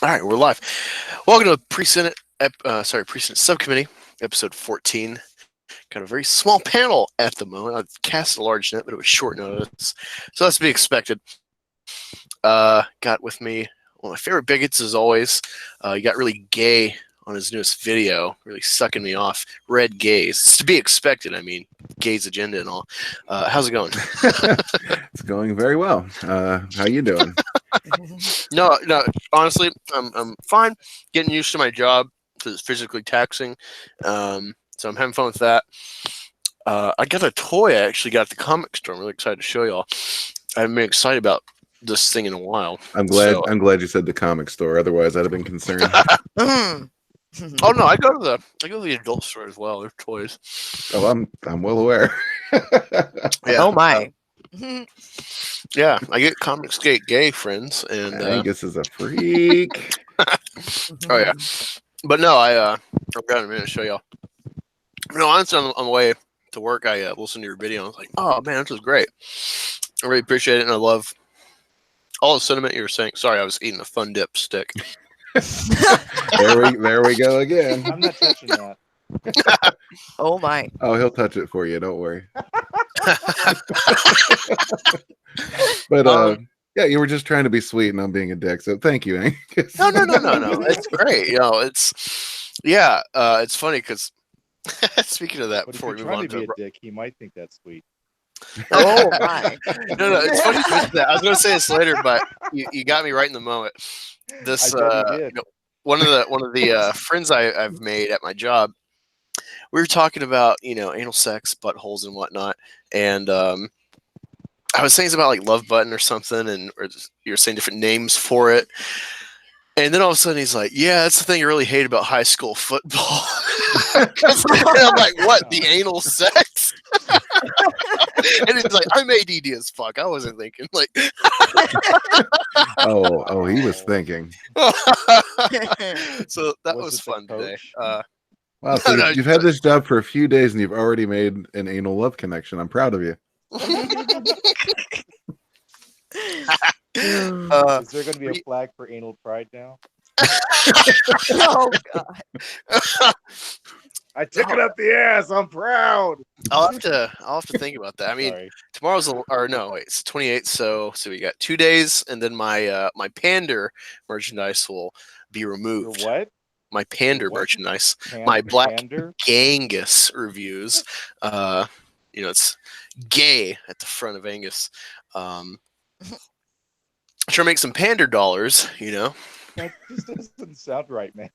All right, we're live. Welcome to Presenate, Presenate Subcommittee, episode 14. Got a very small panel at the moment. I've cast a large net, but it was short notice, so that's to be expected. Got with me one of my favorite bigots, as always. He got really gay on his newest video, really sucking me off. Red gays. It's to be expected. I mean, gays agenda and all. How's it going? It's going very well. How you doing? No. Honestly, I'm fine. Getting used to my job because it's physically taxing. So I'm having fun with that. I got a toy I actually got at the comic store. I'm really excited to show y'all. I haven't been excited about this thing in a while. I'm glad you said the comic store. Otherwise, I'd have been concerned. Oh no, I go to the adult store as well. There's toys. Oh, I'm well aware. Yeah. Oh my. Yeah, I get comics gay friends, and Angus is a freak. Oh yeah, but no, I've got a minute to show y'all. No, honestly, on the way to work, I listened to your video. And I was like, oh man, this was great. I really appreciate it, and I love all the sentiment you were saying. Sorry, I was eating a Fun Dip stick. There we go again. I'm not touching that. Oh my. Oh, he'll touch it for you. Don't worry. But yeah, you were just trying to be sweet, and I'm being a dick. So thank you, Angus. No. It's great. It's funny because speaking of that, But if before you're we move trying on to be to a dick, he might think that's sweet. Oh my. no, it's funny that I was going to say this later, but you got me right in the moment. This I bet he did. one of the friends I've made at my job, we were talking about anal sex, buttholes, and whatnot, and I was saying something about like Love Button or something, and you were saying different names for it, and then all of a sudden he's like, "Yeah, that's the thing I really hate about high school football." And I'm like, "What? The anal sex?" And he's like, "I'm ADD as fuck. I wasn't thinking like." Oh, he was thinking. So that Was was it the fun today. coach? Wow, so No, you've had this job for a few days, and you've already made an anal love connection. I'm proud of you. Is there going to be a flag for anal pride now? Oh god. I took it up the ass. I'm proud. I'll have to think about that. I mean, Sorry. tomorrow's it's 28th, so we got 2 days, and then my Pander merchandise will be Your removed. what? My Pander What? merchandise, my Black Pander? Angus reviews. It's gay at the front of Angus. Trying to make some Pander dollars, That just doesn't sound right, man.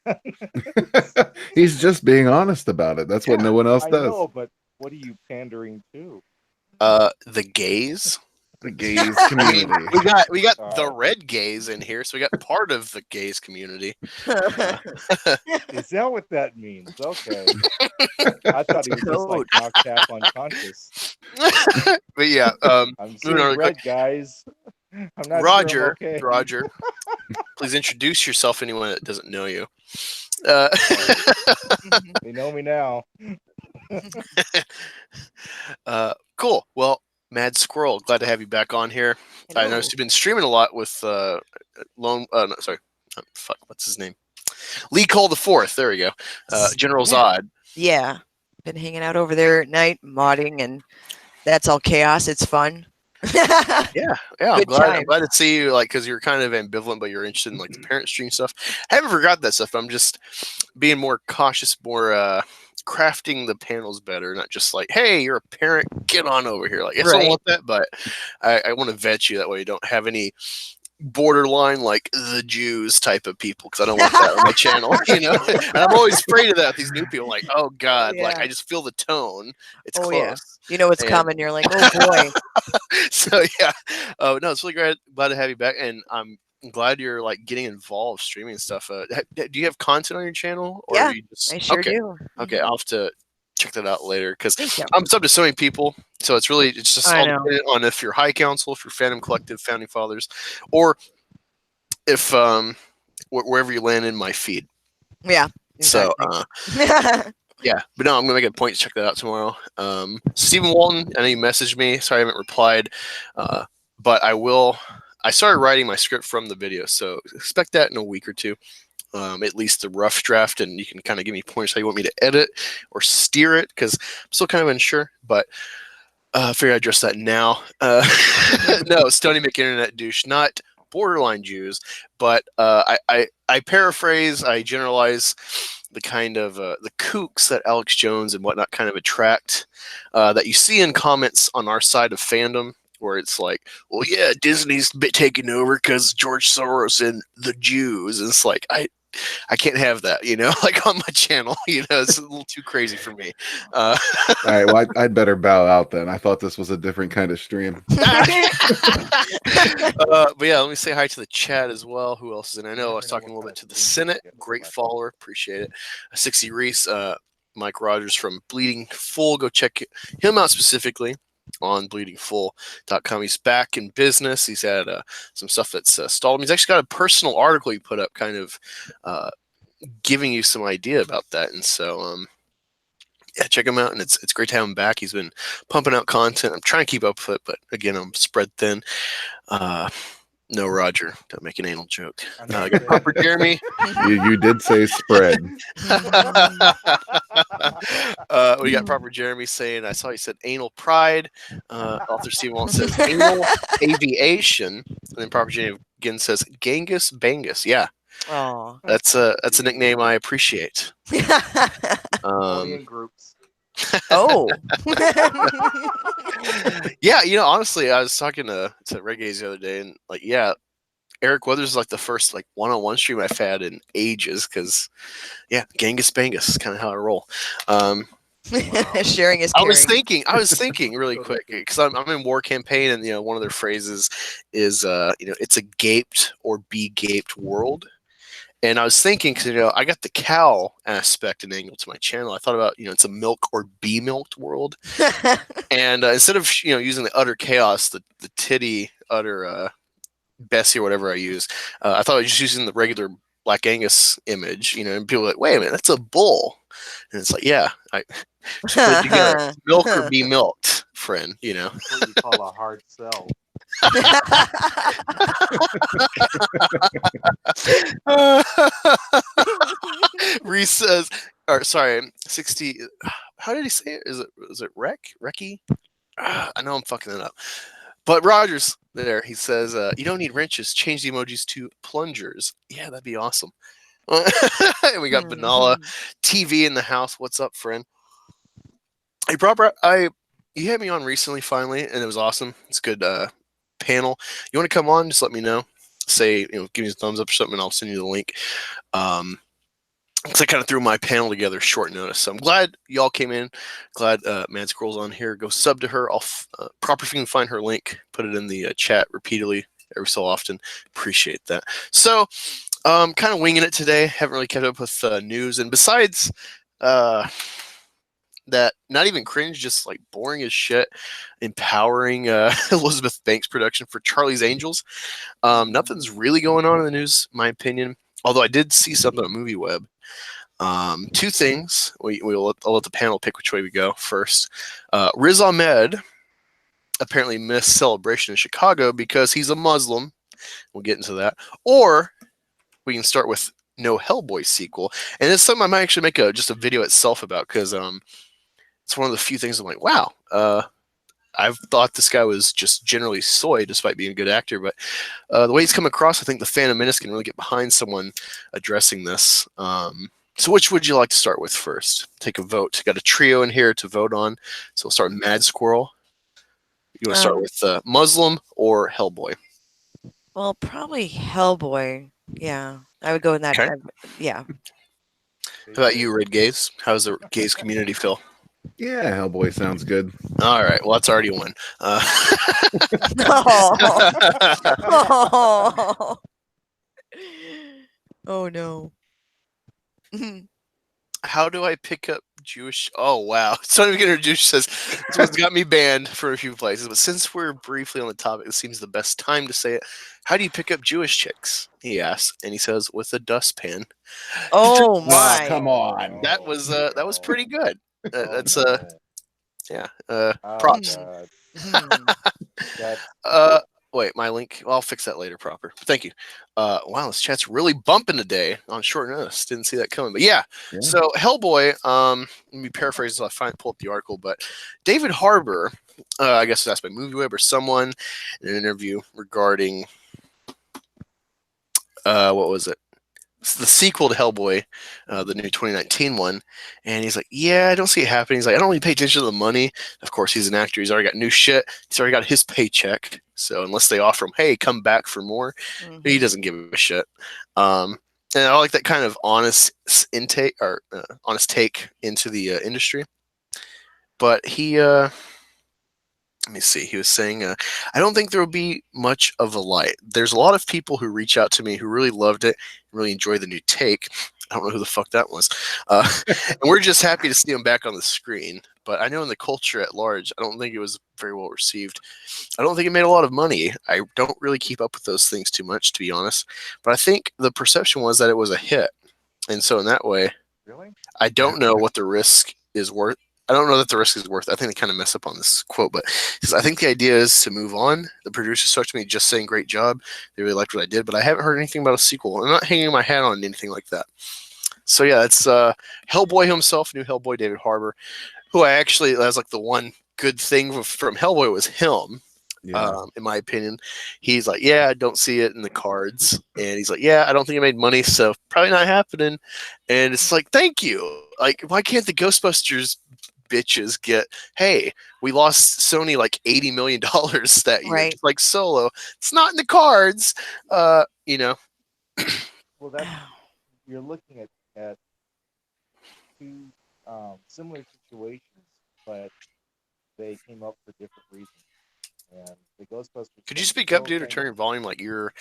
He's just being honest about it. That's what no one else I does. know, but what are you pandering to? The gays. The gays community. We got the Sorry. red gays in here, so we got part of the gays community. Is that what that means? Okay. I thought he was just like knocked half unconscious. But yeah, I'm moving seeing on really red, quick. guys. I'm not Roger, sure I'm okay. Roger, please introduce yourself. Anyone that doesn't know you. They know me now. Cool. Well, Mad Squirrel, glad to have you back on here. I noticed you've been streaming a lot with what's his name? Lee Cole the Fourth. There we go. General Zod. Yeah. Been hanging out over there at night, modding, and that's all chaos. It's fun. Yeah. I'm Good glad time. to see you, because you're kind of ambivalent, but you're interested in the parent stream stuff. I haven't forgot that stuff. I'm just being more cautious, more crafting the panels better, not just like, hey, you're a parent, get on over here. Yes, I don't want that, but I want to vet you that way. You don't have any borderline like the Jews type of people, because I don't want that on my channel. And I'm always afraid of that. These new people, like, oh god, I just feel the tone. It's close. Yeah. It's coming. You're like, oh boy. So yeah, no, it's really glad to have you back, and I'm glad you're getting involved streaming stuff. Do you have content on your channel? Or Yeah, are you just... I sure okay. do. Okay, I'll have to check that out later, because Thank you. I'm sub to so many people, so it's just I all know. dependent on if you're High Council, if you're Fandom Collective, Founding Fathers, or if wherever you land in my feed. Yeah. So Exactly. yeah, but no, I'm gonna make a point to check that out tomorrow. Stephen Walton, I know you messaged me. Sorry I haven't replied, but I will I started writing my script from the video, so expect that in a week or two. At least the rough draft, and you can kind of give me pointers how you want me to edit or steer it, because I'm still kind of unsure, but I figure I'd address that now. No, Stony McInternet douche, not borderline Jews, but I paraphrase, I generalize the kind of the kooks that Alex Jones and whatnot kind of attract, that you see in comments on our side of fandom, where it's like, well, yeah, Disney's been taken over because George Soros and the Jews. And it's like, I can't have that, like on my channel, it's a little too crazy for me. All right, well, I'd better bow out then. I thought this was a different kind of stream. But yeah, let me say hi to the chat as well. Who else is in? I know I was talking a little bit to the Senate. Great follower. Appreciate it. 60 Reese, Mike Rogers from Bleeding Full. Go check him out specifically on bleedingfull.com. He's back in business. He's had some stuff that's stalled him. He's actually got a personal article he put up kind of giving you some idea about that. And so, yeah, check him out. And it's great to have him back. He's been pumping out content. I'm trying to keep up with it, but again, I'm spread thin. No, Roger, don't make an anal joke. I got Proper Jeremy. You did say spread. We got Proper Jeremy saying, I saw you said anal pride. Author Steve Walt says anal aviation. And then Proper Jeremy again says Genghis Bangus. Yeah. Oh, That's a nickname I appreciate. Only in groups. Oh. Yeah, honestly, I was talking to Reggae's the other day, and like, yeah, Eric Weathers is like the first like one-on-one stream I've had in ages, because yeah, Genghis Bangus is kind of how I roll. Sharing is I caring. was thinking really quick, because I'm in War Campaign, and one of their phrases is it's a gaped or be gaped world. And I was thinking, because I got the cow aspect and angle to my channel. I thought about it's a milk or be milked world, and instead of using the utter chaos, the titty utter Bessie or whatever I use, I thought I was just using the regular Black Angus image. And people are like, wait a minute, that's a bull, and it's like, yeah, I just put it together, milk or be milked, friend. That's what you call a hard sell. Reese says, or sorry, 60. How did he say it? Is it Recky? I know I'm fucking it up. But Rogers there, he says, you don't need wrenches. Change the emojis to plungers. Yeah, that'd be awesome. And we got Banala TV in the house. What's up, friend? Hey, Proper, you had me on recently, finally, and it was awesome. It's a good panel. You want to come on? Just let me know. Say, give me a thumbs up or something, and I'll send you the link. Because I kind of threw my panel together short notice. So I'm glad y'all came in. Glad Mad Scroll's on here. Go sub to her. I'll Proper, if you can find her link, put it in the chat repeatedly every so often. Appreciate that. So, kind of winging it today. Haven't really kept up with news. And besides that, not even cringe, just like boring as shit, empowering Elizabeth Banks production for Charlie's Angels. Nothing's really going on in the news, in my opinion. Although I did see something on MovieWeb. Two things. I'll let the panel pick which way we go first. Riz Ahmed apparently missed Celebration in Chicago because he's a Muslim. We'll get into that. Or we can start with no Hellboy sequel. And it's something I might actually make just a video itself about, because it's one of the few things I'm like, wow, I've thought this guy was just generally soy despite being a good actor, but the way he's come across, I think the Phantom Menace can really get behind someone addressing this. So which would you like to start with first? Take a vote. Got a trio in here to vote on. So we'll start with Mad Squirrel. You want to start with Muslim or Hellboy? Well, probably Hellboy. Yeah, I would go in that. Okay. Yeah. How about you, Red Gaze? How does the gaze community feel? Yeah, Hellboy sounds good. All right. Well, that's already one. Oh no. How do I pick up Jewish? Oh, wow. So I'm going to introduce says, this one's got me banned for a few places, but since we're briefly on the topic, it seems the best time to say it. How do you pick up Jewish chicks? He asks, and he says, with a dustpan. Oh my. Come on. That was pretty good. That's no. yeah. Oh, Props. God. Hmm. That's Wait, my link. Well, I'll fix that later proper. Thank you. Wow, this chat's really bumping today on short notice. Didn't see that coming. But yeah. So Hellboy, let me paraphrase so I pull up the article, but David Harbour, I guess that's by MovieWeb or someone in an interview regarding what was it? It's the sequel to Hellboy, the new 2019 one, and he's like, "Yeah, I don't see it happening." He's like, "I don't really pay attention to the money." Of course, he's an actor; he's already got new shit. He's already got his paycheck. So unless they offer him, "Hey, come back for more," he doesn't give a shit. And I like that kind of honest intake or honest take into the industry. But he, let me see. He was saying, "I don't think there will be much of a light. There's a lot of people who reach out to me who really loved it, really enjoyed the new take. I don't know who the fuck that was. And we're just happy to see him back on the screen. But I know in the culture at large, I don't think it was very well received. I don't think it made a lot of money. I don't really keep up with those things too much, to be honest. But I think the perception was that it was a hit. And so in that way, Really? I don't know what the risk is worth. I don't know that the risk is worth it. I think they kind of mess up on this quote, but I think the idea is to move on. The producers talked to me just saying, great job. They really liked what I did, but I haven't heard anything about a sequel. I'm not hanging my hat on anything like that. So yeah, it's Hellboy himself, new Hellboy, David Harbour, who I actually, that was like the one good thing from Hellboy was him. Yeah. In my opinion, he's like, yeah, I don't see it in the cards, and he's like, yeah, I don't think it made money, so probably not happening. And it's like, thank you. Like, why can't the Ghostbusters bitches get, hey, we lost Sony like $80 million that year, Right. just like Solo. It's not in the cards, you know. Well, that's you're looking at two similar situations, but they came up for different reasons. And the Ghostbusters. Could you speak up, dude, or turn your volume? Like you're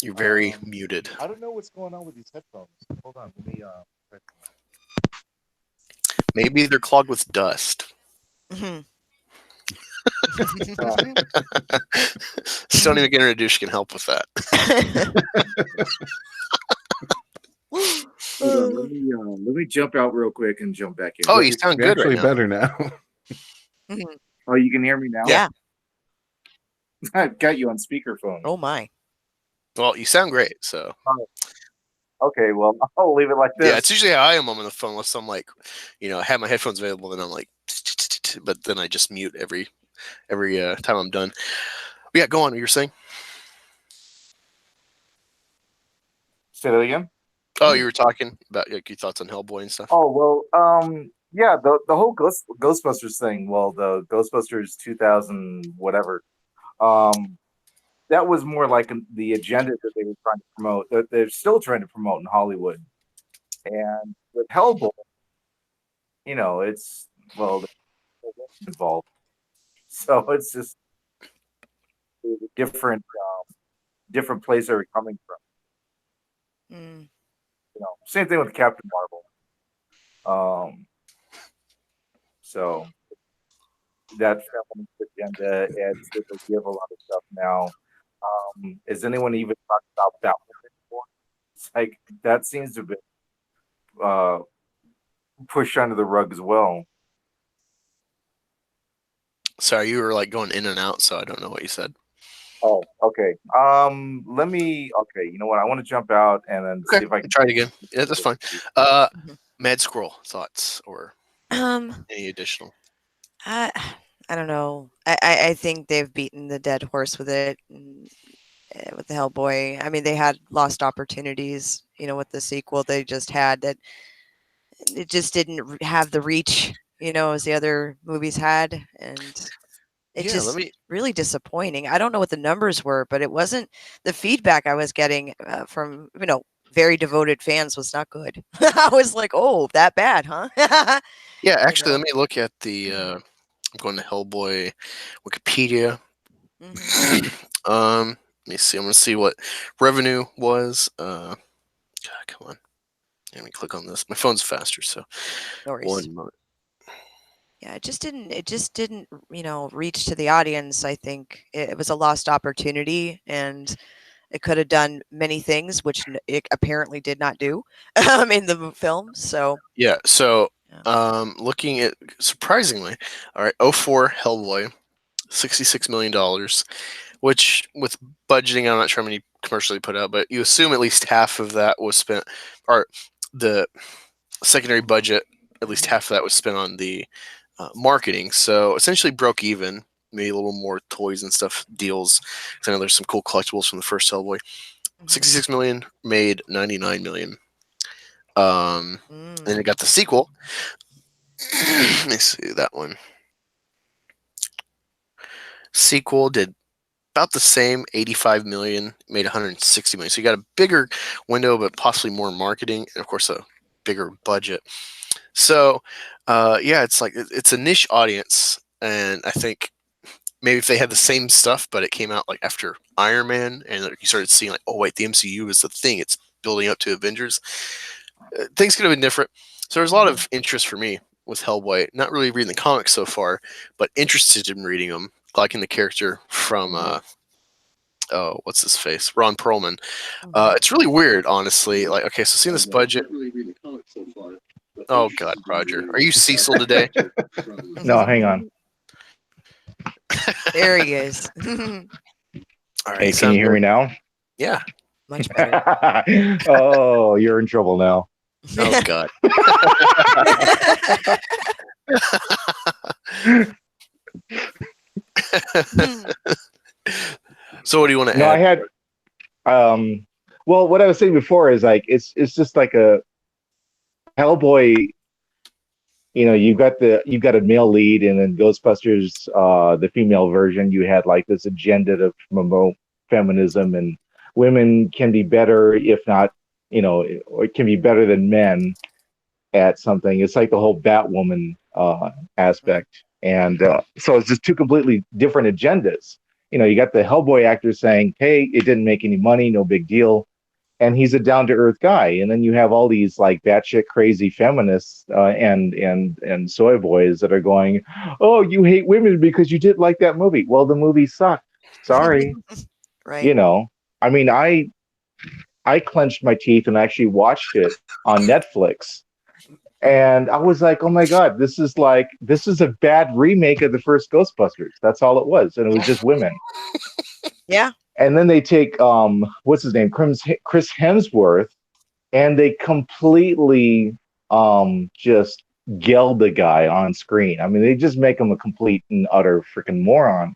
very muted. I don't know what's going on with these headphones. Hold on, let me Maybe they're clogged with dust. Mhm. Don't even get introduced can help with that. Hold on, let me jump out real quick and jump back in. Oh, you sound You're good actually right now. better now. Oh, you can hear me now? Yeah. I've got you on speakerphone. Oh my. Well, you sound great, so. Okay, well, I'll leave it like this. Yeah, it's usually how I am on the phone unless I'm like, you know, I have my headphones available, then I'm like, but then I just mute every time I'm done. But yeah, go on. What you were saying? Say that again? Oh, you were talking about like, your thoughts on Hellboy and stuff. Oh, well, yeah, the whole Ghostbusters thing, well, the Ghostbusters 2000 whatever, that was more like the agenda that they were trying to promote, that they're still trying to promote in Hollywood. And with Hellboy, you know, it's, well, involved. So it's just a different place they're coming from. Mm. You know, same thing with Captain Marvel. So that feminist agenda adds to the give a lot of stuff now. Is anyone even talking about that one anymore? It's like that seems to be pushed under the rug as well. Sorry, you were like going in and out, so I don't know what you said. Oh, okay. Let me. Okay, you know what? I want to jump out and then see if I can try it again. Yeah, that's fine. Mad Scroll thoughts or any additional? I don't know. I think they've beaten the dead horse with it. With the Hellboy, I mean, they had lost opportunities. You know, with the sequel they just had, that it just didn't have the reach, you know, as the other movies had, and it's just really disappointing. I don't know what the numbers were, but it wasn't, the feedback I was getting from, you know, very devoted fans was not good. I was like, oh, that bad, huh? Yeah, actually, let me look at the. I'm going to Hellboy Wikipedia. Let me see. I'm going to see what revenue was. God, come on. Let me click on this. My phone's faster, so one moment. Yeah, it just didn't, you know, reach to the audience. I think it was a lost opportunity, and it could have done many things, which it apparently did not do in the film. So yeah, so looking at, surprisingly, all right, 04 Hellboy, $66 million, which with budgeting, I'm not sure how many commercially put out, but you assume at least half of that was spent, or the secondary budget, at least half of that was spent on the marketing. So essentially broke even, maybe a little more toys and stuff deals. 'Cause I know there's some cool collectibles from the first Hellboy. 66 million, made 99 million. And it got the sequel. Let me see that one. Sequel did about the same, 85 million, made 160 million. So you got a bigger window, but possibly more marketing, and of course a bigger budget. So yeah, it's like it's a niche audience, and I think maybe if they had the same stuff, but it came out like after Iron Man, and you started seeing like, oh wait, the MCU is the thing. It's building up to Avengers. Things could have been different. So there's a lot of interest for me with Hellboy. Not really reading the comics so far, but interested in reading them, liking the character from oh, what's his face, Ron Perlman. It's really weird, honestly. Like, okay, so seeing this budget. Oh God, Roger, are you Cecil today? No, hang on. There he is. All right, Hey, can you hear me now? Yeah. Much better. Oh, you're in trouble now. Oh God. So what do you want to No, add? I had well, what I was saying before is like it's just like a Hellboy, you know, you've got a male lead, and then Ghostbusters, the female version, you had like this agenda to promote feminism, and women can be better, if not, you know, or it can be better than men at something. It's like the whole Batwoman aspect, and so it's just two completely different agendas. You know, you got the Hellboy actor saying, "Hey, it didn't make any money, no big deal," and he's a down to earth guy. And then you have all these like batshit crazy feminists and soy boys that are going, "Oh, you hate women because you didn't like that movie." Well, the movie sucked. Sorry. Right. You know, I mean, I clenched my teeth and actually watched it on Netflix. And I was like, oh my God, this is a bad remake of the first Ghostbusters. That's all it was. And it was just women. Yeah. And then they take what's his name? Chris Hemsworth, and they completely just geld the guy on screen. I mean, they just make him a complete and utter freaking moron.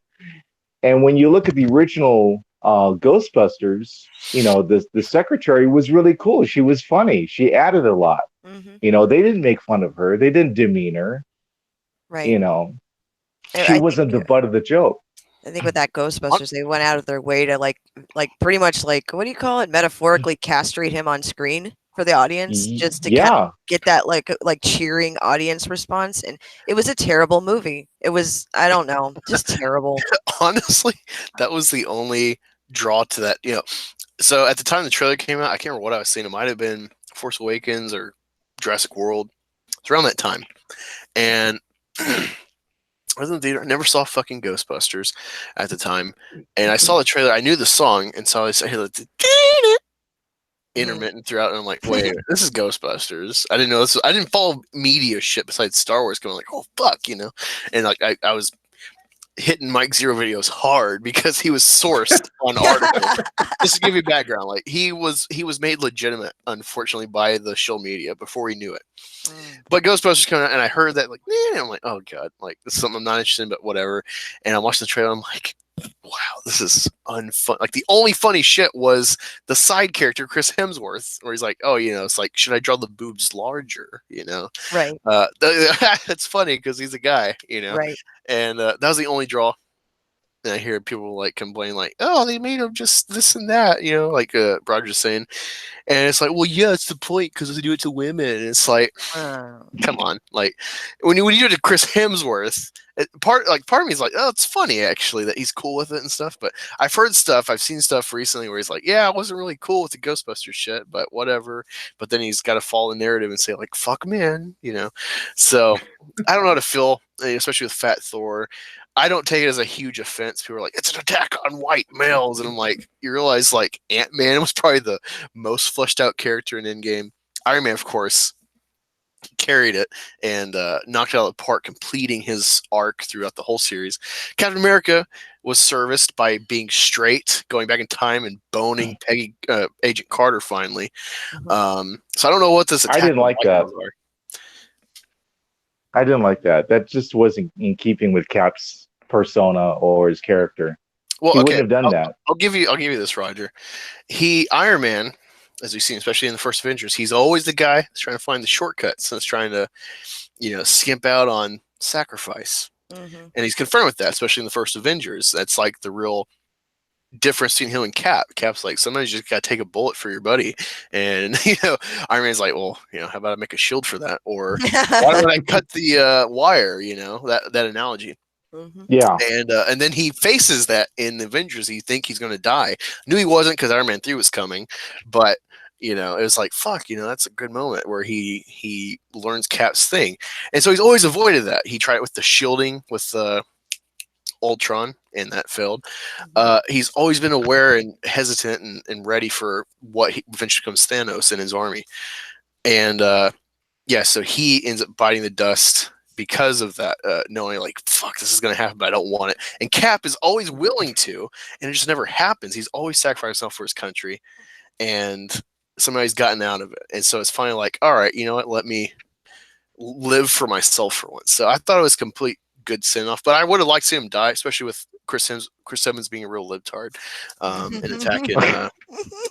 And when you look at the original Ghostbusters, you know, the secretary was really cool. She was funny. She added a lot. You know, they didn't make fun of her. They didn't demean her. Right. You know, I she wasn't the butt of the joke. I think with that Ghostbusters, they went out of their way to like pretty much like, what do you call it? Metaphorically castrate him on screen for the audience, just to get that like cheering audience response. And it was a terrible movie. It was, I don't know, just terrible. Honestly, that was the only draw to that. You know, so at the time the trailer came out, I can't remember what I was seeing. It might have been Force Awakens or Jurassic World. It's around that time, and I was in the theater. I never saw fucking Ghostbusters at the time, and I saw the trailer. I knew the song, and so I hear the intermittent throughout, and I'm like, wait, this is Ghostbusters. I didn't know this. I didn't follow media shit besides Star Wars. Going like, oh fuck, you know, and like I was hitting Mike Zero videos hard because he was sourced on articles. Just to give you background, like he was made legitimate, unfortunately, by the shill media before he knew it. But Ghostbusters coming out, and I heard that, like, I'm like, oh god, like this is something I'm not interested in, but whatever. And I'm watching the trailer, I'm like, wow, this is unfun. Like the only funny shit was the side character Chris Hemsworth, where he's like, oh, you know, it's like, should I draw the boobs larger? You know, Right. That's funny because he's a guy, you know, Right. and that was the only draw. And I hear people like complain, like, "Oh, they made him just this and that," you know, like Roger's saying, and it's like, "Well, yeah, it's the point because they do it to women." And it's like, come on, like when you do it to Chris Hemsworth, part of me is like, "Oh, it's funny actually that he's cool with it and stuff." But I've seen stuff recently where he's like, "Yeah, I wasn't really cool with the Ghostbusters shit, but whatever." But then he's got to follow the narrative and say like, "Fuck, man," you know. So I don't know how to feel, especially with Fat Thor. I don't take it as a huge offense. People are like, it's an attack on white males. And I'm like, you realize like Ant-Man was probably the most fleshed out character in Endgame. Iron Man, of course, carried it and knocked it out of the park, completing his arc throughout the whole series. Captain America was serviced by being straight, going back in time and boning Peggy, Agent Carter finally. So I don't know what this attack I didn't like that. are. I didn't like that. That just wasn't in keeping with Cap's persona or his character. Well, He okay, wouldn't have done that. I'll give you this, Roger. Iron Man, as we've seen, especially in the first Avengers, he's always the guy that's trying to find the shortcuts, that's trying to, skimp out on sacrifice. And he's confirmed with that, especially in the first Avengers. That's like the real difference between him and Cap. Cap's like, sometimes you just gotta take a bullet for your buddy, and Iron Man's like, well, how about I make a shield for that, or why don't I cut the wire? That analogy. Yeah. And then he faces that in the Avengers. You think he's going to die. Knew he wasn't because Iron Man 3 was coming, but it was like, fuck, that's a good moment where he learns Cap's thing, and so he's always avoided that. He tried it with the shielding with Ultron, and that failed. He's always been aware and hesitant and ready for what eventually becomes Thanos and his army, and so he ends up biting the dust because of that, knowing like, fuck, this is going to happen, but I don't want it. And Cap is always willing to, and it just never happens. He's always sacrificed himself for his country, and somehow he's gotten out of it. And so it's finally like, all right, you know what? Let me live for myself for once. So I thought it was complete good send-off, but I would have liked to see him die, especially with Chris Evans being a real libtard and attacking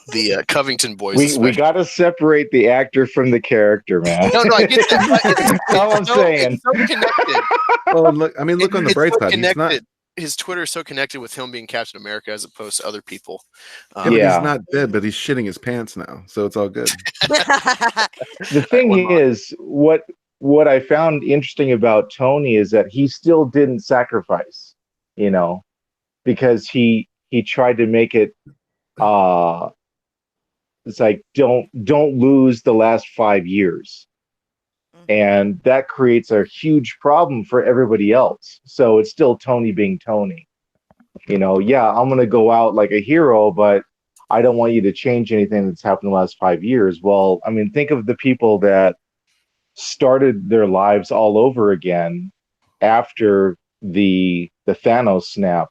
the Covington boys. We got to separate the actor from the character, man. No, I get that. That's all I'm saying. It's so connected. Well, look on the bright side. He's not, his Twitter is so connected with him being Captain America as opposed to other people. but he's not dead, but he's shitting his pants now, so it's all good. The thing is, what I found interesting about Tony is that he still didn't sacrifice, because he tried to make it it's like don't lose the last 5 years. And that creates a huge problem for everybody else. So it's still Tony being Tony. I'm going to go out like a hero, but I don't want you to change anything that's happened in the last 5 years. Well, I mean, think of the people that started their lives all over again after the Thanos snap.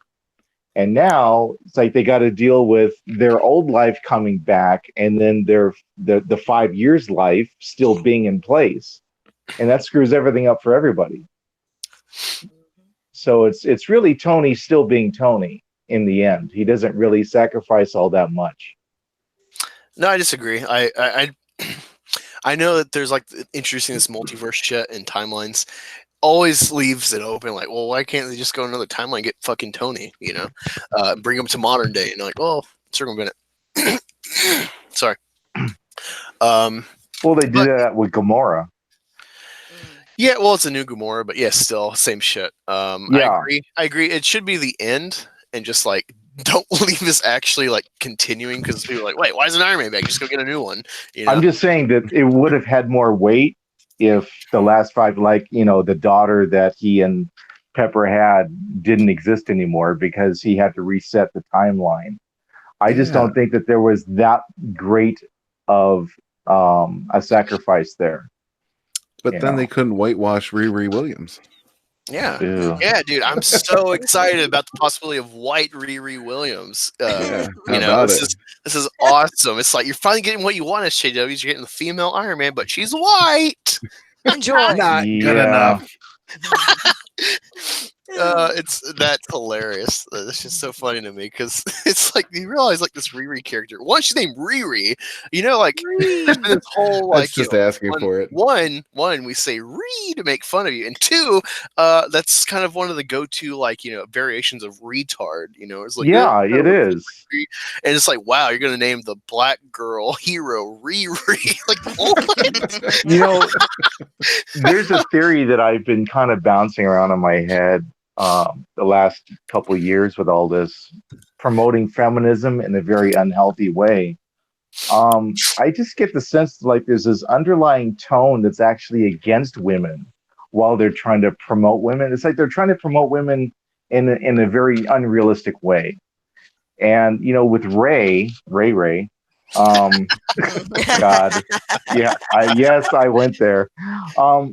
And now it's like they got to deal with their old life coming back, and then the 5 years life still being in place. And that screws everything up for everybody. So it's really Tony still being Tony in the end. He doesn't really sacrifice all that much. No, I disagree. I know that there's like introducing this multiverse shit and timelines always leaves it open. Like, well, why can't they just go another timeline and get fucking Tony, bring him to modern day? And like, well, circumvent it. Sorry. Well, they did that with Gamora. Yeah, well, it's a new Gamora, but yeah, still same shit. I agree. It should be the end, and just like don't leave this actually like continuing, because people are like, wait, why is an Iron Man back? Just go get a new one. I'm just saying that it would have had more weight if the last 5, like the daughter that he and Pepper had didn't exist anymore, because he had to reset the timeline. I just don't think that there was that great of a sacrifice there. But then they couldn't whitewash Riri Williams. Yeah. Ew. Yeah, dude, I'm so excited about the possibility of white Riri Williams. This is awesome. It's like you're finally getting what you want as SJWs. You're getting the female Iron Man, but she's white. Enjoy. Not good enough. That's hilarious. It's just so funny to me, because it's like you realize like this Riri character. One, she's named Riri. There's been this whole like That's just asking for it. One, we say "re" to make fun of you, and two, that's kind of one of the go-to variations of retard. It's like it is. And it's like, wow, you're gonna name the black girl hero Riri? Like what? There's a theory that I've been kind of bouncing around in my head the last couple of years with all this promoting feminism in a very unhealthy way. I just get the sense like there's this underlying tone that's actually against women while they're trying to promote women. It's like they're trying to promote women in a very unrealistic way. And with Ray, God, yeah, I went there.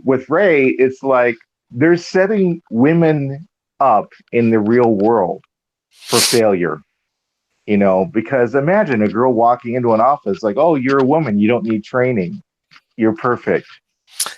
With Ray, it's like they're setting women up in the real world for failure. Because imagine a girl walking into an office like, "Oh, you're a woman. You don't need training. You're perfect."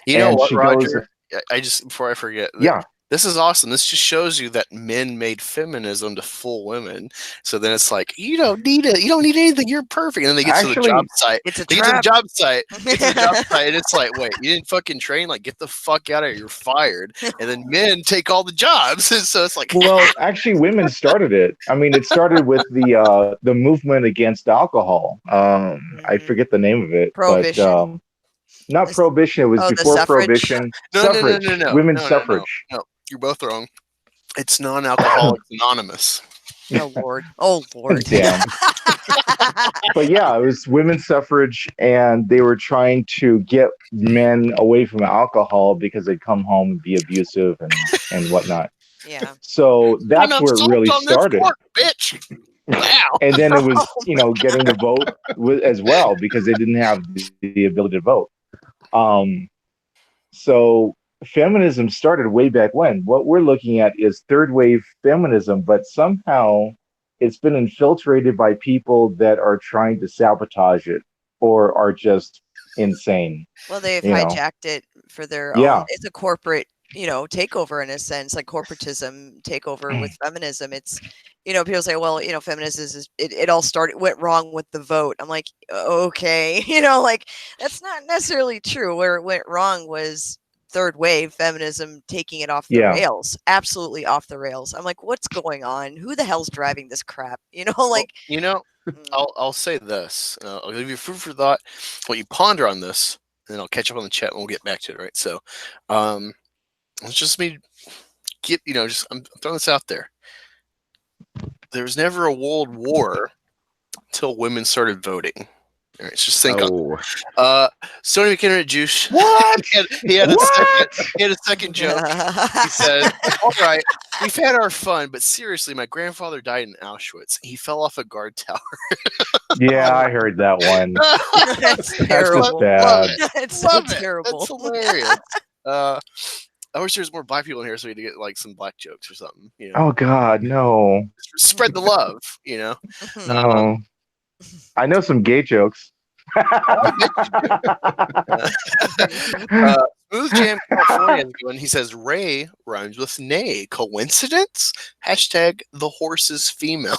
You know And what, she Roger? goes, I just before I forget, "Yeah, this is awesome. This just shows you that men made feminism to fool women. So then it's like you don't need anything. You're perfect. And then they get to the job actually, site. It's a They get to the trap. job site. Get to the job site, and it's like, wait, you didn't fucking train? Like, get the fuck out of here. You're fired. And then men take all the jobs. And so it's like, well, actually, women started it. I mean, it started with the movement against alcohol. I forget the name of it, Prohibition. but not This- prohibition. It was the before suffrage? prohibition. no, Suffrage, women's no, suffrage. no. You're both wrong. It's non-alcoholics anonymous. Oh Lord! Oh Lord! Damn. But yeah, it was women's suffrage, and they were trying to get men away from alcohol because they'd come home and be abusive and whatnot. Yeah. So that's Enough where it salt really on this started. fork, bitch. Wow. And then it was, Oh getting the vote as well because they didn't have the ability to vote. So feminism started way back when. What we're looking at is third wave feminism, but somehow it's been infiltrated by people that are trying to sabotage it or are just insane. Well, they've You know. hijacked it for their Yeah. own. It's a corporate, takeover in a sense, like corporatism takeover with feminism. It's, people say, well, feminism it all went wrong with the vote. I'm like, okay, like that's not necessarily true. Where it went wrong was third wave feminism taking it off the Yeah. rails, absolutely off the rails. I'm like, what's going on? Who the hell's driving this crap? Like, I'll say this. I'll give you food for thought. While you ponder on this, and then I'll catch up on the chat and we'll get back to it. Right. So, it's just me. I'm throwing this out there. There was never a world war until women started voting. All right, just think on. Stoney McKenna Juice. What? he had What? a second joke. He said, "All right, we've had our fun, but seriously, my grandfather died in Auschwitz. He fell off a guard tower." Yeah, I heard that one. that's That's terrible. just bad. It's so Love it. terrible. That's hilarious. I wish there was more black people in here so we could get like some black jokes or something. Oh God, no. Spread the love. No. I know some gay jokes. Smooth Jam California is going. He says Ray rhymes with nay. Coincidence? Hashtag the horse is female.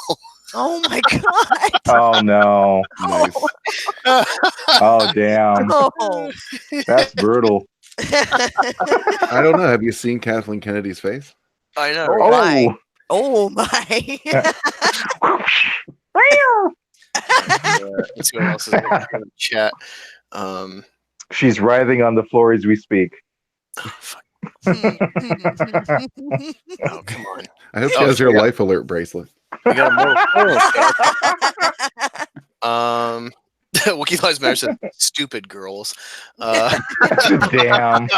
Oh my God. Oh no. Nice. Oh damn. Oh. That's brutal. I don't know. Have you seen Kathleen Kennedy's face? I know. Oh, Right? my. Oh my. Let's see what else is in the chat. She's writhing on the floor as we speak. Oh, fuck. Hmm. Oh, come on. I hope she has your life alert bracelet. We got a more Wookiee Lives Matter said, "Stupid girls." Damn.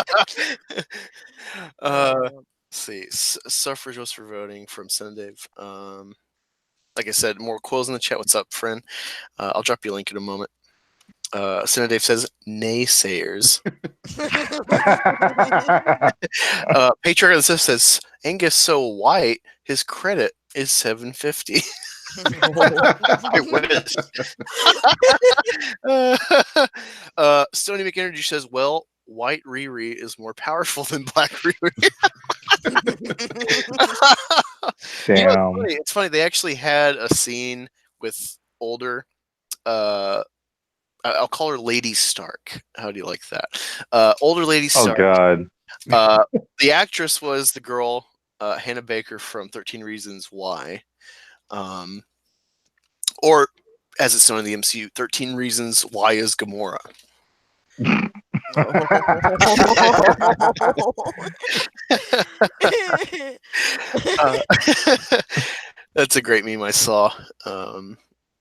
Let's see. Suffrage was for voting from Dave. Like I said, more quills in the chat. What's up, friend? I'll drop you a link in a moment. Dave says, naysayers. Patriarch of the Sith says, Angus so white, his credit is 750. Stony McEnergy says, well, white Riri is more powerful than black Riri. Damn. It's funny. They actually had a scene with older, I'll call her Lady Stark. How do you like that? Older Lady Stark. Oh God. The actress was the girl, Hannah Baker from 13 Reasons Why. Or, as it's known in the MCU, 13 Reasons Why is Gamora. That's a great meme I saw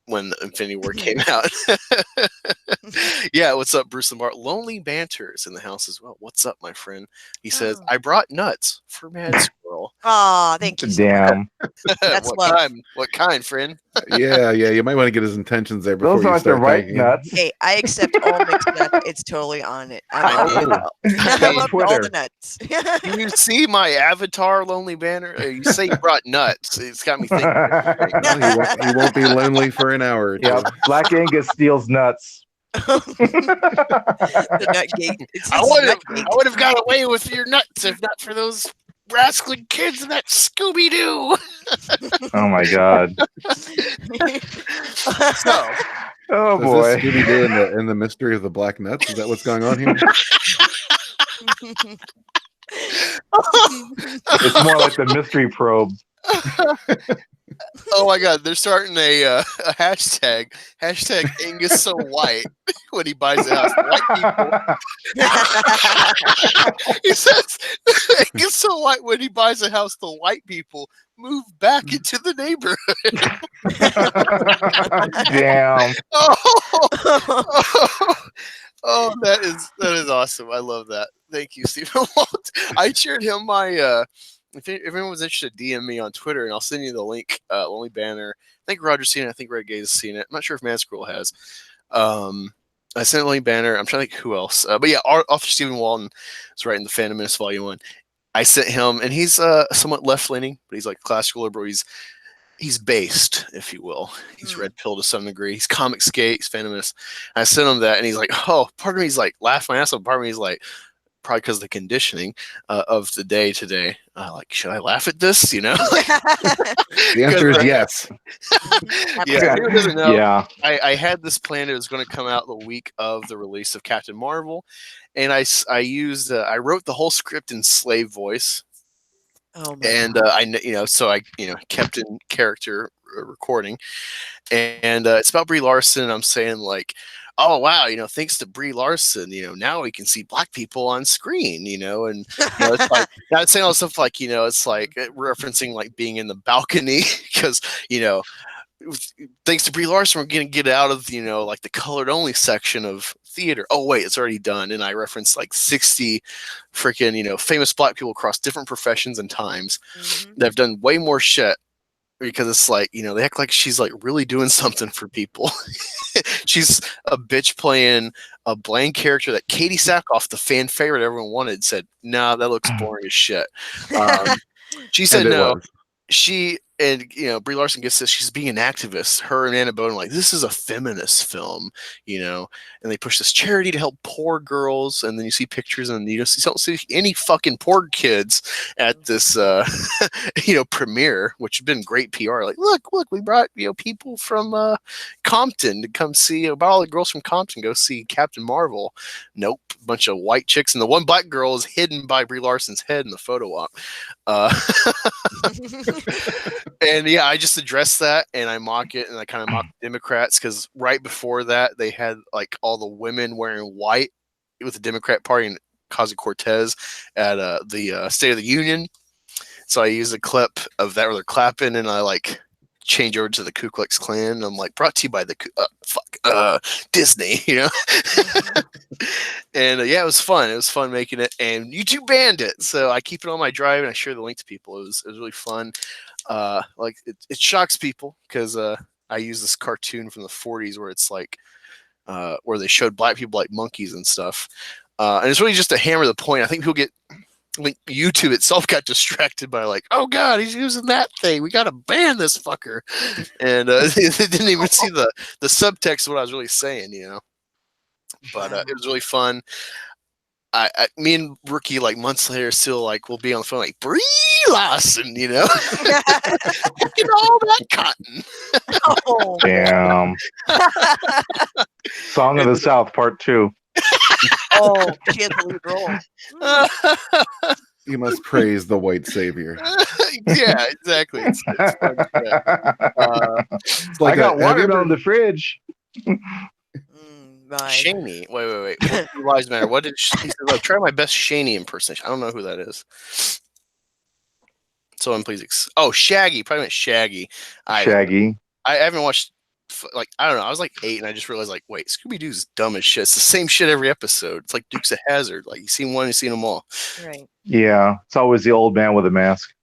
when Infinity War came out. Yeah, what's up, Bruce Lamar? Lonely Banter's in the house as well. What's up, my friend? He says, Oh. I brought nuts for Mad Squirrel. Aw, thank you so much. Damn. That's what love. kind? What kind, friend? Yeah, you might want to get his intentions there before Those you aren't the start right tagging him. nuts. Hey, I accept all mixed nuts. It's totally on it. I'm I open. mean- I'm mean, up for all the Twitter. nuts. Do you see my avatar, Lonely Banter? You say you brought nuts. It's got me thinking. Well, he won't be lonely for an hour or two. Yeah, Black Angus steals nuts. The nut gate. It's I his would nut have gate. got away with your nuts if not for those rascally kids in that Scooby Doo. Oh my god. So, Oh So boy. is this Scooby Doo and the mystery of the black nuts? Is that what's going on here? It's more like the mystery probe. oh my God, they're starting a hashtag Angus so white when he buys a house. White people. He says Angus so white when he buys a house. The white people move back into the neighborhood. Damn. Oh, that is awesome. I love that. Thank you, Stephen Walt. I shared him my if anyone's interested, DM me on Twitter and I'll send you the link. Lonely Banner. I think Roger's seen it. I think Red Gaze has seen it. I'm not sure if Mad Squirrel has. I sent Lonely Banner. I'm trying to think who else. But yeah, author Stephen Walton is writing the Fandom Menace Volume 1. I sent him, and he's somewhat left-leaning, but he's like classical liberal. He's based, if you will. He's red pill to some degree. He's comic skate. He's Fandom Menace. I sent him that, and he's like, oh, part of me is like laughing my ass off. Part of me is like, probably because of the conditioning of the day today. Like, should I laugh at this? You know? The answer is yes. Yeah, anyone doesn't know, Yeah. I had this plan. It was going to come out the week of the release of Captain Marvel, and I wrote the whole script in slave voice. Oh my And so I kept in character recording, and it's about Brie Larson. I'm saying like, oh wow, thanks to Brie Larson, now we can see black people on screen, and it's like not saying all stuff like it's like referencing like being in the balcony because thanks to Brie Larson, we're gonna get out of like the colored only section of theater. Oh wait, it's already done, and I referenced like 60 freaking famous black people across different professions and times that have done way more shit because it's like they act like she's like really doing something for people. She's a bitch playing a bland character that Katie Sackhoff, the fan favorite everyone wanted, said, "Nah, that looks boring as shit." She said And it no. was. She and Brie Larson gets this. She's being an activist. Her and Anna Boden are like, this is a feminist film, and they push this charity to help poor girls. And then you see pictures, and you don't see any fucking poor kids at this, premiere, which has been great PR. Like, look, we brought people from Compton to come see. About all the girls from Compton go see Captain Marvel. Nope, a bunch of white chicks, and the one black girl is hidden by Brie Larson's head in the photo op. And yeah, I just address that and I mock it, and I kind of mock Democrats because right before that they had like all the women wearing white with the Democrat Party and Ocasio-Cortez at the State of the Union. So I use a clip of that where they're clapping, and I like change over to the Ku Klux Klan. And I'm like, brought to you by the Disney, And yeah, it was fun. It was fun making it, and YouTube banned it, so I keep it on my drive and I share the link to people. It was really fun. Like it shocks people because I use this cartoon from the 40s where it's like where they showed black people like monkeys and stuff, and it's really just to hammer the point. I think people get like YouTube itself got distracted by like, oh god, he's using that thing, we gotta ban this fucker, and they didn't even see the subtext of what I was really saying, but it was really fun. Me and Rookie like months later still like we'll be on the phone like Brie Larson, look at all that cotton. Oh, Damn. Song of the South Part 2. oh, she had the lead role. You must praise the white savior. Yeah, exactly. It's fun shit. It's like I got have water you ever- on the fridge. Right. Shaney. Wait. What lives matter? What did he said? Like, try my best Shaney impersonation. I don't know who that is. Someone please. Shaggy. Probably meant Shaggy. Shaggy. I haven't watched like I don't know. I was like 8, and I just realized like, wait, Scooby Doo's dumb as shit. It's the same shit every episode. It's like Dukes of Hazzard. Like you seen one, you seen them all. Right. Yeah, it's always the old man with a mask.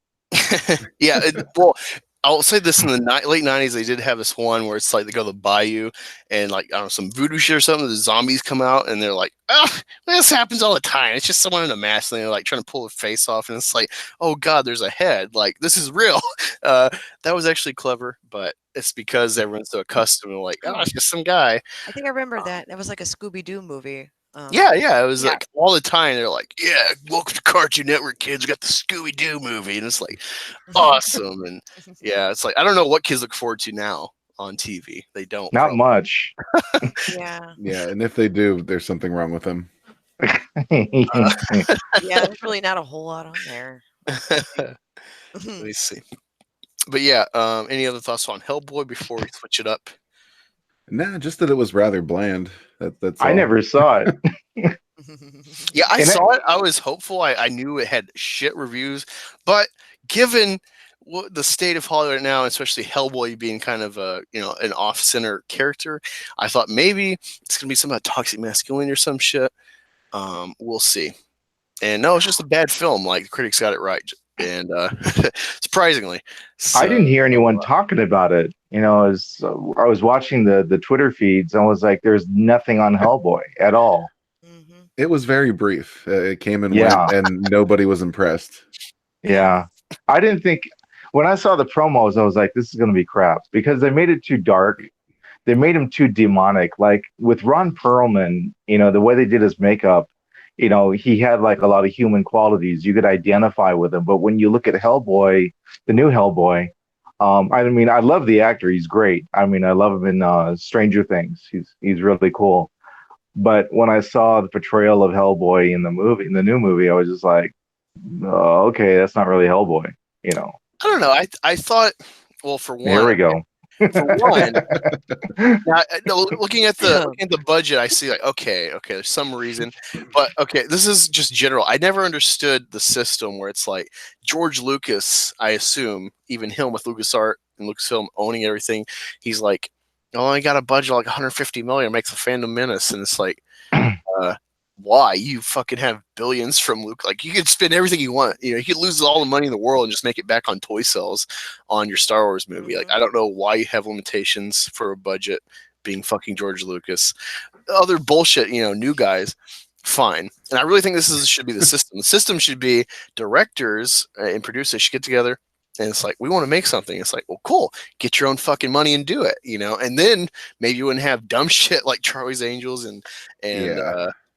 Yeah. Well, I'll say this: in the late '90s, they did have this one where it's like they go to the bayou and like I don't know some voodoo shit or something. The zombies come out and they're like, "Oh, this happens all the time. It's just someone in a mask and they're like trying to pull a face off, and it's like, oh god, there's a head. Like this is real." That was actually clever, but it's because everyone's so accustomed to like, oh, it's just some guy. I think I remember that. That was like a Scooby Doo movie. Yeah, it was like all the time. They're like, "Yeah, welcome to Cartoon Network, kids. We got the Scooby Doo movie," and it's like awesome. And yeah, it's like I don't know what kids look forward to now on TV. They don't. Not much. Yeah. Yeah, and if they do, there's something wrong with them. Yeah, there's really not a whole lot on there. Let me see. But yeah, any other thoughts on Hellboy before we switch it up? Nah, just that it was rather bland. That's I all. never saw it. Yeah, I And saw it. I was hopeful. I knew it had shit reviews, but given what the state of Hollywood right now, especially Hellboy being kind of a an off-center character, I thought maybe it's gonna be some about toxic masculinity or some shit. We'll see. And no, it's just a bad film. Like the critics got it right, and surprisingly, I didn't hear anyone talking about it. As I was watching the Twitter feeds, I was like, "There's nothing on Hellboy at all." It was very brief. It came and Yeah. went, and nobody was impressed. Yeah, I didn't think when I saw the promos, I was like, "This is going to be crap," because they made it too dark. They made him too demonic. Like with Ron Perlman, the way they did his makeup, he had like a lot of human qualities. You could identify with him. But when you look at Hellboy, the new Hellboy, I mean, I love the actor. He's great. I mean, I love him in Stranger Things. He's really cool. But when I saw the portrayal of Hellboy in the new movie, I was just like, oh, okay, that's not really Hellboy. I don't know. I thought, well, for one, Here we go. For one, looking at the budget, I see like okay, there's some reason, but okay, this is just general. I never understood the system where it's like George Lucas. I assume even him with LucasArts and Lucasfilm owning everything, he's like, oh, I got a budget of like 150 million, makes a Fandom Menace, and it's like, why? You fucking have billions from Luke. Like you could spend everything you want. You could lose all the money in the world and just make it back on toy sales on your Star Wars movie. Like I don't know why you have limitations for a budget being fucking George Lucas. Other bullshit, new guys, fine. And I really think should be the system. The system should be directors and producers should get together. And it's like, we want to make something. It's like, well, cool. Get your own fucking money and do it, And then maybe you wouldn't have dumb shit like Charlie's Angels and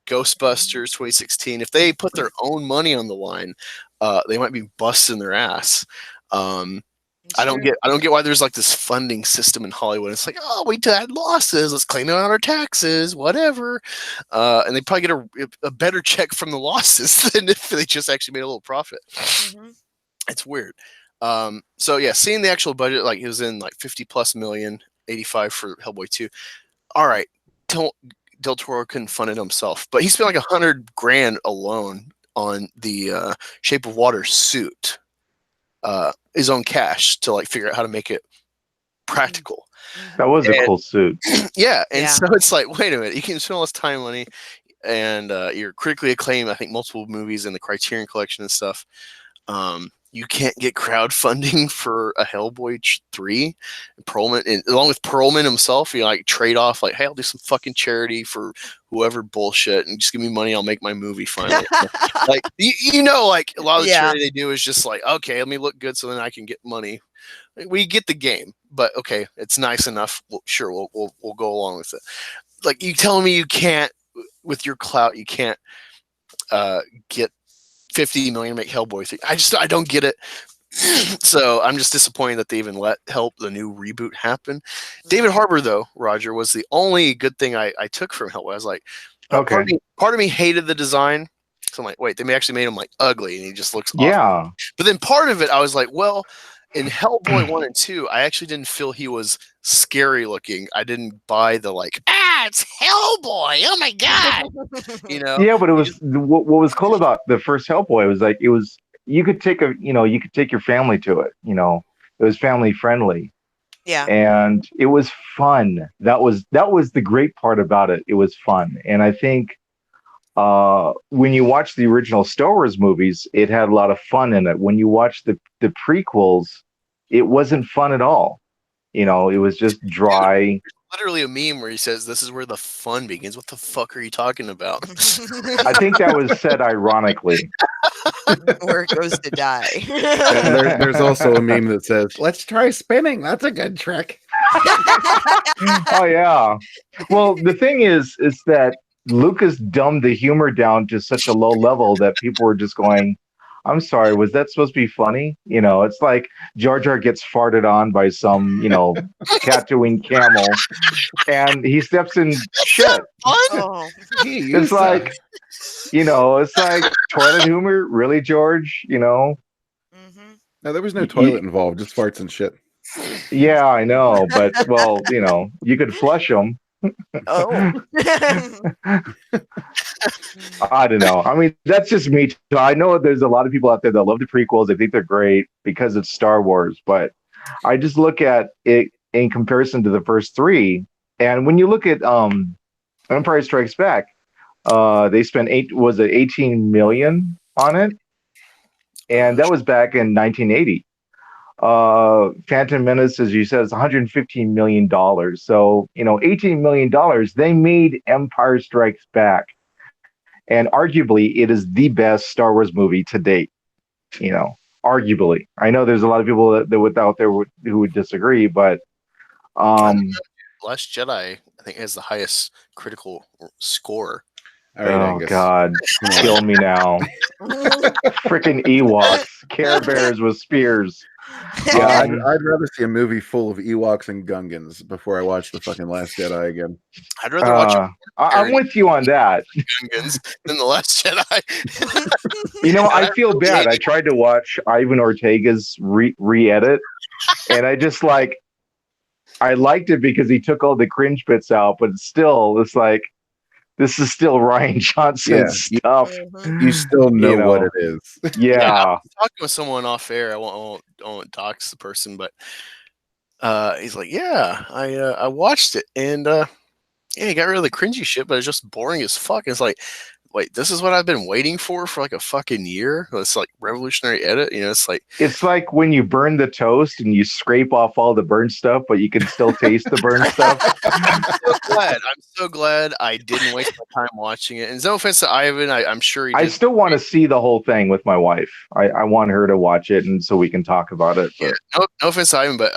Ghostbusters 2016. If they put their own money on the line, they might be busting their ass. I don't get why there's like this funding system in Hollywood. It's like, oh, we had losses. Let's claim it on our taxes, whatever. And they probably get a better check from the losses than if they just actually made a little profit. It's weird. So yeah, seeing the actual budget, like it was in like 50 plus million, 85 for Hellboy 2. All right. Del Toro couldn't fund it himself, but he spent like $100,000 alone on the Shape of Water suit, his own cash to like figure out how to make it practical. That was a cool suit. Yeah. And so it's like, wait a minute, you can spend all this time, money, and you're critically acclaimed. I think multiple movies in the Criterion Collection and stuff. You can't get crowdfunding for a Hellboy 3. Perlman, and along with Perlman himself, like trade off, like, hey, I'll do some fucking charity for whoever bullshit, and just give me money, I'll make my movie finally. Like like a lot of the charity they do is just like, okay, let me look good so then I can get money. We get the game, but okay, it's nice enough. Well, sure, we'll go along with it. Like you telling me you can't, with your clout, you can't get 50 million to make Hellboy 3. I don't get it. So I'm just disappointed that they even let the new reboot happen. David Harbour, though, Roger, was the only good thing I took from Hellboy. I was like, okay. Part of me hated the design. So I'm like, wait, they actually made him like ugly and he just looks awful. Yeah. But then part of it, I was like, well, in Hellboy 1 and 2, I actually didn't feel he was scary looking. I didn't buy the like, it's Hellboy. Oh my God. Yeah, but it was what was cool about the first Hellboy was like you could take your family to it. It was family friendly. Yeah. and it was fun. That was the great part about it. It was fun, and I think when you watch the original Star Wars movies, it had a lot of fun in it. When you watch the prequels, it wasn't fun at all. You know, it was just dry. Literally a meme where he says, "This is where the fun begins." What the fuck are you talking about? I think that was said ironically. Where it goes to die. And there's also a meme that says, "Let's try spinning. That's a good trick." Oh yeah. Well, the thing is that Lucas dumbed the humor down to such a low level that people were just going, "I'm sorry, was that supposed to be funny?" You know, it's like Jar Jar gets farted on by some, Tatooine camel, and he steps in shit. Oh. It's like, it's like toilet humor, really, George? Mm-hmm. No, there was no toilet involved, just farts and shit. Yeah, I know, but well, you could flush them. Oh. I don't know. I mean, that's just me. So I know there's a lot of people out there that love the prequels. They think they're great because it's Star Wars, but I just look at it in comparison to the first three. And when you look at Empire Strikes Back, they spent 18 million on it, and that was back in 1980. Phantom Menace, as you said, is $115 million. So, $18 million, they made Empire Strikes Back. And arguably, it is the best Star Wars movie to date. Arguably. I know there's a lot of people that out there who would disagree, but Last Jedi, I think, has the highest critical score. All right, Angus. God, kill me now. Freaking Ewoks, Care Bears with spears. Yeah, I'd rather see a movie full of Ewoks and Gungans before I watch the fucking Last Jedi again. I'd rather watch I'm with you on that. Gungans than the Last Jedi. I feel bad. I tried to watch Ivan Ortega's re-edit, and I just I liked it because he took all the cringe bits out, but still, it's like, this is still Ryan Johnson stuff. You still know what it is. Yeah. I was talking with someone off air. I won't dox the person, but he's like, "Yeah, I watched it, and he got rid of the cringy shit, but it's just boring as fuck." And it's like, wait, this is what I've been waiting for like a fucking year. It's like revolutionary edit. It's like when you burn the toast and you scrape off all the burnt stuff, but you can still taste the burnt stuff. I'm so glad I didn't waste my time watching it. And no offense to Ivan, I'm sure he did. I still want to see the whole thing with my wife. I want her to watch it, and so we can talk about it. But. Yeah, no offense to Ivan, but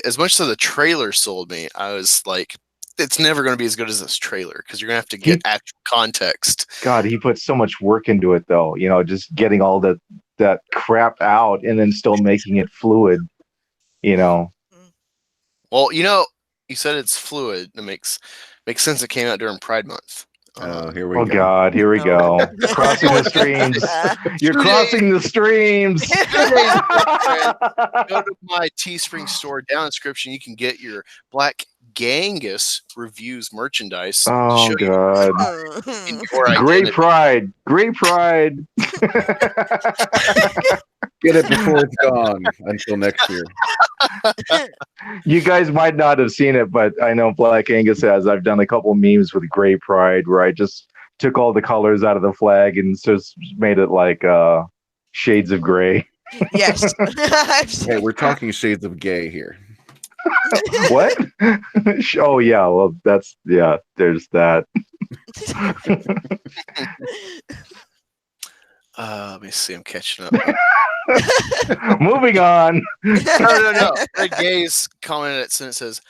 as much as the trailer sold me, I was like, it's never going to be as good as this trailer because you're going to have to get actual context. God, he put so much work into it, though. Just getting all that crap out and then still making it fluid. Well, you said it's fluid. It makes sense. It came out during Pride Month. Here we go. Oh God, here we go. Crossing the streams. You're crossing the streams. Go to my Teespring store. Down in the description, you can get your Black Angus reviews merchandise. Oh God. Great pride. Great pride. Get it before it's gone until next year. You guys might not have seen it, but I know Black Angus has. I've done a couple memes with Gray Pride where I just took all the colors out of the flag and just made it like shades of gray. Yes. Hey, we're talking shades of gay here. What? Oh yeah, well there's that. Let me see. I'm catching up. Moving on. No. Red Gaze commented it and it says,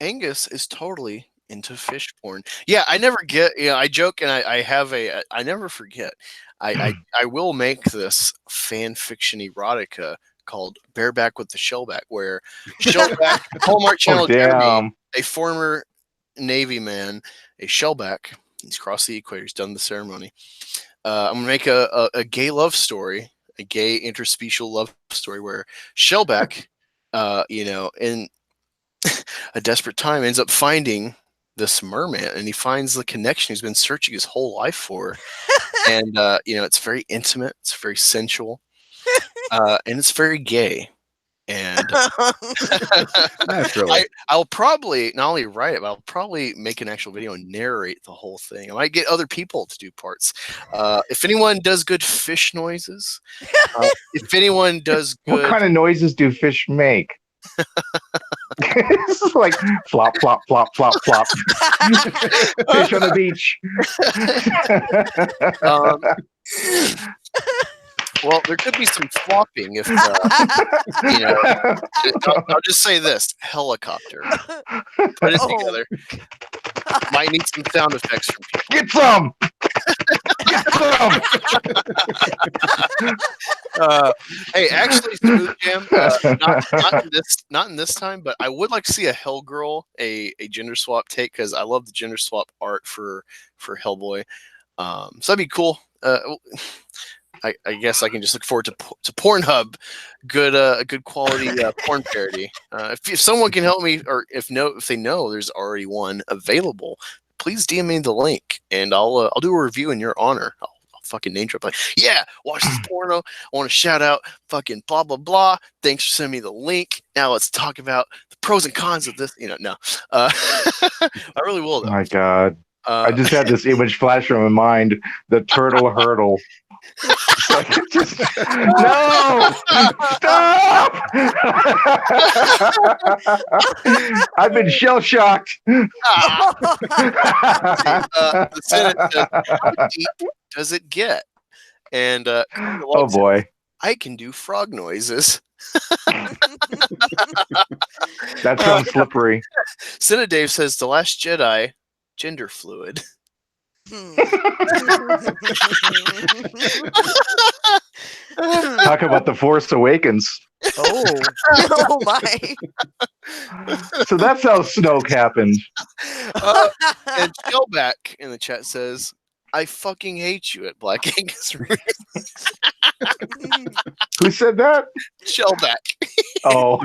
Angus is totally into fish porn. Yeah, I never get. I joke and I never forget. I will make this fan fiction erotica called Bareback with the Shellback, where Shellback, Hallmark Channel Jeremy, a former Navy man, a shellback. He's crossed the equator. He's done the ceremony. I'm gonna make a gay love story, a gay interspecial love story where Shellback, in a desperate time, ends up finding this merman, and he finds the connection he's been searching his whole life for. And it's very intimate, it's very sensual, and it's very gay. And Naturally. I'll probably not only write it, but I'll probably make an actual video and narrate the whole thing. I might get other people to do parts. If anyone does good fish noises, if anyone does good, What kind of noises do fish make? This is like flop, flop, flop, flop, flop. Fish on the beach. well, there could be some flopping if I'll just say this: helicopter. Put it together. Might need some sound effects from people. Get some. Get some. Hey, actually, Smooth Jam, not in this time, but I would like to see a Hellgirl, a gender swap take, because I love the gender swap art for Hellboy. So that'd be cool. I guess I can just look forward to Pornhub, good quality porn parody. If someone can help me, or if they know there's already one available, please DM me the link, and I'll do a review in your honor. I'll fucking name drop, like, yeah, watch this porno. I want to shout out fucking blah blah blah. Thanks for sending me the link. Now let's talk about the pros and cons of this. No, I really will. Though. Oh my God, I just had this image flash from my mind: the turtle hurdle. Just, no! Stop! I've been shell shocked. The Senate says, how deep does it get? And oh boy, I can do frog noises. That sounds slippery. Senate Dave says The Last Jedi, gender fluid. Talk about the Force Awakens. Oh my! So that's how Snoke happened. And Shellback in the chat says, "I fucking hate you" at Black Angus. Who said that? Shellback. Oh,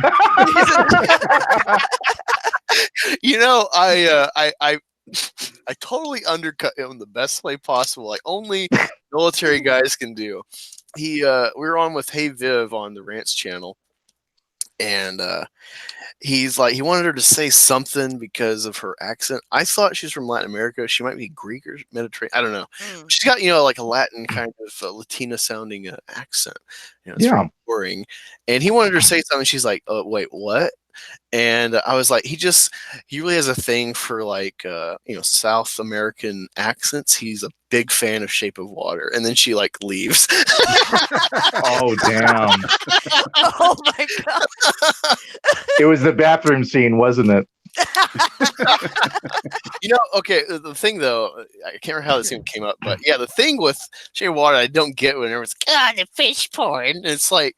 I totally undercut him the best way possible, like only military guys can do. We were on with Hey Viv on the Rants channel, and he's like, he wanted her to say something because of her accent. I thought she's from Latin America. She might be Greek or Mediterranean. I don't know. She's got like a Latin kind of Latina sounding accent. It's very boring. And he wanted her to say something. She's like, "Oh, wait, what?" And I was like, he really has a thing for like South American accents. He's a big fan of Shape of Water. And then she like leaves. oh damn! Oh my God! It was the bathroom scene, wasn't it? Okay. The thing though, I can't remember how this even came up, but yeah, the thing with Shape of Water, I don't get when everyone's like, the fish porn. And it's like,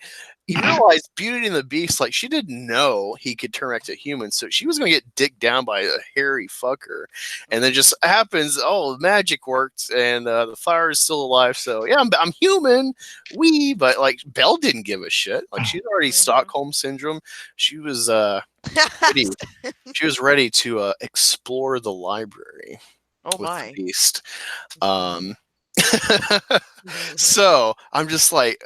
you realize Beauty and the Beast, like, she didn't know he could turn back to human, so she was going to get dicked down by a hairy fucker. And then just happens, the magic worked, and the flower is still alive, so yeah, I'm human, but like, Belle didn't give a shit. Like, she's already Stockholm Syndrome. She was ready to explore the library with the Beast. So I'm just like,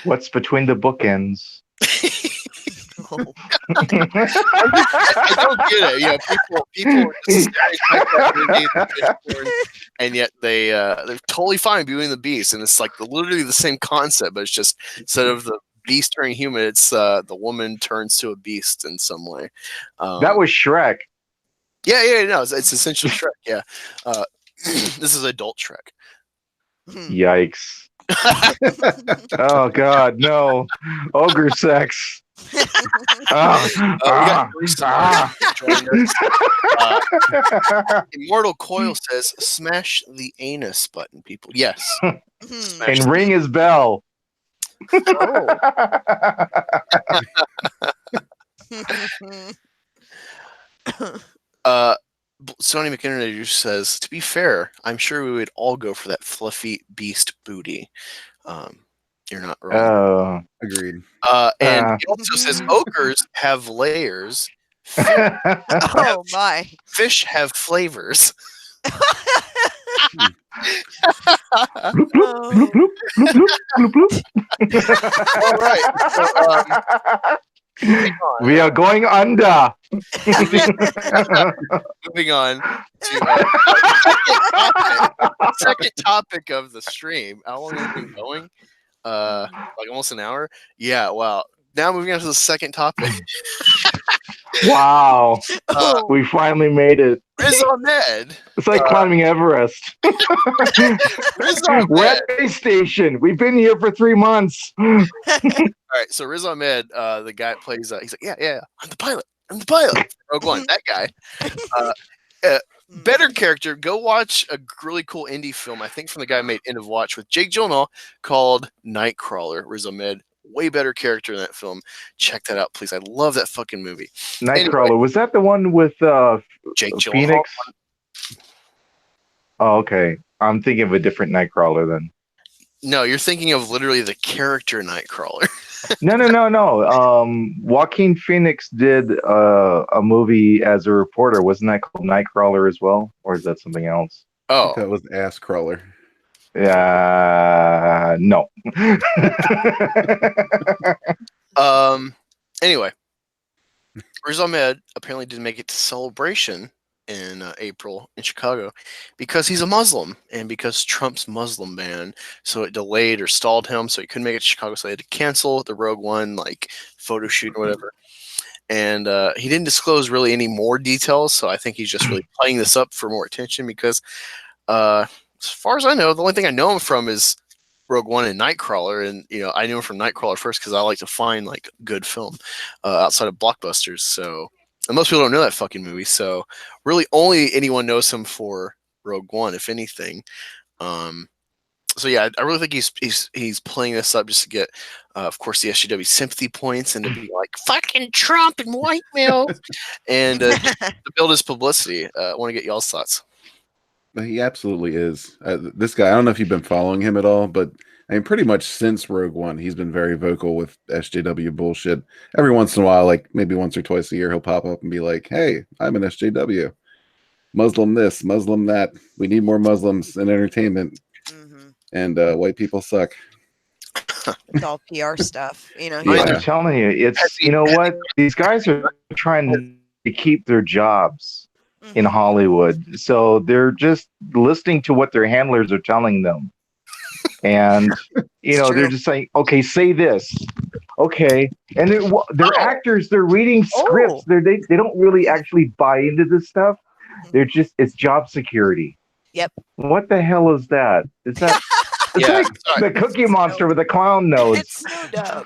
what's between the bookends? I don't get it. People and yet they're totally fine Beauty and the Beast, and it's like literally the same concept, but it's just instead of the beast turning human, it's the woman turns to a beast in some way. That was Shrek. Yeah, no, it's essentially Shrek. Yeah, this is adult Shrek. Yikes. Oh God, no. Ogre sex. Immortal Coil says, smash the anus button, people. Yes. And ring his bell. Sony McInerney says, to be fair, I'm sure we would all go for that fluffy beast booty. You're not wrong. Agreed. And he also says ogres have layers. Oh my. Fish have flavors. Bloop, bloop, bloop, bloop, bloop, bloop, bloop. All right. So, moving on. We are going under. Moving on to second topic of the stream. How long have we been going? Like almost an hour. Yeah. Wow. Now moving on to the second topic. Wow. Oh, We finally made it. Riz Ahmed. It's like climbing Everest. Riz Ahmed. We're at base station. We've been here for 3 months. All right. So Riz Ahmed, the guy that plays. He's like, yeah. I'm the pilot. Rogue One. That guy. Better character. Go watch a really cool indie film. I think from the guy who made End of Watch with Jake Gyllenhaal called Nightcrawler. Riz Ahmed. Way better character in that film. Check that out, please. I love that fucking movie. Nightcrawler. Anyway. Was that the one with Jake Gyllenhaal. Phoenix? Oh, okay. I'm thinking of a different Nightcrawler then. No, you're thinking of literally the character Nightcrawler. No. Joaquin Phoenix did a movie as a reporter. Wasn't that called Nightcrawler as well? Or is that something else? Oh, That was Ass Crawler. No. Anyway, Riz Ahmed apparently didn't make it to Celebration in April in Chicago because he's a Muslim and because Trump's Muslim ban, so it delayed or stalled him, so he couldn't make it to Chicago, so they had to cancel the Rogue One photo shoot or whatever. And he didn't disclose really any more details, so I think he's just really playing this up for more attention because as far as I know, the only thing I know him from is Rogue One and Nightcrawler, and I knew him from Nightcrawler first because I like to find good film outside of blockbusters. So, and most people don't know that fucking movie. So, really, only anyone knows him for Rogue One, if anything. So yeah, I really think he's playing this up just to get, of course, the SJW sympathy points and to be like fucking Trump and white male, and to build his publicity. I want to get y'all's thoughts. He absolutely is. This guy, I don't know if you've been following him at all, but I mean, pretty much since Rogue One, he's been very vocal with SJW bullshit. Every once in a while, maybe once or twice a year, he'll pop up and be like, hey, I'm an SJW. Muslim this, Muslim that. We need more Muslims in entertainment. mm-hmm. And white people suck. It's all PR stuff, I'm telling you, it's what these guys are trying to keep their jobs in Hollywood, so they're just listening to what their handlers are telling them, and they're just saying, "Okay, say this." Okay, and they're actors. They're reading scripts. They don't really actually buy into this stuff. It's job security. Yep. What the hell is that? Is that? It's like the Cookie Monster with a clown nose. It's so dumb.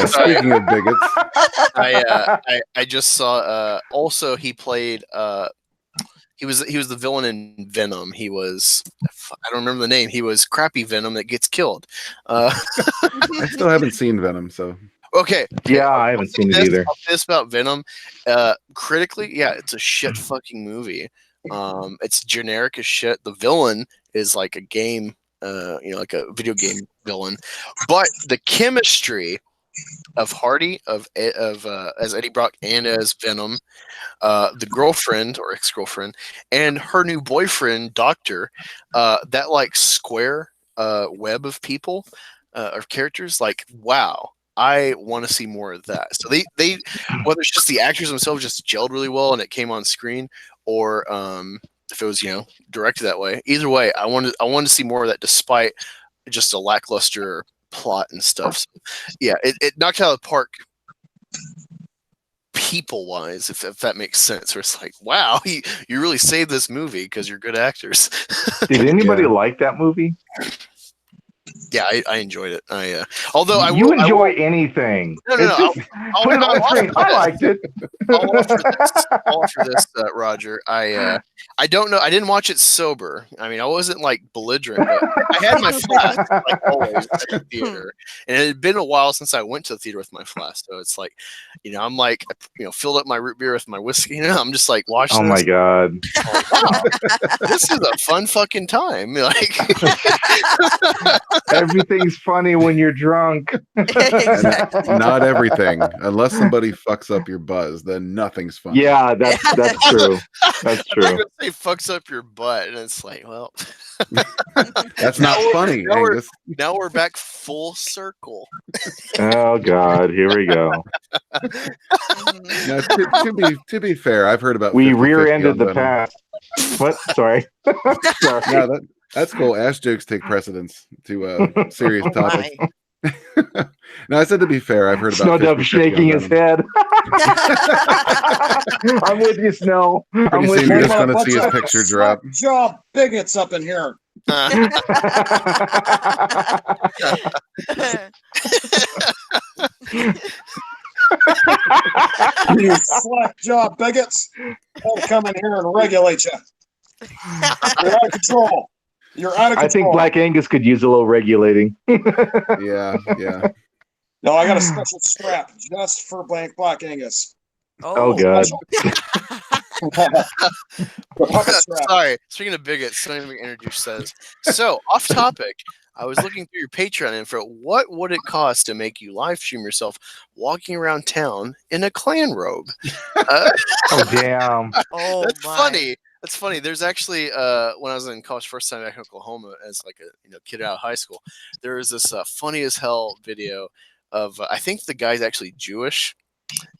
Speaking of bigots, I just saw. Also, he played. He was the villain in Venom. He was. I don't remember the name. He was Crappy Venom that gets killed. I still haven't seen Venom, so. Okay. Yeah, I haven't seen it either. I'll say this about Venom. Critically, yeah, it's a shit fucking movie. It's generic as shit. The villain is like a game. Like a video game villain, but the chemistry of Hardy as Eddie Brock and as Venom, the girlfriend or ex-girlfriend and her new boyfriend Doctor, that square web of people or characters, wow, I want to see more of that. So they whether it's just the actors themselves just gelled really well and it came on screen, or if it was directed that way. Either way, I wanted to see more of that, despite just a lackluster plot and stuff. So, yeah, it knocked out of the park people wise, if that makes sense. Where it's like, wow, you really saved this movie because you're good actors. Did anybody like that movie? Yeah, I enjoyed it. Although I you will, enjoy anything. No. Put it on screen. I liked it. I'll offer this, Roger. I don't know. I didn't watch it sober. I mean, I wasn't belligerent, but I had my flask always at the theater, and it had been a while since I went to the theater with my flask. So it's I'm filled up my root beer with my whiskey. I'm just watching. Oh my god! Wow, this is a fun fucking time. Everything's funny when you're drunk. Exactly. Not everything. Unless somebody fucks up your buzz, then nothing's funny. Yeah, that's true. That's I'm not true. gonna say fucks up your butt, and it's like, well, That's Now not we're- funny, now we're- Angus. now we're back full circle. Oh God, here we go. Mhm. Now, to be fair, I've heard about We 50-50 rear-ended on the Venom. past. What? Sorry. Sorry. No, that's cool. Ass jokes take precedence to serious Oh topics. my. No, I said to be fair, I've heard about Snow Dub 50-50 shaking on his Venom. head. I'm with you, Snow. I'm Pretty with soon you're you. just gonna see his picture drop. Job bigots up in here. You slack jaw bigots. I'll come in here and regulate you. You're out of control. You're out of control. I think Black Angus could use a little regulating. Yeah. No, I got a special strap just for Black Angus. Oh God. The puppet strap. Sorry. Speaking of bigots, Scientific Energy says. So, off topic. I was looking through your Patreon info. What would it cost to make you live stream yourself walking around town in a Klan robe? Oh damn. Oh That's my. funny. That's funny. There's actually when I was in college, first time back in Oklahoma, as like a kid out of high school, there was this funny as hell video of I think the guy's actually Jewish,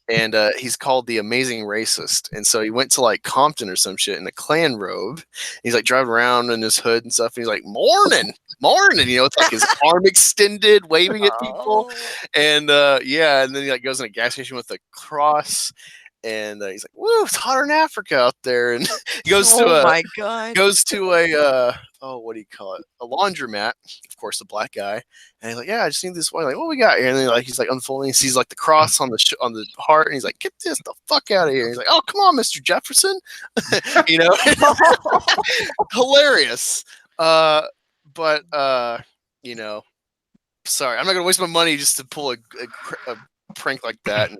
and he's called the Amazing Racist. And so he went to like Compton or some shit in a Klan robe. He's like driving around in his hood and stuff. And he's like, morning. It's like his arm extended, waving at people. Oh. And yeah, and then he like goes in a gas station with a cross. And he's like, "Woo, it's hotter in Africa out there." And he goes to Oh a my god. goes to a what do you call it? A laundromat, of course, a black guy. And he's like, "Yeah, I just need this one." Like, what we got here? And then he's like unfolding, he sees like the cross on the heart, and he's like, "Get this the fuck out of here!" He's like, "Oh, come on, Mr. Jefferson," hilarious. But sorry, I'm not gonna waste my money just to pull a prank like that, and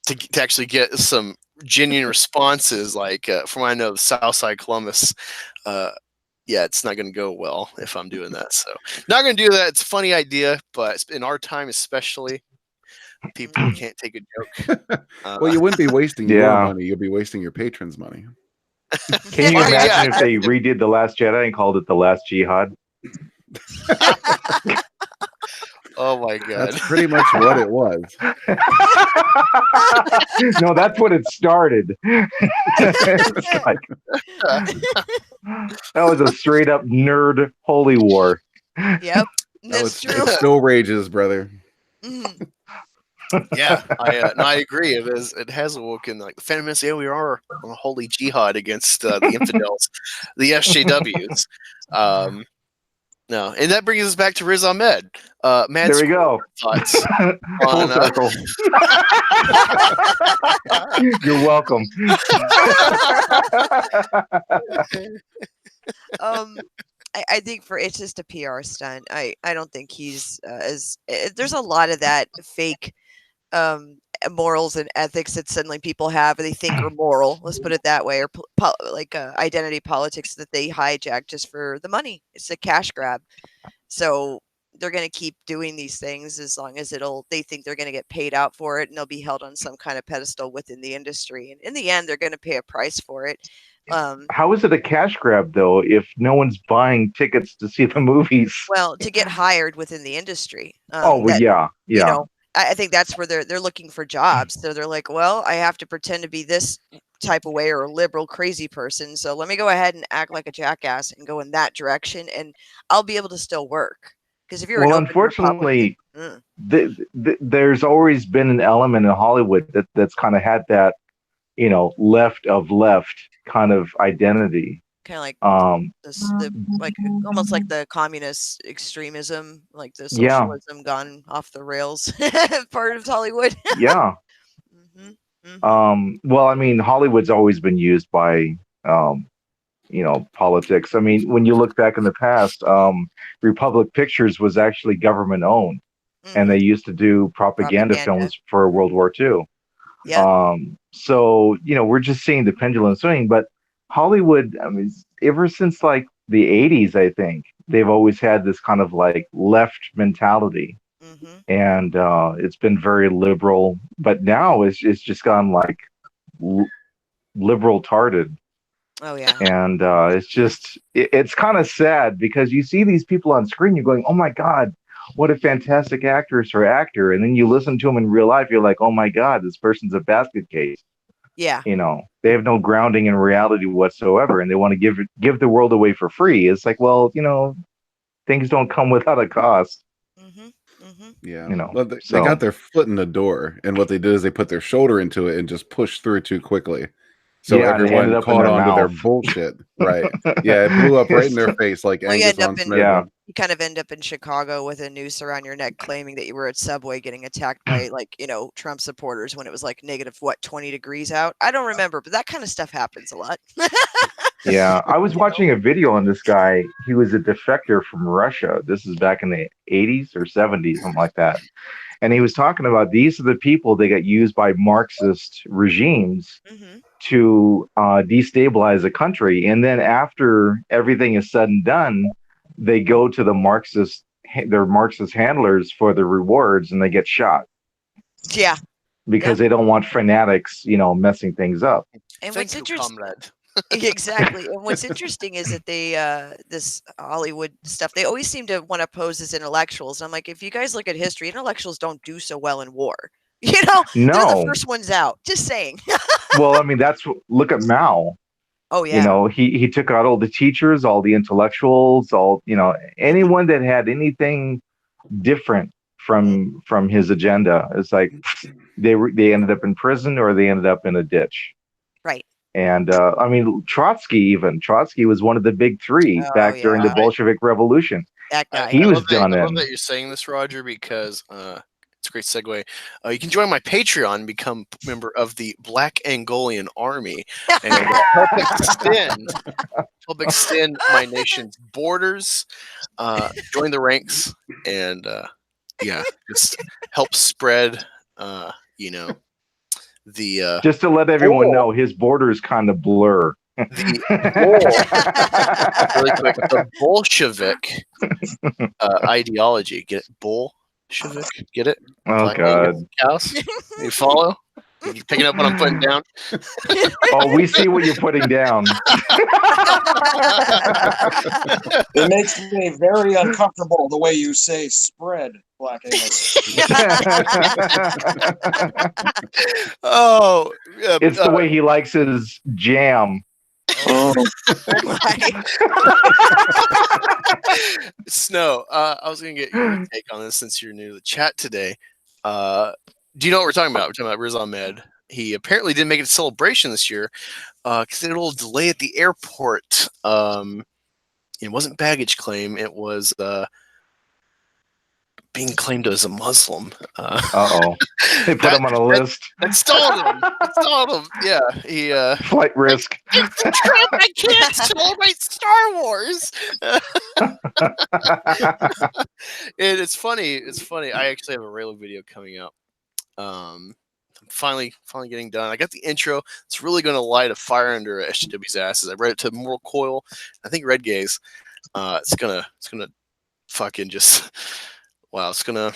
to actually get some genuine responses, like from what I know, Southside Columbus, yeah, it's not going to go well if I'm doing that. So not going to do that. It's a funny idea, but in our time especially, people can't take a joke. Well, you wouldn't be wasting Yeah. your money. You'll be wasting your patrons' money. Can you Yeah. imagine if they redid The Last Jedi and called it The Last Jihad? Oh my god. That's pretty much what it was. No, that's what it started. It's like, that was a straight up nerd holy war. Yep. That That's was, true. it still rages, brother. Mhm. Yeah, I agree. It has awoken like the Phantom. Yeah, we are on a holy jihad against the infidels, the SJWs. No, and that brings us back to Riz Ahmed. Mad There we go. thoughts. Full on, circle. You're welcome. I think it's just a PR stunt. I don't think he's there's a lot of that fake morals and ethics that suddenly people have, or they think are moral. Let's put it that way, or identity politics that they hijack just for the money. It's a cash grab. So they're going to keep doing these things as long as they think they're going to get paid out for it, and they'll be held on some kind of pedestal within the industry. And in the end, they're going to pay a price for it. How is it a cash grab though if no one's buying tickets to see the movies? Well, to get hired within the industry. Yeah. You know, I think that's where they're looking for jobs. So they're like, well, I have to pretend to be this type of way, or a liberal crazy person. So let me go ahead and act like a jackass and go in that direction, and I'll be able to still work. Because if you're an open unfortunately, Republican, there's always been an element in Hollywood that's kind of had that, left kind of identity. kind of like Um, almost like the communist extremism, like the Yeah. socialism gone off the rails part of Hollywood. yeah. Well, I mean, Hollywood's always been used by, politics. I mean, when you look back in the past, Republic Pictures was actually government owned, and they used to do propaganda films for World War II. Yeah. So, we're just seeing the pendulum swing, but Hollywood, I mean, ever since like the 80s, I think, they've always had this kind of like left mentality, Mm-hmm. and it's been very liberal. But now it's just gone like liberal tarded. Oh yeah. And it's kind of sad because you see these people on screen, you're going, oh my God, what a fantastic actress or actor. And then you listen to them in real life, you're like, oh my God, this person's a basket case. Yeah. You know, they have no grounding in reality whatsoever, and they want to give the world away for free. It's like, well, you know, things don't come without a cost. Mm-hmm. Mm-hmm. Yeah. You know, Well, they so- got their foot in the door, and what they did is they put their shoulder into it and just pushed through too quickly. So Yeah, and it ended everyone up in caught their on to their mouth. bullshit. Right. Yeah, it blew up right in their face like Well, you Angus end up on in- Snowball. Yeah. You kind of end up in Chicago with a noose around your neck claiming that you were at Subway getting attacked by, like, you know, Trump supporters when it was like negative, 20 degrees out? I don't remember, but that kind of stuff happens a lot. Yeah, I was watching a video on this guy. He was a defector from Russia. This is back in the 80s or 70s, something like that. And he was talking about these are the people that get used by Marxist regimes Mm-hmm. to destabilize a country. And then after everything is said and done, they go to their Marxist handlers for the rewards, and they get shot Yeah. because they don't want fanatics, you know, messing things up. And Thank what's you, interesting, comrade. exactly. And what's interesting is that they, this Hollywood stuff, they always seem to want to pose as intellectuals. I'm like, if you guys look at history, intellectuals don't do so well in war. You know, they're the No. first ones out. Just saying. Well, I mean, look at Mao. Oh yeah. You know, he took out all the teachers, all the intellectuals, all, you know, anyone that had anything different from his agenda. It's like they ended up in prison or they ended up in a ditch. Right. And I mean, Trotsky was one of the big three Oh, back during the yeah. Bolshevik Revolution. That guy. He I was love that- done I love in. that you're saying this, Roger, because it's a great segue. You can join my Patreon and become a member of the Black Angolian Army and help extend my nation's borders. Join the ranks and just help spread. You know, the Just to let everyone know, his borders kind of blur. really quick, the Bolshevik ideology. Get it? Bolshevik? Get it? Oh, Black God. Angus cows? You follow? You picking up what I'm putting down? Oh, we see what you're putting down. It makes me very uncomfortable the way you say spread, Black Angus. Oh, It's the way he likes his jam. Snow. I was gonna get your take on this since you're new to the chat today. Do you know what we're talking about? We're talking about Riz Ahmed. He apparently didn't make it a celebration this year because they had a little delay at the airport. It wasn't baggage claim. It was being claimed as a Muslim. Uh-oh. They put him on a list. It stalled him. Yeah, he Flight risk. Trump, I can't celebrate Star Wars. It's funny. It's funny. I actually have a Raylo video coming out. I'm finally getting done. I got the intro. It's really going to light a fire under SJW's asses. I read it to Moral Coil. I think Red Gaze. It's gonna fucking just wow. It's gonna.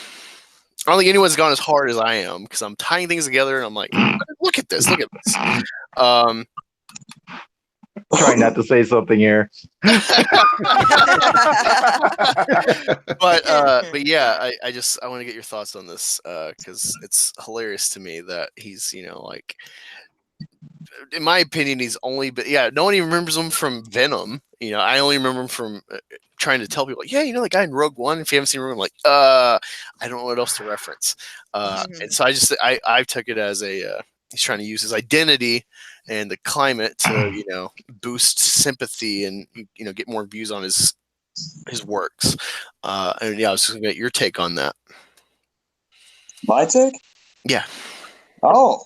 I don't think anyone's gone as hard as I am because I'm tying things together and I'm like, look at this. Try not to say something here. but yeah, I want to get your thoughts on this because it's hilarious to me that he's like, in my opinion, he's only no one even remembers him from Venom. I only remember him from trying to tell people like, yeah, the guy in Rogue One. If you haven't seen Rogue One, like, I don't know what else to reference. And so I took it as he's trying to use his identity and the climate to boost sympathy and get more views on his works. And yeah, I was just gonna get your take on that. My take? Yeah. Oh,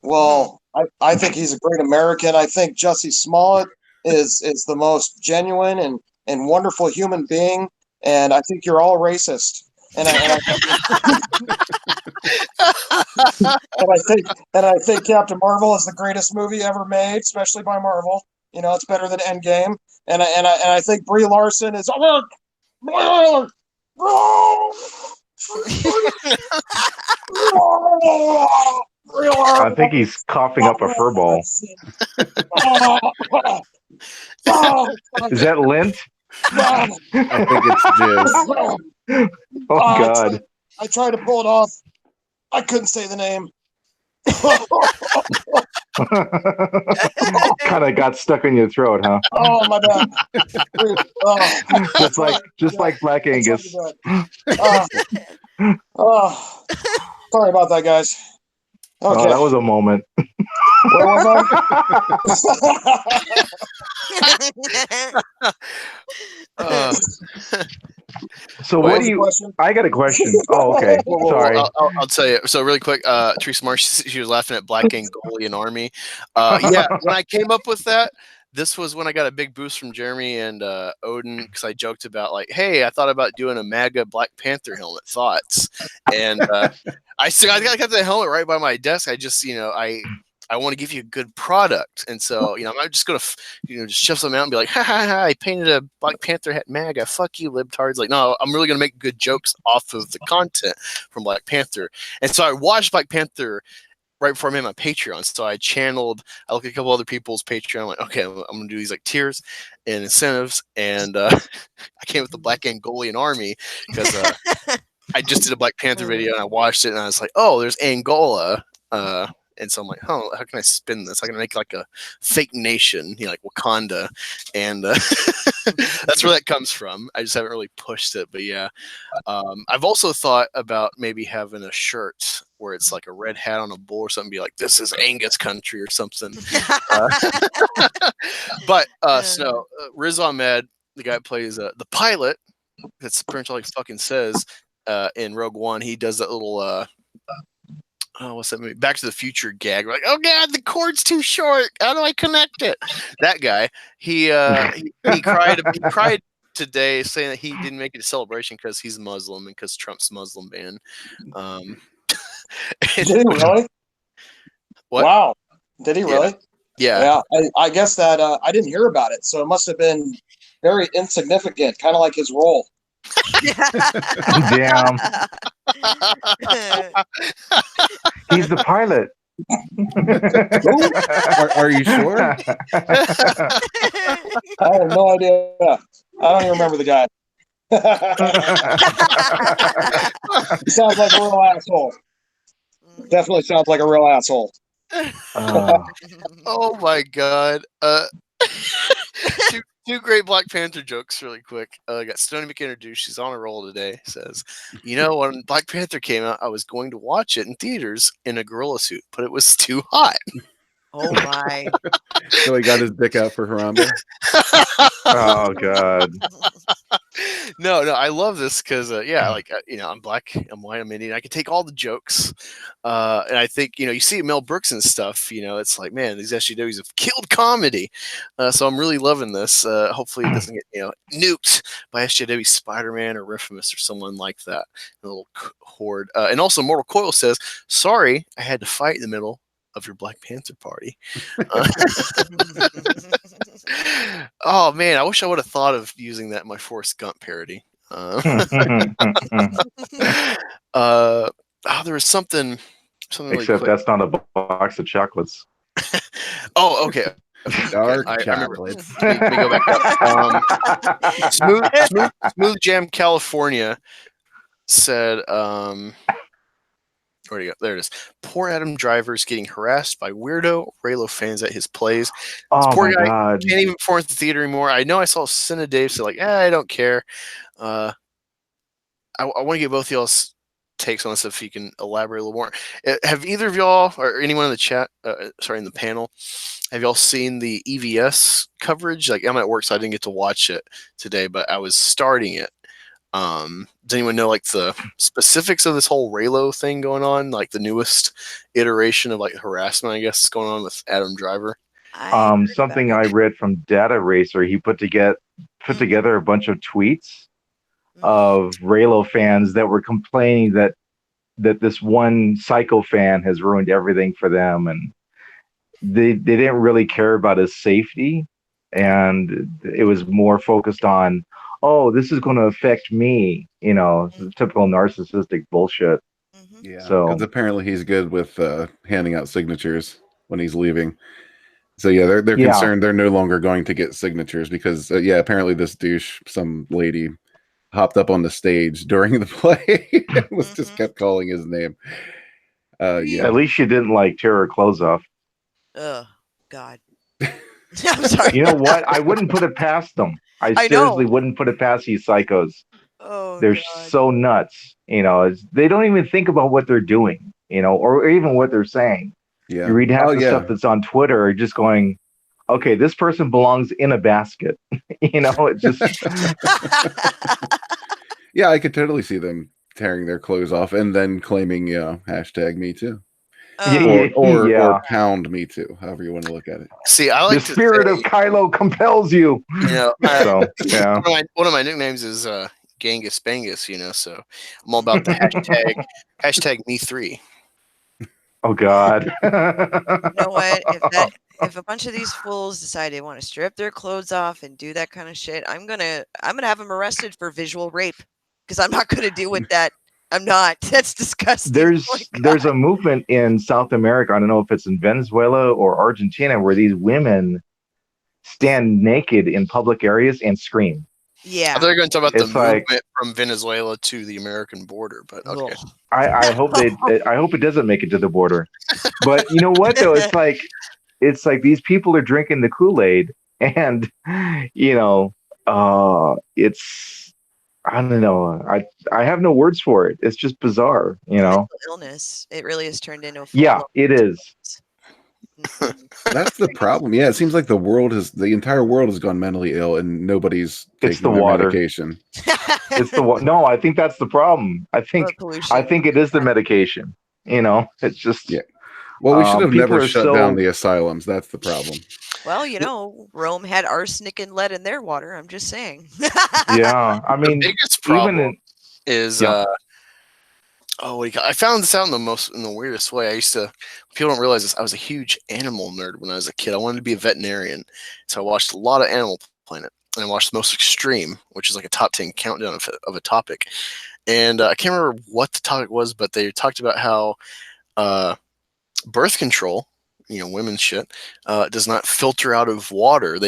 well, I think he's a great American. I think Jussie Smollett is the most genuine and wonderful human being, and I think you're all racist. And I think Captain Marvel is the greatest movie ever made, especially by Marvel. It's better than Endgame. And I think Brie Larson is I think he's coughing up a fur ball. Is that lint? I think it's jizz. Oh God! I tried to pull it off. I couldn't say the name. Kind of got stuck in your throat, huh? Oh my bad. Just like Black Angus. Sorry about that, guys. Okay. Oh, that was a moment. Where was I? So What what was do the you? question? I got a question. Oh, okay. Whoa, Sorry. I'll tell you. So really quick, Teresa Marsh, she was laughing at Black Angolian Army. Yeah, when I came up with that, this was when I got a big boost from Jeremy and Odin, because I joked about like, hey, I thought about doing a MAGA Black Panther helmet. Thoughts? And I got the helmet right by my desk. I just, I want to give you a good product, and so I'm not just gonna just shove something out and be like, ha ha ha, I painted a Black Panther hat MAGA, fuck you libtards. Like, no, I'm really gonna make good jokes off of the content from Black Panther. And so I watched Black Panther right before I made my Patreon. So I looked at a couple other people's Patreon. I'm like, okay, I'm gonna do these like tiers and incentives, and I came with the Black Angolian Army because I just did a Black Panther video and I watched it and I was like, oh, there's Angola. And so I'm like, oh, how can I spin this? I can make like a fake nation, like Wakanda. And that's where that comes from. I just haven't really pushed it. But yeah, I've also thought about maybe having a shirt where it's like a red hat on a bull or something, be like, this is Angus country or something. But Snow, Riz Ahmed, the guy who plays the pilot, that's pretty much all he fucking says in Rogue One. He does that little what's that movie? Back to the Future gag. We're like, oh god, the cord's too short. How do I connect it? That guy. He cried. He cried today, saying that he didn't make it a celebration because he's Muslim and because Trump's Muslim ban. Did he really? What? Wow. Did he really? Yeah. I guess that I didn't hear about it, so it must have been very insignificant, kind of like his role. Damn. He's the pilot. Are you sure? I have no idea. I don't even remember the guy. He sounds like a real asshole. Definitely sounds like a real asshole. Oh my god. Two great Black Panther jokes really quick. I got Stoney McIntroduced. She's on a roll today. Says, when Black Panther came out, I was going to watch it in theaters in a gorilla suit, but it was too hot. Oh my. So he got his dick out for Harambe. Oh god. No, I love this because I'm black, I'm white, I'm Indian. I can take all the jokes, and I think you see Mel Brooks and stuff. It's like, man, these SJWs have killed comedy. So I'm really loving this. Hopefully, it doesn't get nuked by SJW Spider-Man or Riffmus or someone like that. A little horde. And also, Mortal Coil says, "Sorry, I had to fight in the middle of your Black Panther party." Oh man, I wish I would have thought of using that in my Forrest Gump parody. There was something really Except quick. that's not a box of chocolates. Oh, okay. Dark I remember. chocolates. Let me go back up. Smooth Jam California said, where'd he go? There it is. Poor Adam Driver's getting harassed by weirdo Raylo fans at his plays. Oh This poor my guy god. can't even perform at the theater anymore. I know I saw Cinna Dave say, I don't care. I want to get both y'all's takes on this if you can elaborate a little more. Have either of y'all or anyone in the chat, in the panel, have y'all seen the EVS coverage? Like, I'm at work, so I didn't get to watch it today, but I was starting it. Does anyone know like the specifics of this whole Raylo thing going on? Like the newest iteration of like harassment, I guess, going on with Adam Driver? Something I read from Data Racer, he put together a bunch of tweets of Raylo fans that were complaining that this one psycho fan has ruined everything for them, and they didn't really care about his safety, and it was more focused on oh, this is going to affect me. You know, typical narcissistic bullshit. Mhm. Yeah, So- because apparently he's good with handing out signatures when he's leaving. So yeah, they're Yeah. concerned they're no longer going to get signatures because yeah, apparently this douche, some lady, hopped up on the stage during the play and was just Mhm. kept calling his name. Yeah, At least she didn't like tear her clothes off. Ugh, God. I'm sorry. You know what? I wouldn't put it past them. I I seriously know. wouldn't put it past these psychos. Oh, They're God. so nuts. You know, they don't even think about what they're doing, you know, or even what they're saying. yeah. You read half Oh, the yeah. stuff that's on Twitter, just going, okay, this person belongs in a basket. You know, it just Yeah, I could totally see them tearing their clothes off and then claiming, hashtag me too. Oh, Or pound me too, however you want to look at it. See, I the like to spirit say, of Kylo compels you. you know, So yeah. one of my nicknames is Genghis Bangus, you know, so I'm all about the hashtag me3. Oh God. you know what? If a bunch of these fools decide they want to strip their clothes off and do that kind of shit, I'm gonna have them arrested for visual rape because I'm not gonna deal with that. I'm not. That's disgusting. There's Oh my there's God. a movement in South America. I don't know if it's in Venezuela or Argentina where these women stand naked in public areas and scream. Yeah. They're going to talk about the It's like- movement from Venezuela to the American border, but okay. Ugh. I hope it doesn't make it to the border. But you know what though? It's like these people are drinking the Kool-Aid, and you know, it's I don't know. I have no words for it. It's just bizarre, you know. Mental illness. It really has turned into a Yeah, full-blown it is. Mhm. That's the problem. Yeah, it seems like the entire world has gone mentally ill and nobody's It's taking the their water. medication. It's the no. I think that's the problem. I think pollution. it is the medication. You know, it's just Yeah. Well, we should have people never are shut so- down the asylums. That's the problem. Well, you know, Rome had arsenic and lead in their water. I'm just saying. Yeah, I The mean, biggest even problem in, is Yeah. I found this out in the weirdest way. People don't realize this. I was a huge animal nerd when I was a kid. I wanted to be a veterinarian, so I watched a lot of Animal Planet, and I watched the Most Extreme, which is like a top 10 countdown of a topic. And I can't remember what the topic was, but they talked about how birth control, you know, women's shit, does not filter out of water.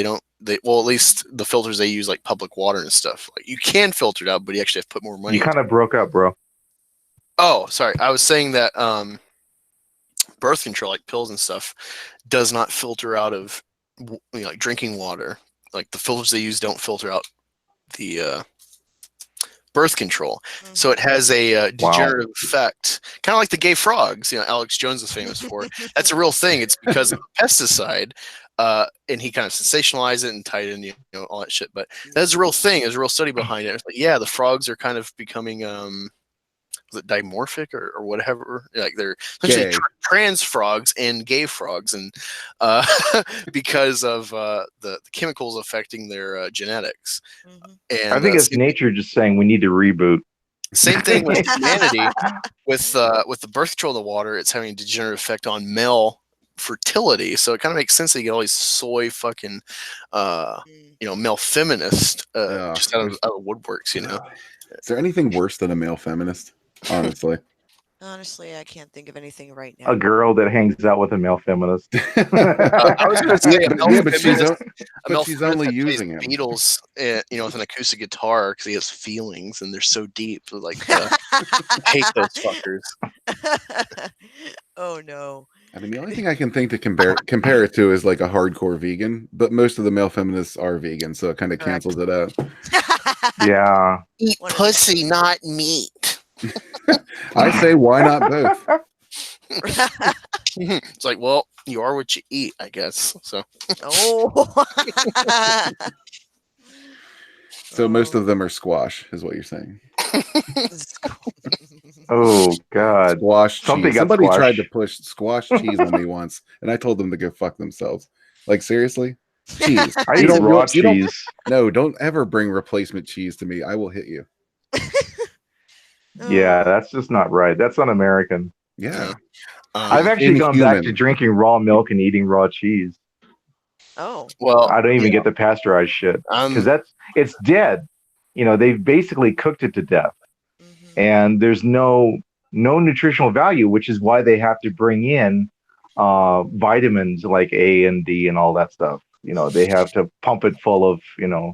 Well, at least the filters they use, like public water and stuff. Like you can filter it out, but you actually have to put more money. you kind of broke up, bro. Oh, sorry. I was saying that birth control, like pills and stuff, does not filter out of like drinking water. Like the filters they use don't filter out the birth control. So it has a degenerative effect, kind of like the gay frogs. You know, Alex Jones is famous for. That's a real thing. It's because of the pesticide, and he kind of sensationalized it and tied in, you know, all that shit. But that's a real thing. There's a real study behind it. It's like, yeah, the frogs are kind of becoming was it dimorphic or whatever? Like they're essentially trans frogs and gay frogs, and because of the chemicals affecting their genetics. And I think it's nature just saying we need to reboot. Same thing with humanity, with the birth control in the water. It's having a degenerative effect on male fertility. So it kind of makes sense that you get all these soy fucking you know, male feminist just out of woodworks. You know, is there anything worse than a male feminist? Honestly. Honestly, I can't think of anything right now. A girl that hangs out with a male feminist. I was going to say but she's only using him. Beatles, you know, with an acoustic guitar because he has feelings and they're so deep. Like, I hate those fuckers. Oh no! I mean, the only thing I can think to compare it to is like a hardcore vegan, but most of the male feminists are vegan, so it kind of cancels it out. Yeah. Eat pussy, not meat. I say, why not both? It's like, well, you are what you eat, I guess. So. Oh. So most of them are squash, is what you're saying. Oh God! Squash Something cheese. got Somebody squashed. tried to push squash cheese on me once, and I told them to go fuck themselves. Like seriously, cheese. I eat raw cheese. No, don't ever bring replacement cheese to me. I will hit you. Yeah, that's just not right. That's un-American. Yeah. I've actually gone back to drinking raw milk and eating raw cheese. Oh. Well, I don't even get the pasteurized shit because it's dead. they've basically cooked it to death, Mhm. and there's no nutritional value, which is why they have to bring in vitamins like A and D and all that stuff. They have to pump it full of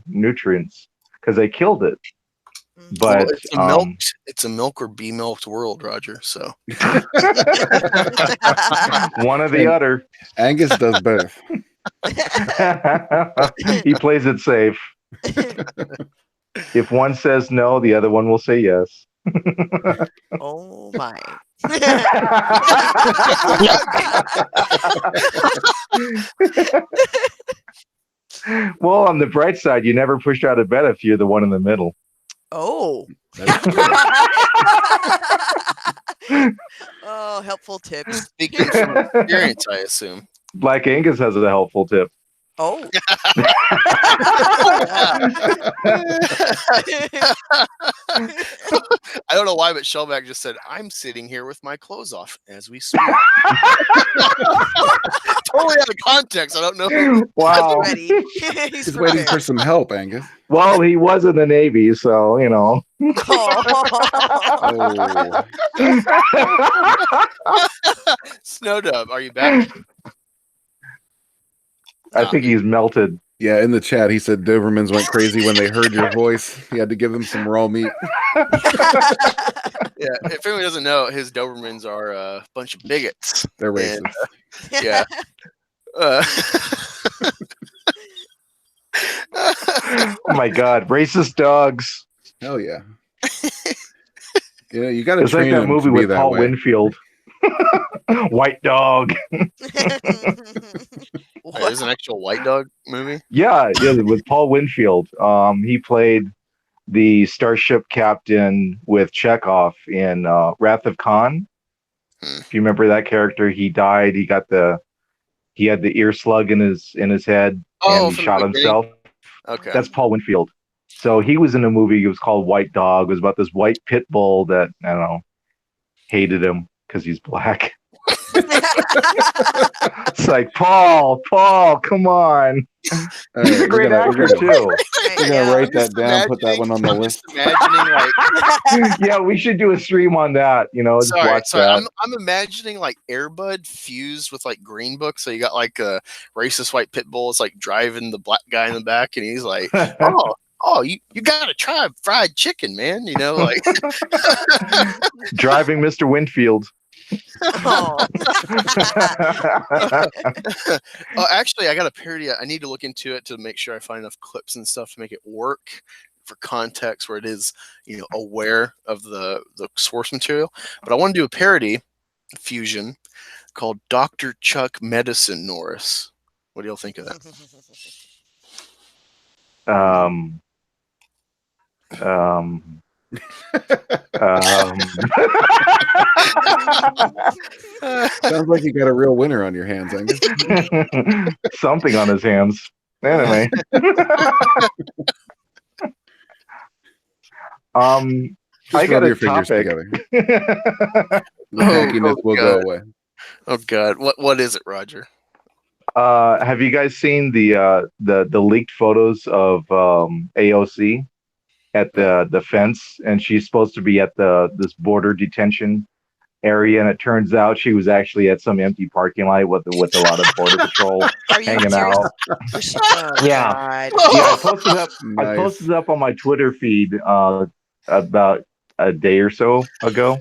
nutrients because they killed it. Mhm. Well, But it's a milk or be milked world, Roger. So one or the And other. Angus does both. He plays it safe. If one says no, the other one will say yes. Oh my. Well, on the bright side, you never pushed out of bed if you're the one in the middle. Oh. That's true. Oh, helpful tips. speaking from experience, I assume. Black Angus has a helpful tip. Oh. I don't know why, but Shellback just said, "I'm sitting here with my clothes off as we speak." Totally out of context. I don't know. Wow. Ready. He's He's waiting for prepared. some help, Angus. Well, he was in the Navy, so Oh. Oh, Snow Dub, are you back? I think he's melted. yeah. In the chat, he said Dobermans went crazy when they heard your voice. He had to give them some raw meat. Yeah. If anyone doesn't know, his Dobermans are a bunch of bigots. They're And, racist. yeah. Oh my God, racist dogs! Hell yeah. You got to It's like train that them movie to be with that Paul way. Winfield. White dog. There's an actual white dog movie. Yeah, with Paul Winfield. He played the starship captain with Chekhov in Wrath of Khan. If you remember that character, he died. He had the ear slug in his head, and he from shot the beginning? himself. Okay. That's Paul Winfield. So he was in a movie. It was called White Dog. It was about this white pit bull that, I don't know, hated him because he's black. It's like, Paul, come on. He's a great actor too. We're gonna write that down. Put that one on the I'm list. just imagining like. Yeah, we should do a stream on that. Just watch Sorry. that. I'm imagining like Air Bud fused with like Green Book. So you got like a racist white pit bull. It's like driving the black guy in the back, and he's like, "Oh, you gotta try fried chicken, man." Like Driving Mr. Winfield. Oh. Oh, actually, I got a parody. I need to look into it to make sure I find enough clips and stuff to make it work for context where it is, aware of the source material. But I want to do a parody fusion called Dr. Chuck Medicine Norris. What do y'all think of that? Sounds like you got a real winner on your hands, Angus. Something on his hands. Anyway. I got rub a your fingers topic. together. The hackiness will go away. Oh God, what is it, Roger? Have you guys seen the leaked photos of AOC at the fence? And she's supposed to be at this border detention area, and it turns out she was actually at some empty parking lot with a lot of border patrol hanging out. Oh, Yeah. God. Yeah, I posted up. I Nice. posted up on my Twitter feed about a day or so ago.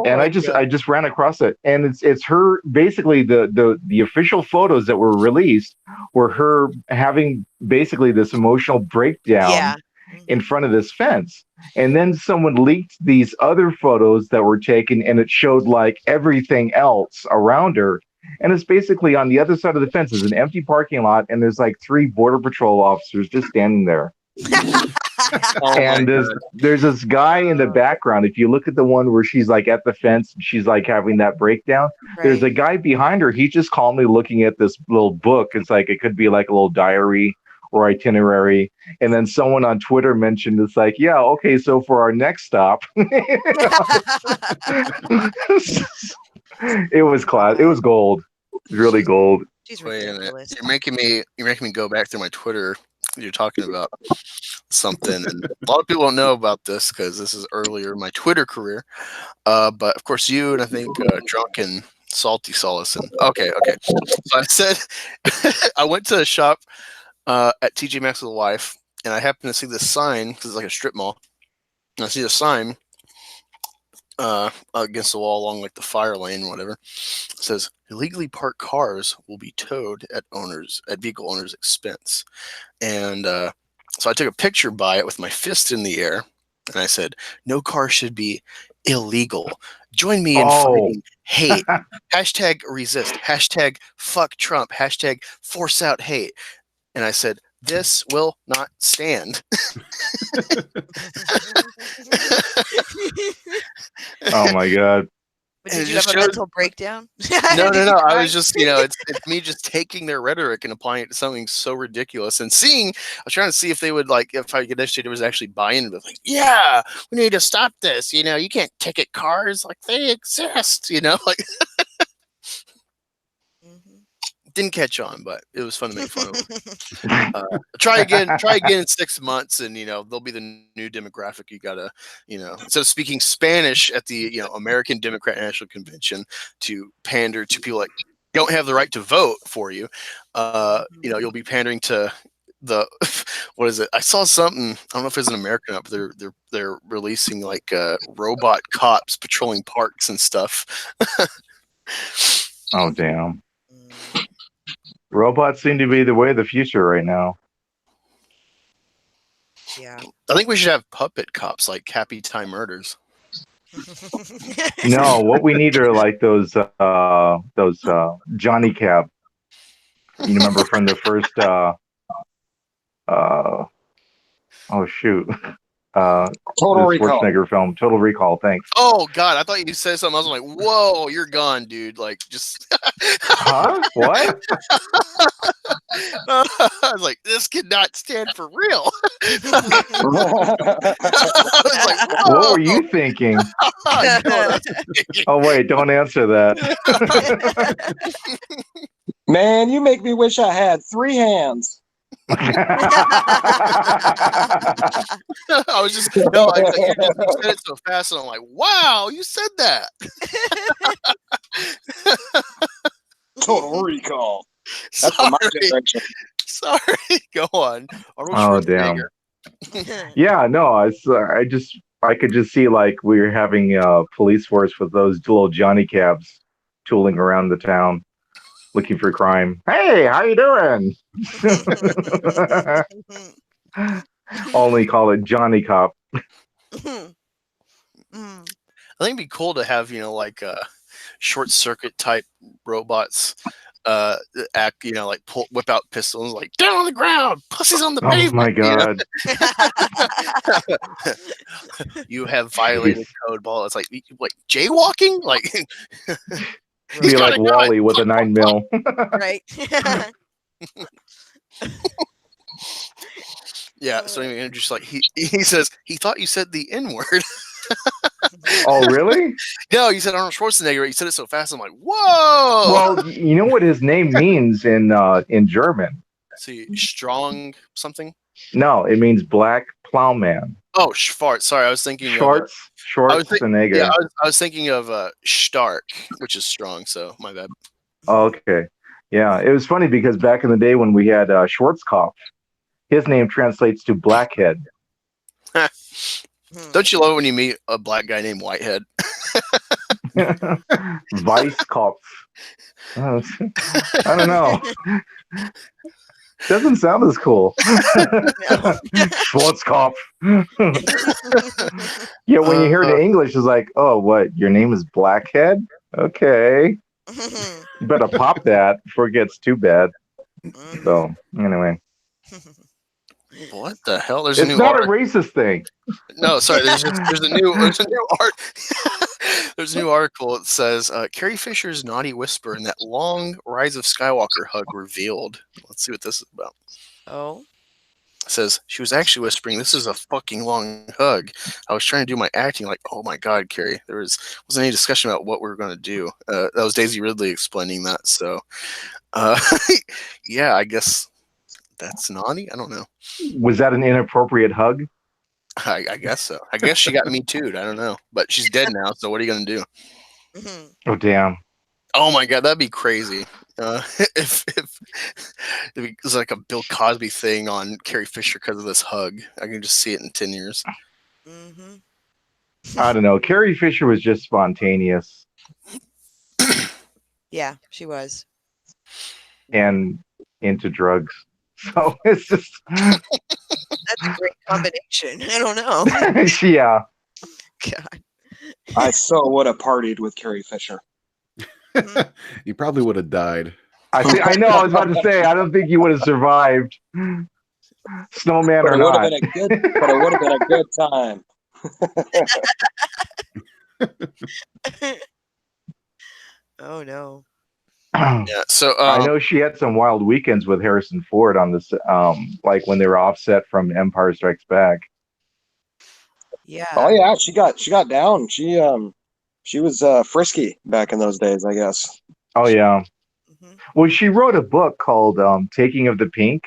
And I just ran across it, and it's her. Basically, the official photos that were released were her having basically this emotional breakdown Yeah. in front of this fence, and then someone leaked these other photos that were taken, and it showed like everything else around her, and it's basically on the other side of the fence is an empty parking lot, and there's like 3 border patrol officers just standing there. And there's this guy in the background. If you look at the one where she's like at the fence, and she's like having that breakdown. Right. There's a guy behind her. He's just calmly looking at this little book. It's like it could be like a little diary or itinerary. And then someone on Twitter mentioned it's like, yeah, okay, so for our next stop, it was class. It was gold. It was really gold. She's Wait a minute. ridiculous. You're making me go back through my Twitter you're talking about something, and a lot of people don't know about this because this is earlier in my Twitter career. But of course, you and I think Drunken Salty saw us. And okay. So I said I went to a shop at TJ Maxx with a wife, and I happened to see this sign because it's like a strip mall. And I see the sign against the wall along like the fire lane or whatever. It says illegally parked cars will be towed at vehicle owners' expense. And so I took a picture by it with my fist in the air, and I said, "No car should be illegal. Join me in fighting hate. Hashtag resist. Hashtag fuck Trump. Hashtag force out hate." And I said, "This will not stand." Oh my god. But And did it you just have a shows- mental breakdown? No. Did you I cry? was just, it's me just taking their rhetoric and applying it to something so ridiculous and seeing. I was trying to see if they would if I could educate, was actually buying it. Like, yeah, we need to stop this. You can't ticket cars, like they exist. Like Mhm. didn't catch on, but it was fun to make fun of them. Try again in 6 months, and they'll be the new demographic. You gotta, instead of speaking Spanish at the American Democrat National Convention to pander to people that don't have the right to vote for you, you'll be pandering to the what is it? I saw something. I don't know if it's an American or not, but they're releasing robot cops patrolling parks and stuff. Oh damn. Mm. Robots seem to be the way of the future right now. Yeah. I think we should have puppet cops like Happy Time Murders. No, what we need are like those Johnny Cab. You remember from the first oh shoot. Total The Recall. Schwarzenegger film, Total Recall, thanks. Oh God, I thought you said something. I was like, "Whoa, you're gone, dude!" Like, just Huh? What? I was like, "This could not stand for real." I was like, "Whoa!" What were you thinking? I know what I was thinking. Oh wait, don't answer that. Man, you make me wish I had 3 hands. I was just no, you said it so fast, and I'm like, "Wow, you said that." Total Recall. That's Sorry, my generation. sorry. Go on. Oh damn. Yeah, no, I could just see like we were having police force with those little Johnny Cabs tooling around the town looking for crime. Hey, how you doing? Only call it Johnny Cop. Mm. I think it'd be cool to have short circuit type robots act whip out pistols like down on the ground, pussies on the Oh pavement. my god. You have violated code ball. It's like jaywalking, like Be gotta like do Wally it. with a 9mm. Right. Yeah. So anyway, just like he says he thought you said the N-word. Oh really? No, you said Arnold Schwarzenegger. You said it so fast. I'm like, whoa. Well, you know what his name means in German? See, strong something. No, it means black plowman. Oh, Schwarz. Sorry, I was thinking Schwarzenegger. Yeah, I was thinking of Stark, which is strong. So my bad. Oh, okay. Yeah, it was funny because back in the day when we had Schwarzkopf, his name translates to blackhead. Don't you love it when you meet a black guy named Whitehead? Weisskopf. I don't know. Doesn't sound as cool. Schwarzkopf. Yeah, when you hear it in English, it's like, oh, what? Your name is Blackhead? Okay. You better pop that before it gets too bad. So, anyway. What the hell? It's not a racist thing. No, sorry. There's a new there's a new article that says Carrie Fisher's naughty whisper and that long Rise of Skywalker hug revealed. Let's see what this is about. Oh. It says she was actually whispering, "This is a fucking long hug." I was trying to do my acting like, "Oh my god, Carrie." There wasn't any discussion about what we were going to do. That was Daisy Ridley explaining that. So, yeah, I guess that's naughty. I don't know. Was that an inappropriate hug? I guess so. I guess she got me too. I don't know, but she's dead now. So what are you gonna do? Mhm. Oh damn! Oh my god, that'd be crazy. If it was like a Bill Cosby thing on Carrie Fisher because of this hug, I can just see it in 10 years. Mhm. I don't know. Carrie Fisher was just spontaneous Yeah, she was. and into drugs, so it's just That's a great combination. I don't know. yeah. God. I so would have partied with Carrie Fisher. You probably would have died. I know. I was about to say. I don't think you would have survived, snowman But or it would have not. been a good. But it would have been a good time. Oh no. Yeah. So I know she had some wild weekends with Harrison Ford on this, like when they were offset from Empire Strikes Back. Yeah. Oh yeah, she got down. She was frisky back in those days, I guess. Oh yeah. Mhm. Well, she wrote a book called "Taking of the Pink,"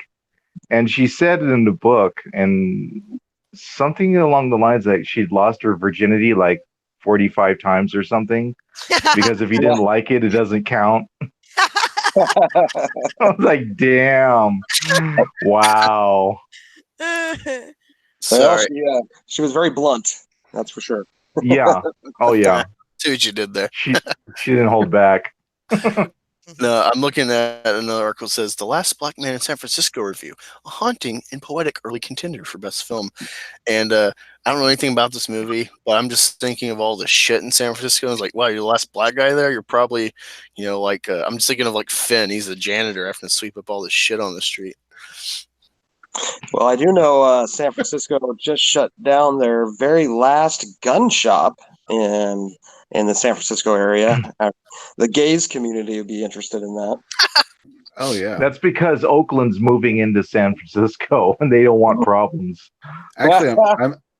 and she said in the book, and something along the lines that she'd lost her virginity like 45 times or something, because if you didn't like it, it doesn't count. I was like, damn, wow. Well, sorry. she was very blunt. That's for sure. Yeah. Oh yeah. See what you did there. She didn't hold back. No, I'm looking at another article that says The Last Black Man in San Francisco review, a haunting and poetic early contender for best film. And I don't know anything about this movie, but I'm just thinking of all the shit in San Francisco. I was like, wow, you're the last black guy there. You're probably, like I'm just thinking of like Finn. He's the janitor having to sweep up all this shit on the street. Well, I do know San Francisco just shut down their very last gun shop in the San Francisco area. The gays community would be interested in that. Oh yeah. That's because Oakland's moving into San Francisco and they don't want problems. Actually,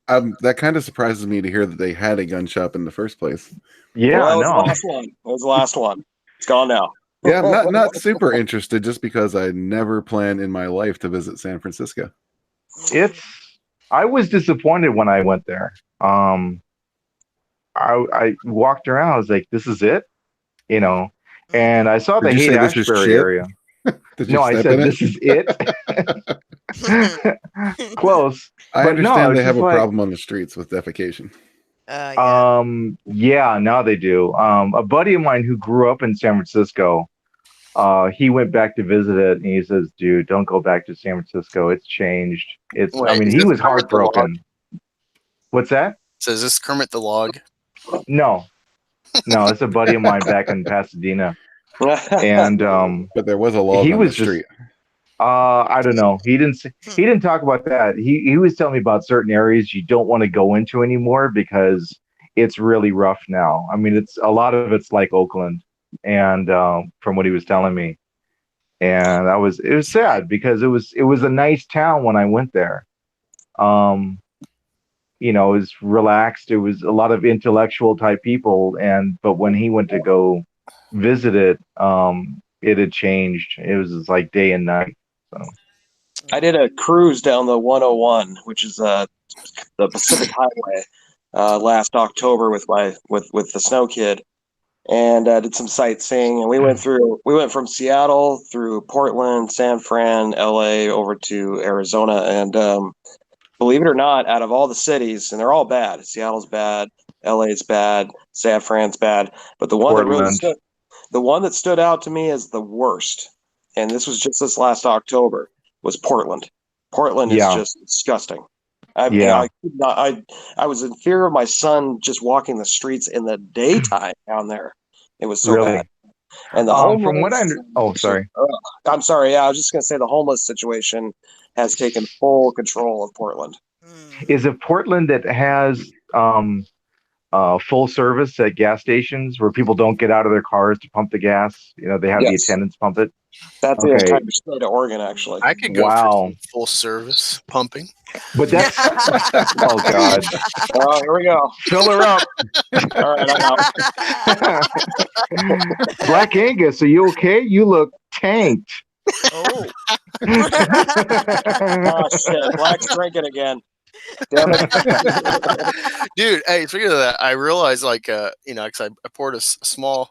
I'm that kind of surprises me to hear that they had a gun shop in the first place. Yeah, well, it was no. the last one. It was the last one. It's gone now. Yeah, I'm not super interested just because I never planned in my life to visit San Francisco. I was disappointed when I went there. I walked around, I was like, this is it? And I saw the Did you say this is Haight-Ashbury shit? area. Did you No, I step said in it? this is it. Close. I But no, understand it's they have a just like- problem on the streets with defecation. Yeah. Yeah, now they do. A buddy of mine who grew up in San Francisco, he went back to visit it and he says, dude, don't go back to San Francisco. It's changed. Wait, he is was this Kermit the Log? heartbroken. What's that? So is this Kermit the Log? No, it's a buddy of mine back in Pasadena. And But there was a log he on was the just street. I don't know. He didn't talk about that. He was telling me about certain areas you don't want to go into anymore because it's really rough now. I mean, it's a lot of it's like Oakland, and from what he was telling me, and it was sad because it was a nice town when I went there. It was relaxed. It was a lot of intellectual type people, but when he went to go visit it, it had changed. It was just like day and night. So. I did a cruise down the 101, which is the Pacific Highway, last October with the Snow Kid, and did some sightseeing. And we went from Seattle through Portland, San Fran, LA, over to Arizona. And believe it or not, out of all the cities, and they're all bad. Seattle's bad, LA's bad, San Fran's bad, but the one that stood out to me as the worst, and this was just this last October, was Portland. Portland is just disgusting. I was in fear of my son just walking the streets in the daytime down there. It was so bad. And the I'm sorry. Yeah, I was just going to say the homeless situation has taken full control of Portland. Is it Portland that has full service at gas stations where people don't get out of their cars to pump the gas? They have the attendants pump it. That's the entire state of Oregon, actually. I could go for some full service pumping. But that's oh god. Oh, here we go. Fill her up. All right, I'm out. Black Angus, are you okay? You look tanked. Oh. Oh shit, Black's drinking again. Damn it. Dude, hey, speaking of that, I realized, like, because I poured a small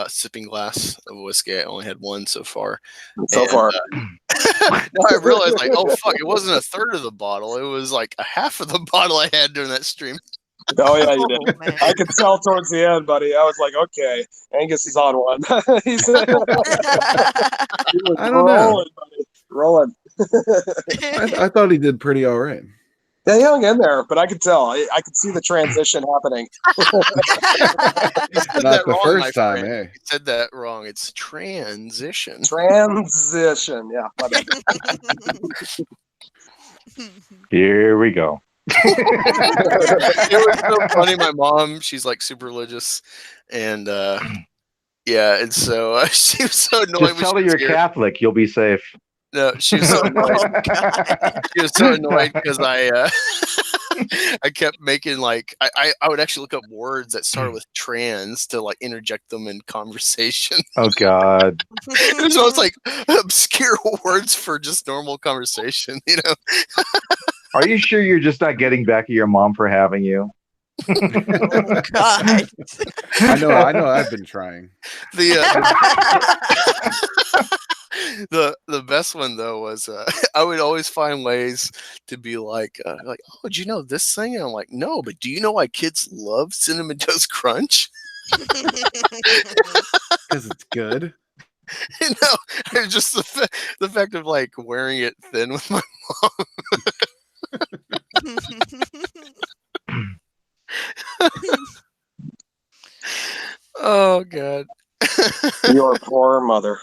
sipping glass of whiskey. I only had one so far. So And, far. now I realized, like, oh fuck, it wasn't a third of the bottle. It was like a half of the bottle I had during that stream. Oh yeah, you did. Oh, man. I could tell towards the end, buddy. I was like, okay, Angus is on one. he was I don't know. rolling, buddy. Rolling. I thought he did pretty all right. Yeah, he hung in there, but I could tell. I could see the transition happening. You said Not that the wrong, first my time, friend. eh? You said that wrong. It's transition. Transition. Yeah. my bad. Here we go. It was so funny. My mom, she's like super religious, and yeah, and so she was so annoyed. Just when tell she her you're was here. Catholic. You'll be safe. No, she was so annoyed. Oh, God. She was so annoyed because I I kept making like I would actually look up words that started with trans to like interject them in conversation. Oh God. It was like obscure words for just normal conversation, you know. Are you sure you're just not getting back at your mom for having you? Oh, God. I know. I've been trying. The best one though was I would always find ways to be like oh, did you know this thing? And I'm like, no, but do you know why kids love Cinnamon Toast Crunch? Because it's good. No, it's just the fact of like wearing it thin with my mom. Oh God. Your poor mother.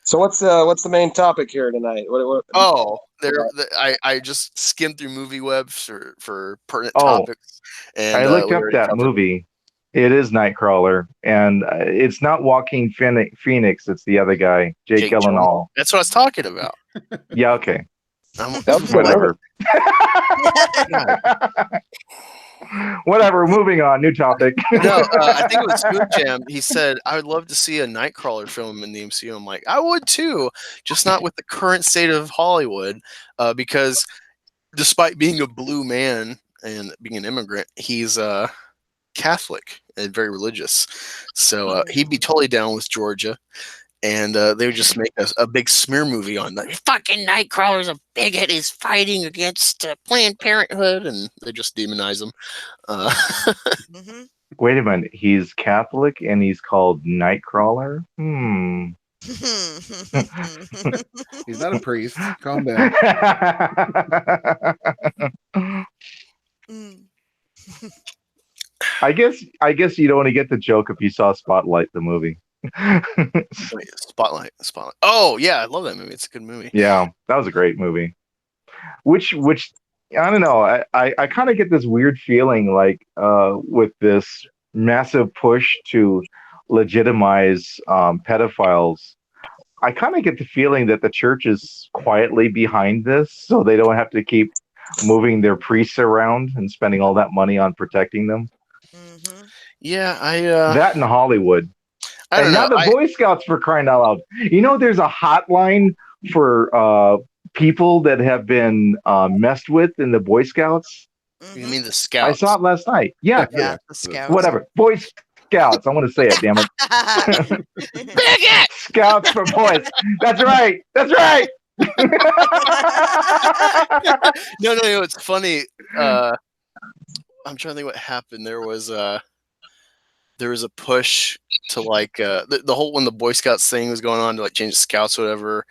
So what's the main topic here tonight? Oh, I just skimmed through movie webs for pertinent Oh, topics, and I looked we up already that covered- movie. It is Nightcrawler, and it's not Joaquin Phoenix. It's the other guy, Jake Gyllenhaal. That's what I was talking about. Yeah, okay, I'm- That was a good whatever. Whatever. Moving on. New topic. No, I think it was Spoon Jam. He said, I would love to see a Nightcrawler film in the MCU. I'm like, I would too, just not with the current state of Hollywood, because despite being a blue man and being an immigrant, he's Catholic and very religious. So he'd be totally down with Georgia. And they would just make a big smear movie on that. Fucking Nightcrawler's a bigot. He's fighting against Planned Parenthood, and they just demonize him. Mhm. Wait a minute. He's Catholic and he's called Nightcrawler. He's not a priest. Calm down. Mm. I guess you'd only get the joke if you saw Spotlight, the movie. Wait, Spotlight. Oh yeah, I love that movie. It's a good movie. Yeah, that was a great movie. Which I don't know. I kind of get this weird feeling like with this massive push to legitimize pedophiles. I kind of get the feeling that the church is quietly behind this, so they don't have to keep moving their priests around and spending all that money on protecting them. Mhm. Yeah, That in Hollywood. I don't And now know. the Boy Scouts, for crying out loud. You know, there's a hotline for people that have been messed with in the Boy Scouts. You Mhm. mean the I Scouts? saw it last night. Yeah, Yeah, the scouts. whatever. Boy Scouts. I want to say it, damn it. Bigot! Scouts for boys. That's right. That's right. No, it's funny. I'm trying to think what happened. There was a push to like the whole when the Boy Scouts thing was going on to like change the Scouts, or whatever.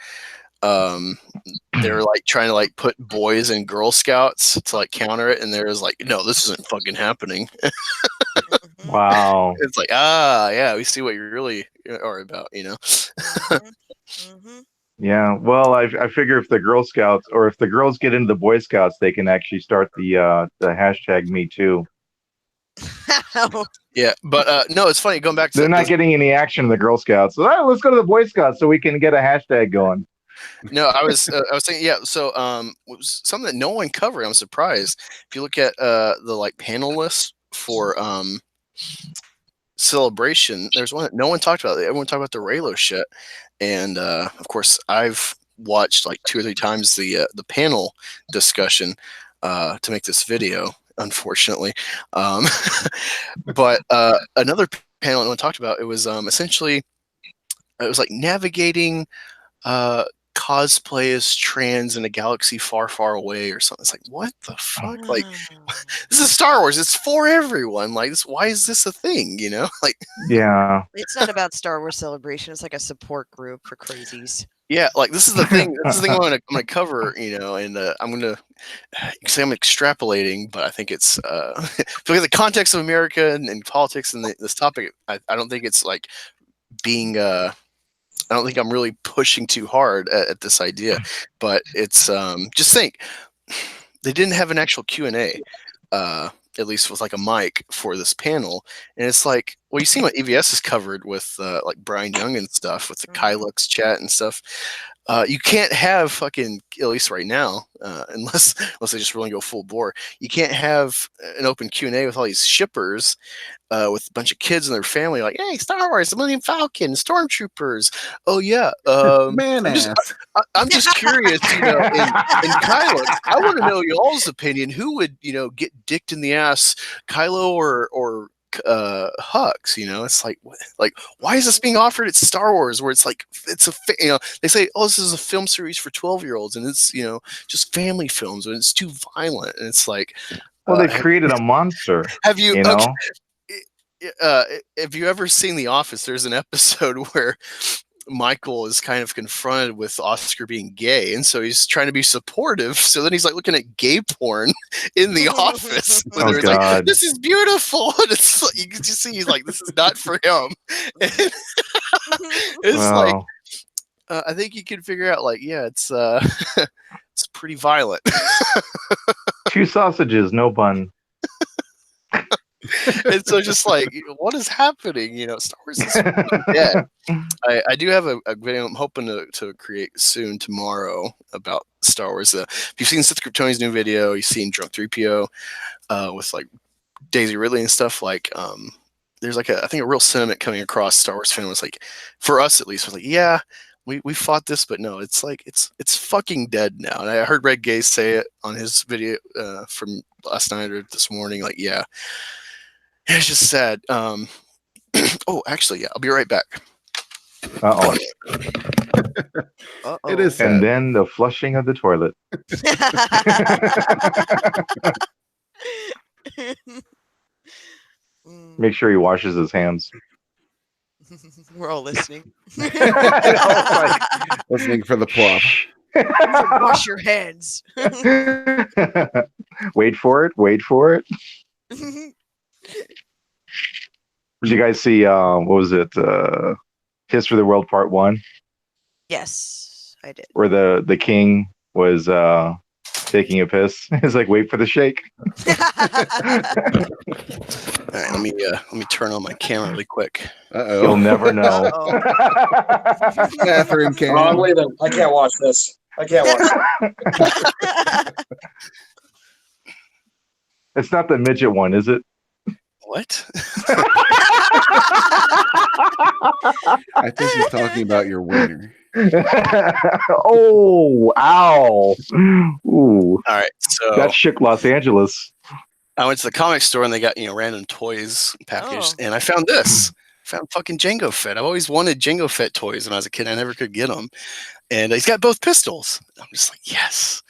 They were like trying to like put boys and Girl Scouts to like counter it, and there was like, no, this isn't fucking happening. Mhm. Wow. It's like, yeah, we see what you really are about, you know. Mhm. Mhm. Yeah. Well, I figure if the Girl Scouts or if the girls get into the Boy Scouts, they can actually start the hashtag Me Too. Oh, Yeah, but no, it's funny going back to They're not this- getting any action in the Girl Scouts. So let's go to the Boy Scouts so we can get a hashtag going. No, I was thinking, yeah. So it was something that no one covered. I'm surprised. If you look at the like panel list for Celebration, there's one that no one talked about. Everyone talked about the Raylo shit, and of course, I've watched like 2 or 3 times the panel discussion to make this video. Unfortunately, but another panel no one talked about. It was essentially it was like navigating cosplay as trans in a galaxy far, far away, or something. It's like, what the fuck? Like, this is Star Wars. It's for everyone. Like, why is this a thing? You know, like, Yeah. It's not about Star Wars Celebration. It's like a support group for crazies. yeah, like this is the thing. This is the thing I'm gonna cover. You know, and I'm gonna say I'm extrapolating, but I think it's look at the context of America and politics and this topic. I don't think it's like being I don't think I'm really pushing too hard at this idea, but it's just think they didn't have an actual Q&A, at least with like a mic for this panel, and it's like, well, you see what EVS is covered with like Brian Young and stuff with the Kylux chat and stuff. You can't have fucking, at least right now, unless they just really go full bore. You can't have an open Q&A with all these shippers with a bunch of kids and their family, like, hey, Star Wars, the Millennium Falcon, Stormtroopers. Oh yeah, Man ass. I'm just curious, you know, in Kylo, I want to know y'all's opinion. Who would, you know, get dicked in the ass, Kylo or Hux? You know, it's like why is this being offered at Star Wars, where it's like you know, they say, oh, this is a film series for 12-year-olds, and it's, you know, just family films, and it's too violent, and it's like, Well, they created a monster. have you know? Okay, have you ever seen The Office? There's an episode where Michael is kind of confronted with Oscar being gay, and so he's trying to be supportive. So then he's like looking at gay porn in the office. Oh, He's like, this is beautiful. And it's like, you can just see he's like, this is not for him. And it's like, I think you can figure out, like, yeah, it's it's pretty violent. 2 sausages, no bun. And so just like, what is happening? You know, Star Wars is dead. I do have a video I'm hoping to create soon tomorrow about Star Wars. If you've seen Sith Kryptoni's new video, you've seen Drunk 3PO with like Daisy Ridley and stuff, like there's like I think a real sentiment coming across Star Wars fandom was like, for us at least, was like, yeah, we fought this, but no, it's like it's fucking dead now. And I heard Red Gaze say it on his video from last night or this morning, like, yeah. It's just sad. Oh, actually, yeah, I'll be right back. Uh-oh. It is sad. And then the flushing of the toilet. Make sure he washes his hands. We're all listening. Listening for the plop. Wash your hands. Wait for it. Wait for it. Did you guys see what was it? History of the World Part 1? Yes, I did. Where the king was taking a piss. It's like, wait for the shake. All right, let me turn on my camera really quick. Uh-oh. You'll never know. Bathroom cam. Oh, I'm leaving. I can't watch this. I can't watch it. It's not the midget one, is it? What? I think he's talking about your wiener. Oh, ow. Ooh. All right, so That shook Los Angeles. I went to the comic store and they got, you know, random toys packaged, and I found this. Found fucking Jango Fett. I've always wanted Jango Fett toys when I was a kid. I never could get them, and he's got both pistols. I'm just like, yes,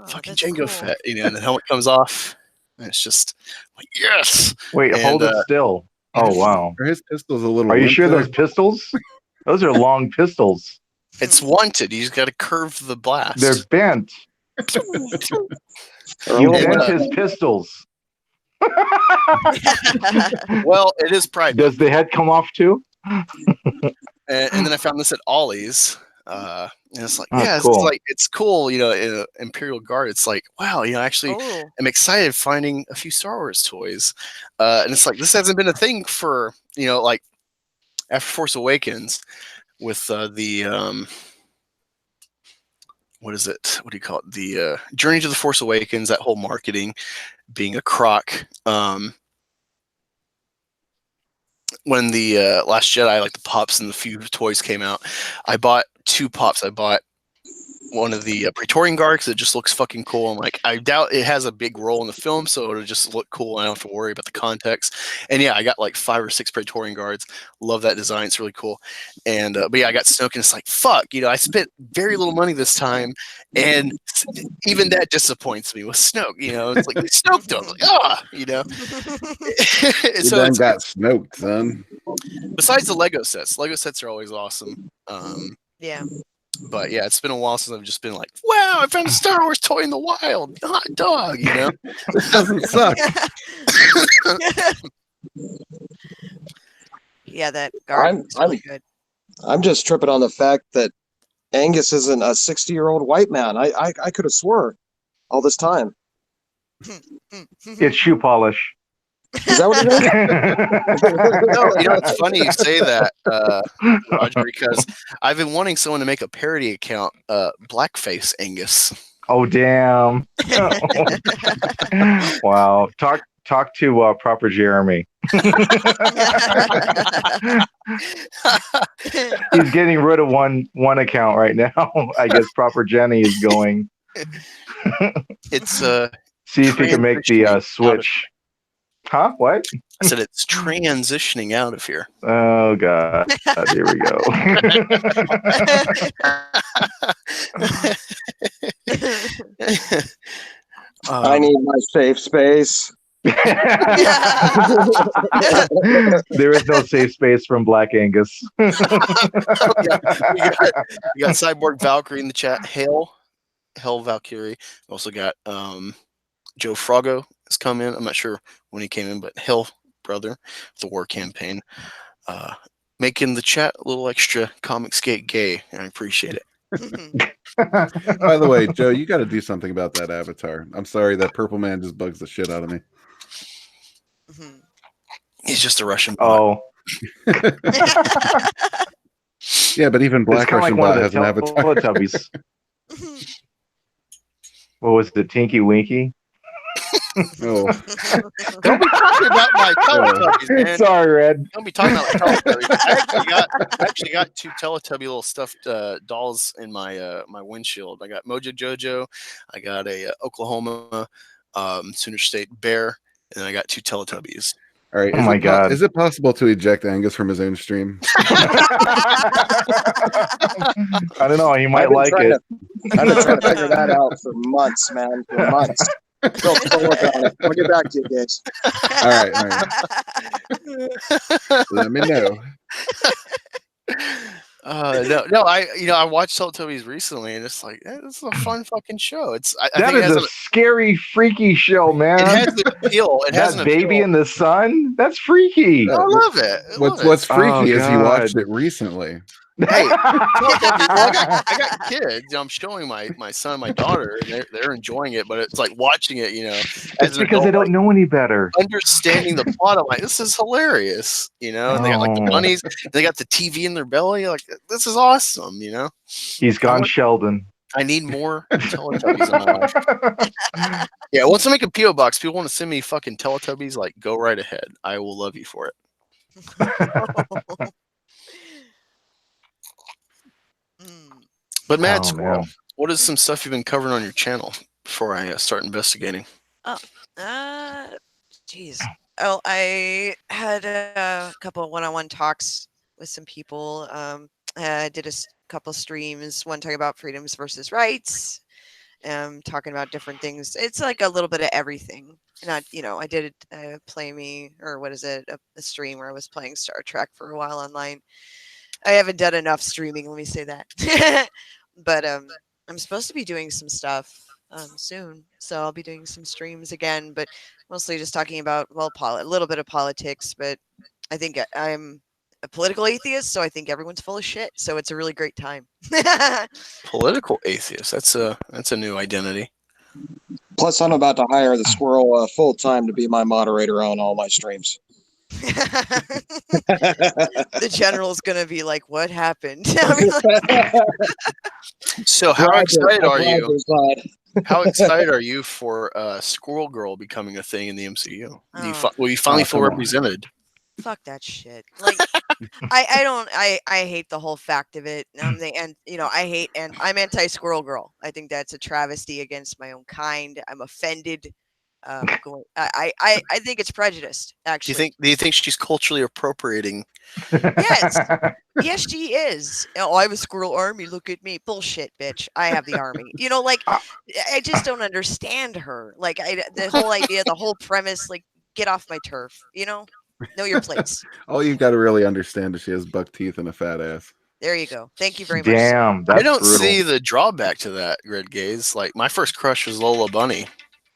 fucking Jango cool. Fett. You know, and the helmet comes off, and it's just like, yes. Wait, And, hold it still. Oh, wow. Are his pistols a little? Are you sure limp those pistols? Those are long pistols. It's wanted. You just got to curve the blast. They're bent. You bent his pistols. Well, it is Pride. Does the head come off too? And then I found this at Ollie's. And it's like, Oh, yeah, cool. it's cool, you know, in Imperial Guard. It's like, wow, you know, actually, Oh. I'm excited finding a few Star Wars toys. And it's like, this hasn't been a thing for, you know, like after Force Awakens with the what is it? What do you call it? The Journey to the Force Awakens, that whole marketing being a crock. when the Last Jedi, like the pops and the few toys came out, I bought 2 pops. I bought one of the Praetorian Guard because it just looks fucking cool. I'm like, I doubt it has a big role in the film, so it'll just look cool. I don't have to worry about the context. And yeah, I got like 5 or 6 Praetorian Guards. Love that design. It's really cool. And but yeah, I got Snoke, and it's like, fuck, I spent very little money this time, and even that disappoints me with Snoke. It's like they Snoked him. Like, You so done it's got smoked, son. besides the Lego sets. Lego sets are always awesome. Yeah. But yeah, it's been a while since I've just been like, wow, I found a Star Wars toy in the wild. Hot dog, This doesn't suck. Yeah, that guard is really good. I'm just tripping on the fact that Angus isn't a 60-year-old white man. I could have swore all this time. It's shoe polish. Is that what it is? No, it's funny you say that, Roger, because I've been wanting someone to make a parody account, Blackface Angus. Oh damn! Wow. Talk to Proper Jeremy. He's getting rid of one account right now. I guess Proper Jenny is going. It's see if he can make the switch. Huh? What? I said it's transitioning out of here. Oh god! Here we go. I need my safe space. There is no safe space from Black Angus. We got Cyborg Valkyrie in the chat. Hell Valkyrie. We also got Joe Froggo has come in. I'm not sure when he came in, but Hell brother, the war campaign, making the chat a little extra comic skate gay. I appreciate it. By the way, Joe, you got to do something about that avatar. I'm sorry, that purple man just bugs the shit out of me. He's just a Russian Oh, bot. Yeah, but even Black Russian bot has an avatar. Teletubbies. What was the Tinky Winky? Oh. Don't be talking about my Teletubbies, man. Sorry, Red. Don't be talking about my Teletubbies. I actually got 2 Teletubby little stuffed dolls in my my windshield. I got Mojo Jojo. I got a Oklahoma Sooner State bear, and then I got 2 Teletubbies. All right. Oh my god! Is it possible to eject Angus from his own stream? I don't know. He might like it. I've been trying to figure that out for months, man. For months. Still work on it. I'll get back to you guys. All right. Let me know. No, I watched Teletubbies recently, and it's like this is a fun fucking show. I That think is a scary, freaky show, man. it has an appeal. It has That an baby appeal. in the sun. That's freaky. I love it. What's freaky is you God. watched it recently. Hey, I got kids. I'm showing my son, and my daughter, and they're enjoying it. But it's like watching it, It's as an because they adult, don't know any better. understanding the plot. I'm like, this is hilarious, And they got like the Oh. bunnies. They got the TV in their belly. Like, this is awesome, He's gone Sheldon. I need more Teletubbies in my life. Yeah, once I make a P.O. box, people want to send me fucking Teletubbies. Like, go right ahead. I will love you for it. But Mad Squirrel, man. what is some stuff you've been covering on your channel before I start investigating? Geez. Oh, I had a couple of one-on-one talks with some people. I did a couple streams, one talking about freedoms versus rights, talking about different things. It's like a little bit of everything. Not, I did a stream where I was playing Star Trek for a while online. I haven't done enough streaming, let me say that. But I'm supposed to be doing some stuff soon, so I'll be doing some streams again, but mostly just talking about, a little bit of politics, but I think I'm a political atheist, so I think everyone's full of shit, so it's a really great time. Political atheist. That's a new identity. Plus, I'm about to hire the squirrel full time to be my moderator on all my streams. The general's gonna be like, what happened? So how excited are you? How excited are you for Squirrel Girl becoming a thing in the MCU? Will you finally feel represented? Fuck that shit. Like, I hate the whole fact of it. And I hate, and I'm anti-squirrel girl. I think that's a travesty against my own kind. I'm offended. I think it's prejudiced. Actually, Do you think she's culturally appropriating? yes, yes, she is. Oh, I have a squirrel army. Look at me. Bullshit, bitch. I have the army. Like, I just don't understand her. Like, the whole idea, the whole premise. Like, get off my turf. Know your place. All you've got to really understand is she has buck teeth and a fat ass. There you go. Thank you very much. Damn, that's I don't brutal. see the drawback to that, Red Gaze. Like, my first crush was Lola Bunny.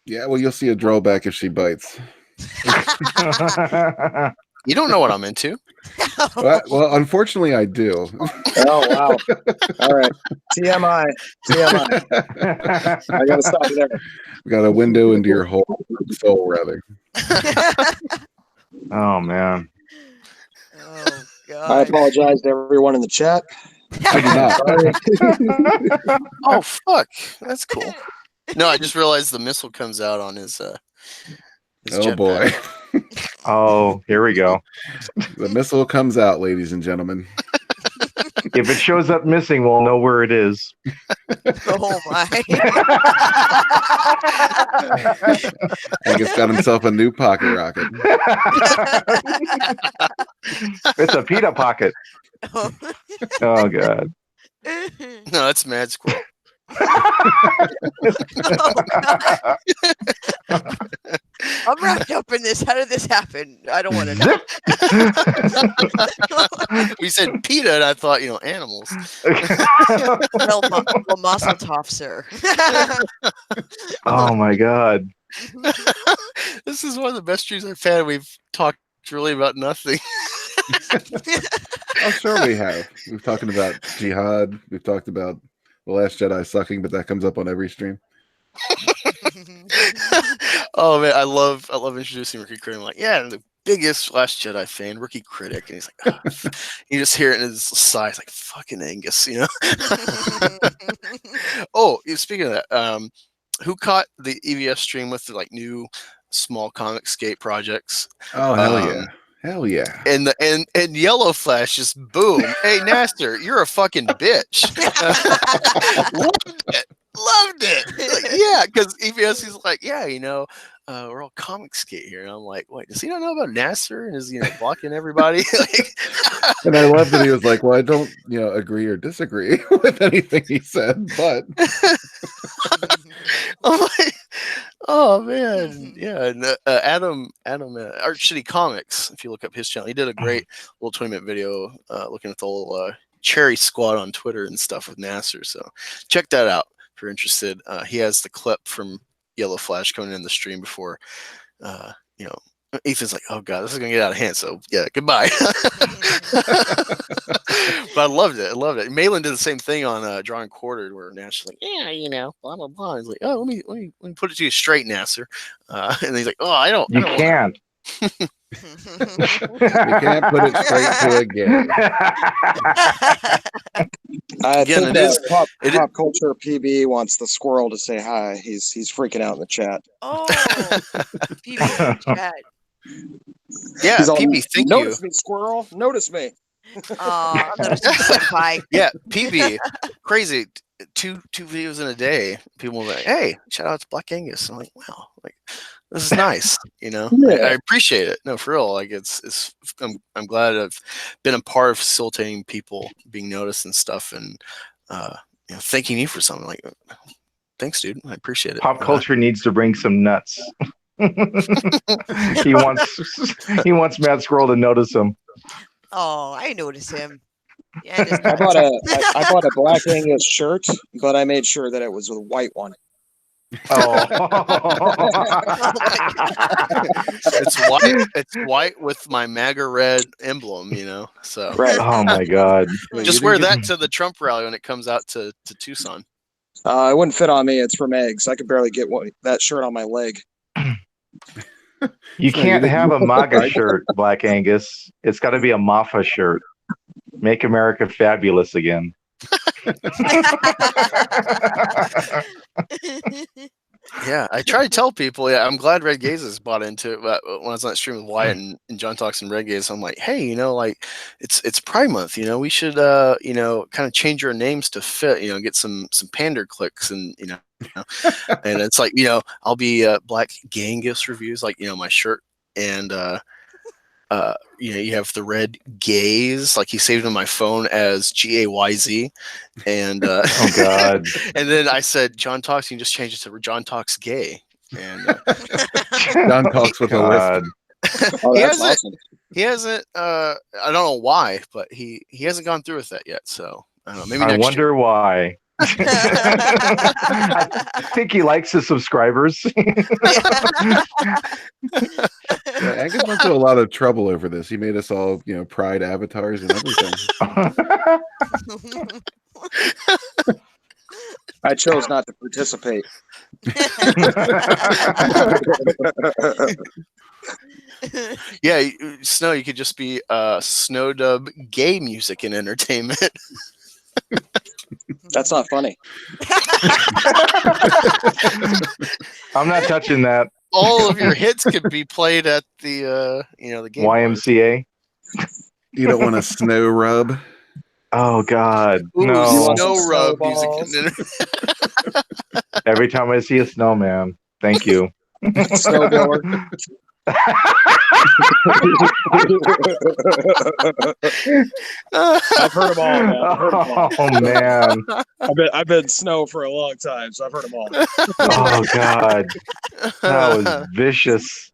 Yeah, well, you'll see a drawback if she bites. You don't know what I'm into. Well, unfortunately, I do. Oh wow! All right, TMI. I gotta stop there. We got a window into your whole soul, rather. Oh man. Oh god. I apologize to everyone in the chat. I do not. Oh fuck, that's cool. No, I just realized the missile comes out on his Oh jetpack. boy. Oh, here we go. The missile comes out, ladies and gentlemen. If it shows up missing, we'll know where it is. Oh my. Angus got himself a new pocket rocket. It's a pita pocket. Oh god. No, that's Mad Squirrel. I'm wrapped up in this. How did this happen? I don't want to know. You said PETA, and I thought, animals. Well, Mazel tov, sir. Oh my god. This is one of the best streams I've had. We've talked really about nothing. Oh, sure we have. We've talked about jihad. We've talked about The Last Jedi sucking, but that comes up on every stream. Oh man, I love introducing Rookie Critic. I'm like, yeah, I'm the biggest Last Jedi fan, Rookie Critic, and he's like, oh. You just hear it in his sigh. He's like, fucking Angus, Oh, speaking of that, who caught the EVS stream with the new small comic skate projects? Oh hell yeah. Hell yeah. And Yellow Flash just boom. Hey Nasser, you're a fucking bitch. Loved it. Like, yeah, because EVS is like, yeah, we're all comic skate here. And I'm like, wait, does he not know about Nasser and is blocking everybody? And I love that he was like, well, I don't agree or disagree with anything he said, but I'm like, oh man, yeah. And Adam Art Shitty Comics, if you look up his channel, he did a great little 20-minute video looking at the whole Cherry Squad on Twitter and stuff with Nasser. So check that out if you're interested. He has the clip from Yellow Flash coming in the stream before Ethan's like, oh god, this is gonna get out of hand, so yeah, goodbye. But I loved it. Malin did the same thing on Drawing Quartered, where Nash is like, yeah, blah blah blah. He's like, oh, let me put it to you straight, Nasser. And he's like, oh, I don't. You can't. you can't put it straight to a game. I Again, think it is- Pop Culture PB wants the squirrel to say hi. He's freaking out in the chat. Oh, PB chat. Yeah, He's all, PB, thank you. Notice me, squirrel. Notice me. Oh, I'm bye. Yeah, PB, crazy. Two videos in a day. People were like, hey, shout out to Black Angus. I'm like, wow, this is nice. I appreciate it. No, for real. I'm glad I've been a part of facilitating people being noticed and stuff, and thanking you for something. Like, thanks, dude. I appreciate it. Pop culture needs to bring some nuts. He wants Mad Squirrel to notice him. Oh, I notice him. Yeah, just I bought a Black Angus shirt, but I made sure that it was a white one. Oh. It's white with my MAGA red emblem, So Right. Oh my god. just wear that to the Trump rally when it comes out to Tucson. It wouldn't fit on me. It's from eggs. I could barely get that shirt on my leg. You can't have a MAGA shirt, Black Angus. It's got to be a MAFA shirt. Make America fabulous again. Yeah, I try to tell people. Yeah, I'm glad Red Gaze has bought into it. But when I was on stream with Wyatt and John Talks and Red Gaze, I'm like, hey, like it's Pride Month. We should kind of change our names to fit. Get some pander clicks and and it's like I'll be Black Gangus reviews, like my shirt, and you have the Red Gaze, like he saved on my phone as Gayz, and Oh God. and then I said John Talks, you can just change it to John Talks Gay, and John Talks with a God. lisp. Oh, he that's hasn't, awesome. he hasn't. I don't know why, but he hasn't gone through with that yet. So I don't know. Maybe I next wonder why. I think he likes his subscribers. Yeah, Angus went through a lot of trouble over this. He made us all, pride avatars and everything. I chose not to participate. Yeah, Snow, you could just be Snow Dub Gay Music and Entertainment. That's not funny. I'm not touching that. All of your hits could be played at the the game YMCA. You don't want a snow rub? Oh God, Ooh, no! Snow Rub Snowballs. Music and Every time I see a snowman, thank you. Snowblower. I've heard them all, man. I've heard 'em all. Oh man! I've been snow for a long time, so I've heard them all. Oh God! That was vicious.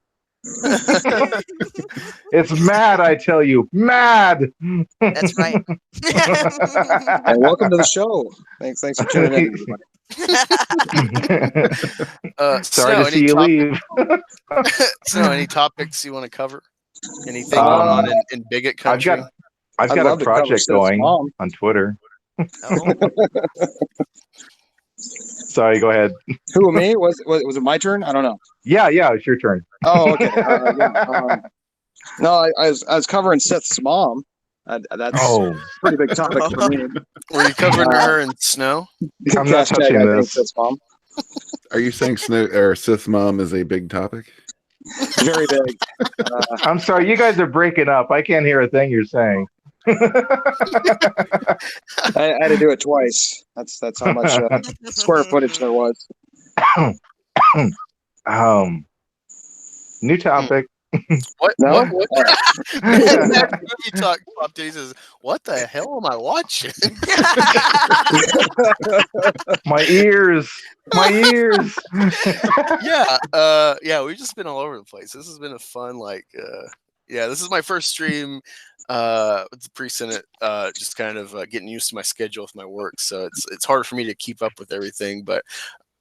It's mad, I tell you, mad. That's right. And welcome to the show. Thanks for tuning in, everybody. Sorry Snow, to see you leave. So, any topics you want to cover? Anything going on in bigot country? I've I'd got love a to cover project Seth's going mom. on Twitter. Oh. Sorry, go ahead. Who, me? Was it my turn? I don't know. Yeah, it's your turn. Oh, okay. No, I was covering Seth's mom. That's Oh, a pretty big topic for me. Were you covering her in snow? I'm not Hashtag, touching I think this. Seth's mom. Are you saying Sith's mom is a big topic? Very big. I'm sorry, you guys are breaking up. I can't hear a thing you're saying. I had to do it twice. That's how much square footage there was. New topic. What? No? What? That movie talk popped in. He says, "What the hell am I watching?" My ears. Yeah. We've just been all over the place. This has been a fun, this is my first stream with the Presenate, just kind of getting used to my schedule with my work. So it's hard for me to keep up with everything, but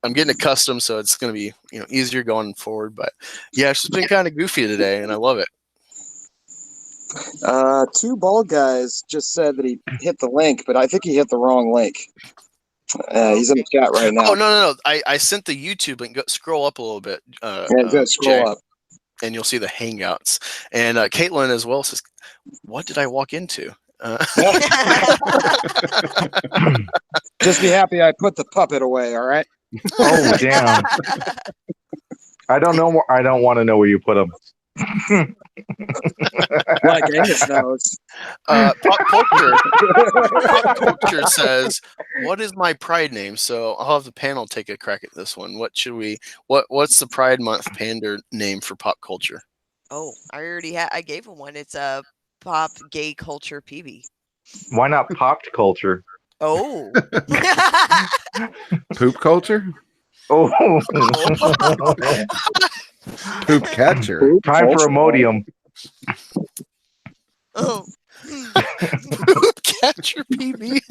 I'm getting accustomed, so it's going to be easier going forward. But yeah, it's just been kind of goofy today, and I love it. Two bald guys just said that he hit the link, but I think he hit the wrong link. He's in the chat right now. Oh no! I sent the YouTube link. Scroll up a little bit. Go scroll Jay, up. and you'll see the Hangouts. And Caitlin as well says, "What did I walk into?" Just be happy I put the puppet away. All right. Oh damn! I don't know. I don't want to know where you put them. Like Angus knows. Pop culture says, "What is my Pride name?" So I'll have the panel take a crack at this one. What's the Pride Month pander name for pop culture? Oh, I already I gave him one. It's a pop gay culture PB. Why not popped culture? Oh. Poop culture? Oh, Poop catcher? Poop time for culture. Imodium. Oh. Poop catcher PB.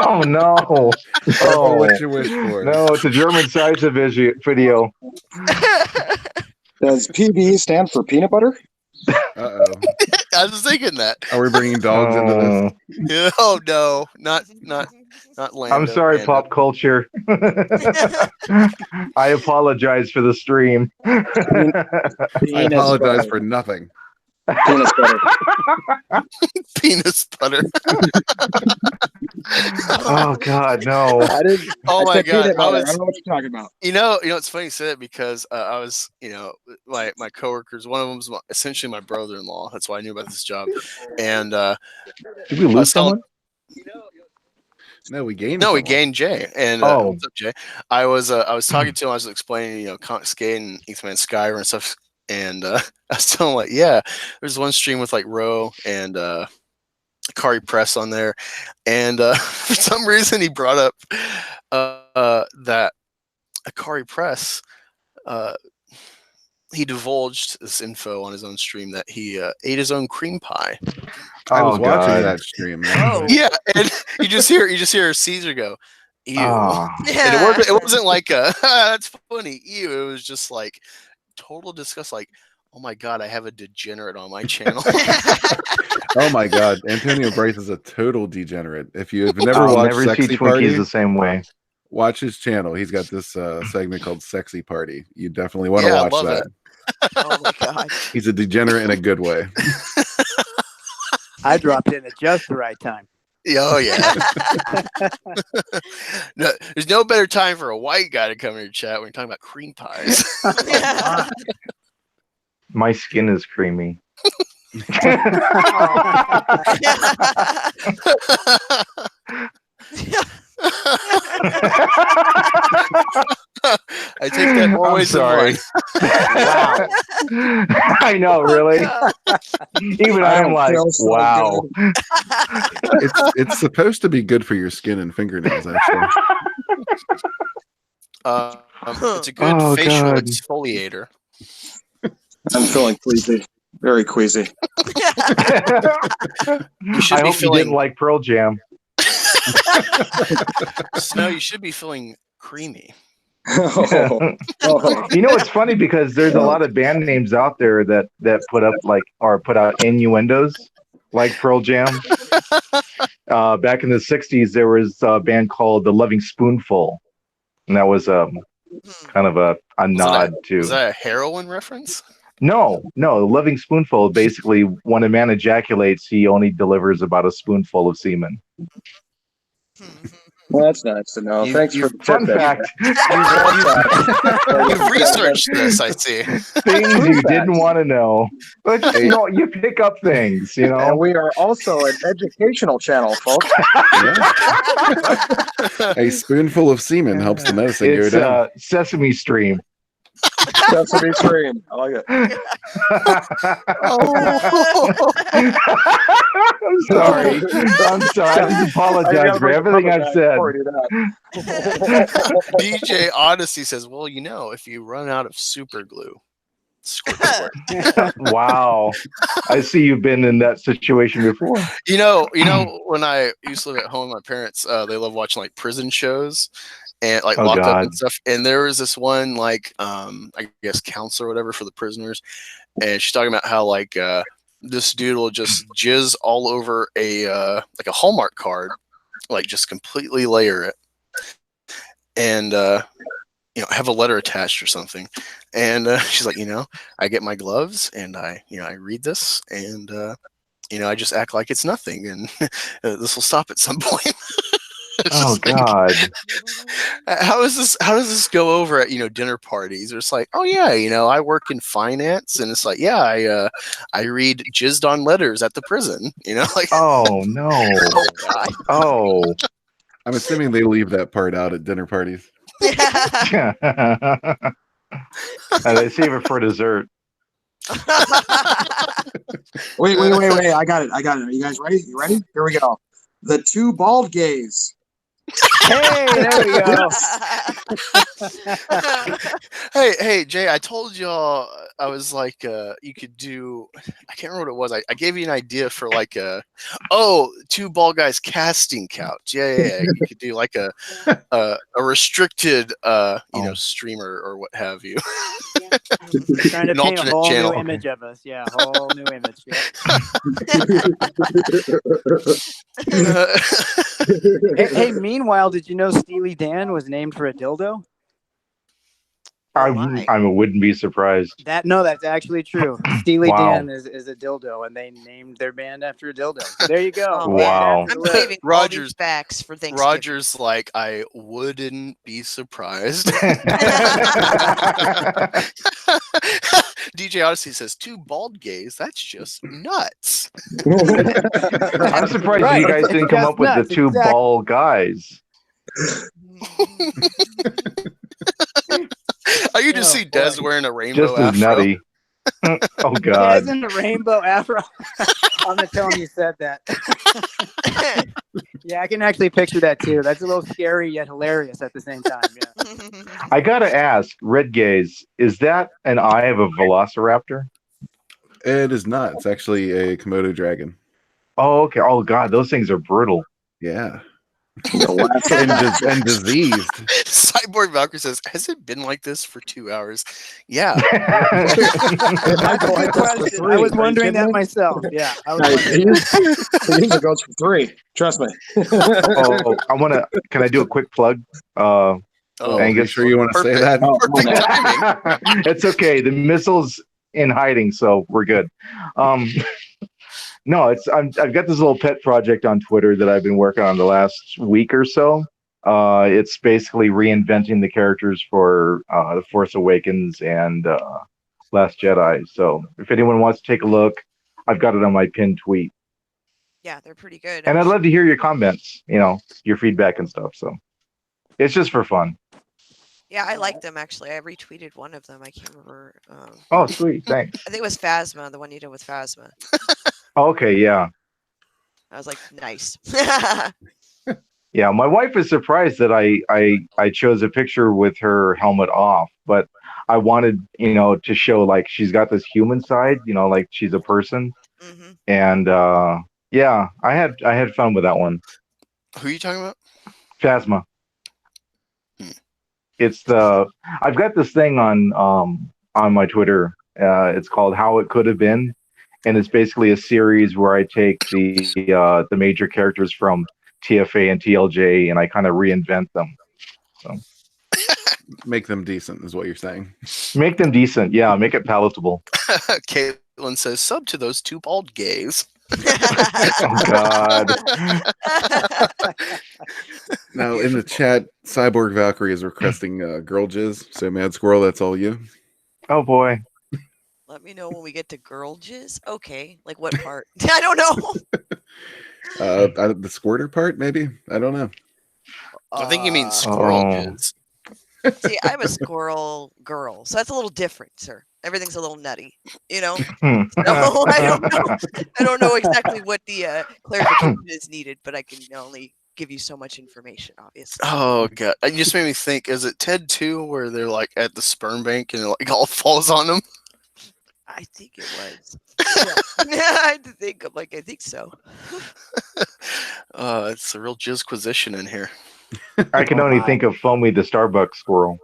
Oh no! Oh, Oh what you wish for? no! It's a German science video. Does PB stand for peanut butter? Uh-oh. I was thinking that. Are we bringing dogs into this? Yeah, oh no, not Lando. I'm sorry, Lando. pop culture. I apologize for the stream. I apologize for nothing. Penis butter. Penis butter. Oh God, no. I didn't. Oh I my said god! peanut I butter. I was, don't know what you're talking about. it's funny you say that because I was, my coworkers. One of them was essentially my brother-in-law. That's why I knew about this job. And Did we I lose was telling, someone? No, we gained. no, we someone. gained Jay. And Oh. what's up, Jay? I was talking to him. I was explaining, Skate and X-Men Skyrim and stuff. And I was telling him, like, yeah, there's one stream with like Ro and Akari Press on there, and for some reason he brought up that Akari Press. He divulged this info on his own stream that he ate his own cream pie. I was Oh, watching God. that stream. Oh. Yeah, and you just hear Caesar go, "Ew," Oh. and it wasn't like a that's funny. Ew, it was just like total disgust. Like, oh my god, I have a degenerate on my channel. Oh my god, Antonio Bryce is a total degenerate. If you have never I'll watched never see Sexy Twinkies Party, the same way. watch his channel. He's got this segment called Sexy Party. You definitely want to Yeah, I watch love that. it. Oh my god. He's a degenerate in a good way. I dropped in at just the right time. Oh yeah. No, there's no better time for a white guy to come in your chat when you're talking about cream pies. My skin is creamy. I take that more I'm ways than sorry. one. Wow. I know, really. Even I I'm don't like, feel so wow. It's supposed to be good for your skin and fingernails, actually. It's a good Oh, facial God. exfoliator. I'm feeling queasy. Very queasy. You should I be hope you didn't feeling like Pearl Jam. Snow. You should be feeling creamy. Oh. You know, it's funny because there's a lot of band names out there that put up put out innuendos like Pearl Jam. Back in the '60s, there was a band called the Loving Spoonful, and that was kind of a nod to. Was that a heroin reference? No, the Loving Spoonful. Basically, when a man ejaculates, he only delivers about a spoonful of semen. Well, that's nice to know. Thanks for the Fun tip. fact. You've researched this, I see. Things you didn't want to know. But you pick up things, And we are also an educational channel, folks. A spoonful of semen helps the medicine go It's down. Sesame Stream. Sesame Stream. I like it. I'm sorry. I just apologize for everything I've said. DJ Odyssey says, "Well, if you run out of super glue, squirt." Wow. I see you've been in that situation before. When I used to live at home with my parents, they love watching like prison shows and like locked up and stuff. And there was this one like I guess counselor or whatever for the prisoners, and she's talking about how like this dude will just jizz all over a like a Hallmark card, like just completely layer it, and have a letter attached or something. And she's like, I get my gloves and I read this and I just act like it's nothing, and this will stop at some point. Oh God! How does this go over at dinner parties? It's like, oh yeah, I work in finance, and it's like, yeah, I read jizzed on letters at the prison. Like, oh no, oh. I'm assuming they leave that part out at dinner parties. And they save it for dessert. Wait. I got it. Are you guys ready? You ready? Here we go. The two bald gays. Hey, there we go. Hey, Jay, I told y'all I was like, you could do. I can't remember what it was. I gave you an idea for like two bald guys casting couch. Yeah. You could do like a restricted, streamer or what have you. Trying to An paint a alternate whole channel. new image of us. Yeah, whole new image. Yeah. Hey, meanwhile, did you know Steely Dan was named for a dildo? my. I wouldn't be surprised. That's actually true. Steely Wow. Dan is a dildo, and they named their band after a dildo. So there you go. Oh, Wow. man. I'm saving all Rogers- these facts for Thanksgiving. Roger's like, I wouldn't be surprised. DJ Odyssey says, 2 bald gays. That's just nuts. I'm surprised Right, you guys it's didn't come just up with the nuts, 2 exactly. bald guys. I could just Oh, see Des boy. wearing a rainbow Just as afro. nutty. Oh God. Des in the rainbow afro. I'm gonna tell him you said that. Yeah, I can actually picture that too. That's a little scary yet hilarious at the same time. Yeah. I gotta ask, Red Gaze, is that an eye of a velociraptor? It is not. It's actually a Komodo dragon. Oh, okay. Oh God, those things are brutal. Yeah. The And diseased. Cyborg Valkyrie says, has it been like this for 2 hours? Yeah. That's a good question. I was wondering that myself. Yeah. I was wondering that. It usually goes for 3. Trust me. Oh, can I do a quick plug? Oh, Are you Angus, sure you want to say perfect. that? Perfect timing. It's okay. The missile's in hiding, so we're good. No, I've got this little pet project on Twitter that I've been working on the last week or so. It's basically reinventing the characters for The Force Awakens and Last Jedi. So if anyone wants to take a look, I've got it on my pinned tweet. Yeah, they're pretty good. And I'd love to hear your comments, your feedback and stuff. So it's just for fun. Yeah, I like them actually. I retweeted one of them. I can't remember. Oh, sweet. Thanks. I think it was Phasma, the one you did with Phasma. Okay, yeah. I was like, nice. Yeah, my wife is surprised that I chose a picture with her helmet off, but I wanted, to show like she's got this human side, like she's a person. Hmm. And yeah, I had fun with that one. Who are you talking about? Phasma. Hmm. I've got this thing on my Twitter. It's called How It Could Have Been, and it's basically a series where I take the major characters from TFA and TLJ and I kind of reinvent them. So Make them decent is what you're saying. make them decent, yeah, make it palatable. Caitlin says, sub to those 2 bald gays. Oh God. Now in the chat, Cyborg Valkyrie is requesting girl jizz. So Mad Squirrel, that's all you. Oh boy. Let me know when we get to girl jizz. Okay, like what part? I don't know. The squirter part, maybe. I don't know. I think you mean squirrel Oh. jizz. See, I'm a squirrel girl, so that's a little different, sir. Everything's a little nutty, No, I don't know exactly what the clarification is needed, but I can only give you so much information, obviously. Oh god, it just made me think. Is it Ted 2 where they're like at the sperm bank and it like all falls on them? I think it was. Yeah, I had to think. I'm like, I think so. It's a real jizzquisition in here. I can only think of Foamy the Starbucks squirrel.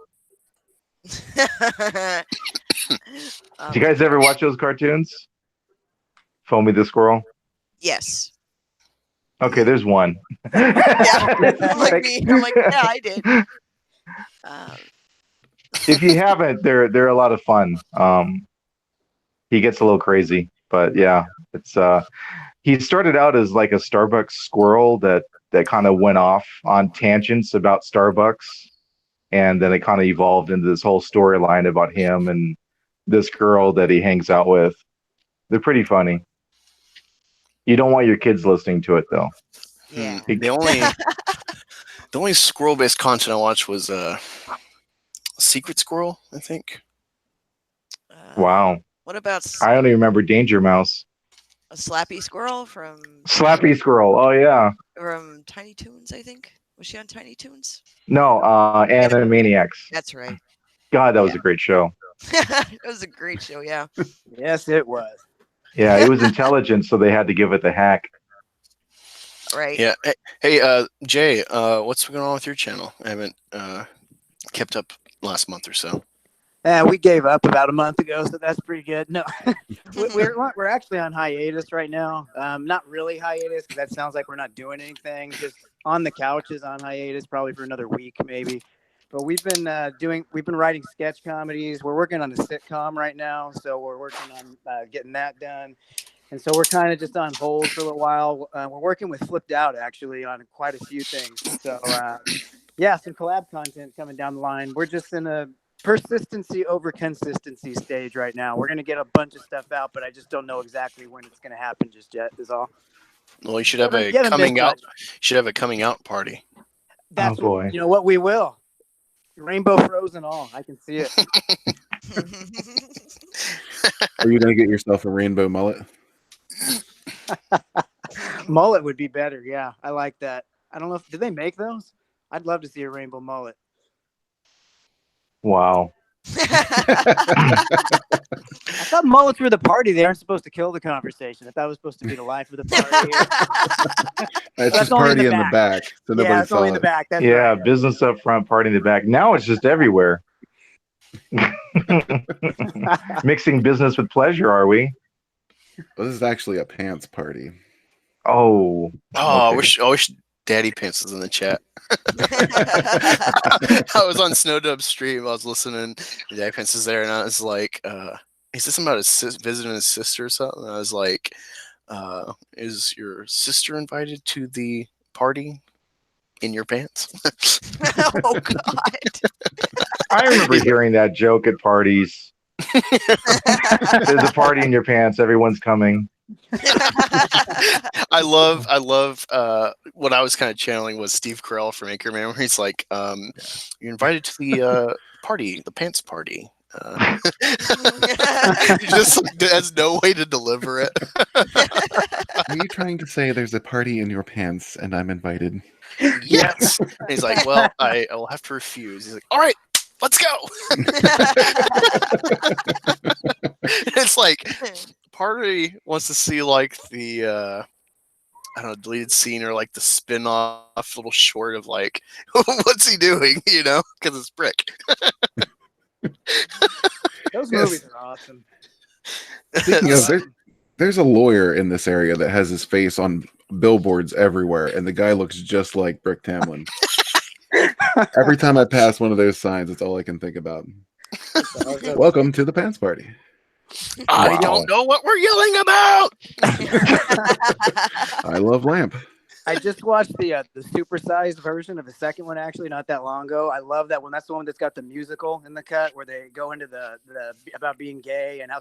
Did you guys ever watch those cartoons? Foamy the squirrel? Yes. Okay, there's one. Yeah, like me. I'm like, yeah, I did. If you haven't, they're a lot of fun. He gets a little crazy, but yeah, it's he started out as like a Starbucks squirrel that kind of went off on tangents about Starbucks, and then it kind of evolved into this whole storyline about him and this girl that he hangs out with. They're pretty funny. You don't want your kids listening to it though. Yeah. The only squirrel based content I watched was Secret Squirrel, I think. Wow. What about I only remember Danger Mouse. a Slappy Squirrel from Slappy Squirrel. Oh yeah. Tiny Toons? I think was she on Tiny Toons? No, Animaniacs. That's right. God, that was a great show. It was a great show. Yeah. Yes, it was. Yeah, it was intelligent, so they had to give it the hack. Right. Yeah. Hey, Jay, what's going on with your channel? I haven't kept up last month or so. We gave up about a month ago, so that's pretty good. No, we're actually on hiatus right now. Not really hiatus, because that sounds like we're not doing anything. Just on the couches on hiatus, probably for another week, maybe. But we've been writing sketch comedies. We're working on a sitcom right now, so we're working on getting that done. And so we're kind of just on hold for a little while. We're working with Flipped Out actually on quite a few things. So yeah, some collab content coming down the line. We're just in a persistency over consistency stage right now. We're gonna get a bunch of stuff out, but I just don't know exactly when it's gonna happen just yet. Is all. Well, you should have a Get 'em coming this out. much. Should have a coming out party. That's Oh, boy. you know what we will. Rainbow frozen all. I can see it. Are you going to get yourself a rainbow mullet? Mullet would be better. Yeah, I like that. I don't know if did they make those? I'd love to see a rainbow mullet. Wow. I thought mullets were the party. They aren't supposed to kill the conversation. I thought it was supposed to be the life of the party. That's just only in party the in the back. So Yeah, nobody it's only saw in the it. back. That's Yeah, right. business up front, party in the back. Now it's just everywhere. Mixing business with pleasure, are we? Well, this is actually a pants party. Oh. Oh, okay. I wish Daddy Pants was in the chat. I was on Snowdub's stream. I was listening. And Daddy Pants is there, and I was like, "Is this about visiting his sister or something?" And I was like, "Is your sister invited to the party in your pants?" Oh God. I remember hearing that joke at parties. There's a party in your pants. Everyone's coming. I love what I was kind of channeling was Steve Carell from Anchorman, where he's like, "You're invited to the party, the pants party." He just has no way to deliver it. Are you trying to say there's a party in your pants and I'm invited? Yes. And he's like, "Well, I will have to refuse." He's like, "All right, let's go." It's like part of me wants to see like the I don't know, deleted scene or like the spin-off little short of like what's he doing, you know, because it's Brick. Those Yes. movies are awesome. Speaking of, there's a lawyer in this area that has his face on billboards everywhere, and the guy looks just like Brick Tamlin. Every time I pass one of those signs, it's all I can think about. Welcome to the pants party. I Wow. don't know what we're yelling about. I love Lamp. I just watched the supersized version of the second one actually not that long ago. I love that one. That's the one that's got the musical in the cut where they go into the about being gay and how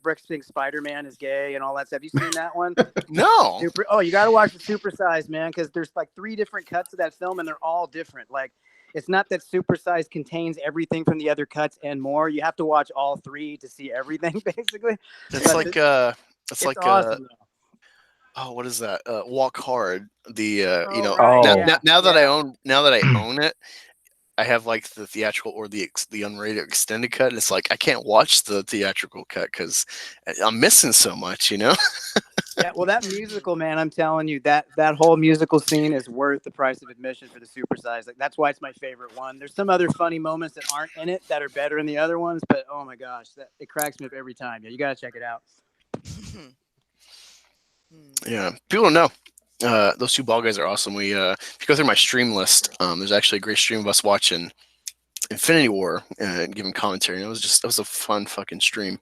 Brick's think Spider-Man is gay and all that stuff. Have you seen that one? No. You got to watch the supersized, man, because there's like 3 different cuts of that film and they're all different. Like it's not that supersized contains everything from the other cuts and more. You have to watch all 3 to see everything, basically. It's like It's awesome. Oh, what is that? Walk Hard. The you know, right. now that I own it, I have like the theatrical or the unrated extended cut. And it's like I can't watch the theatrical cut because I'm missing so much, you know. Yeah, well, that musical, man, I'm telling you, that whole musical scene is worth the price of admission for the supersize. Like that's why it's my favorite one. There's some other funny moments that aren't in it that are better than the other ones, but oh my gosh, it cracks me up every time. Yeah, you gotta check it out. Yeah, people don't know. Those 2 ball guys are awesome. We if you go through my stream list, there's actually a great stream of us watching Infinity War and giving commentary. And it was a fun fucking stream.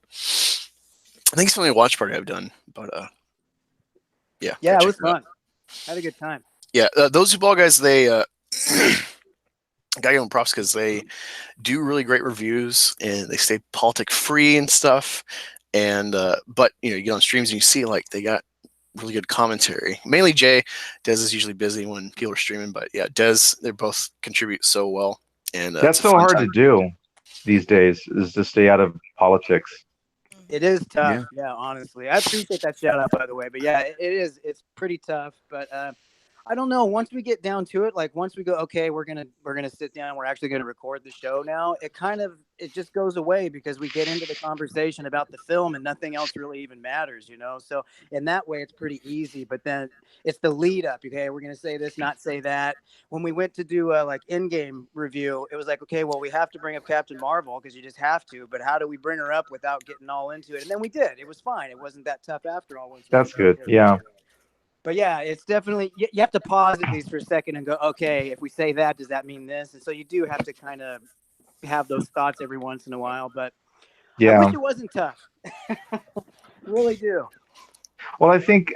I think it's the only watch party I've done, but yeah, it was fun. Had a good time. Yeah, those 2 ball guys, they gotta give them props because they do really great reviews and they stay politic free and stuff. And but you know, you get on streams and you see like they got really good commentary. Mainly Jay. Dez is usually busy when people are streaming, but yeah, Dez, they both contribute so well. And that's so hard to do these days, is to stay out of politics. It is tough. Yeah, honestly. I appreciate that shout out, by the way. But yeah, it is. It's pretty tough. But I don't know. Once we get down to it, like once we go, okay, we're gonna sit down. We're actually gonna record the show now. It just goes away because we get into the conversation about the film and nothing else really even matters, you know. So in that way, it's pretty easy. But then it's the lead up. Okay, we're gonna say this, not say that. When we went to do like in-game review, it was like, okay, well, we have to bring up Captain Marvel because you just have to. But how do we bring her up without getting all into it? And then we did. It was fine. It wasn't that tough after all. That's good. Yeah. But yeah, it's definitely you have to pause at least for a second and go, okay, if we say that, does that mean this? And so you do have to kind of have those thoughts every once in a while. But I wish it wasn't tough. Really do. Well, I think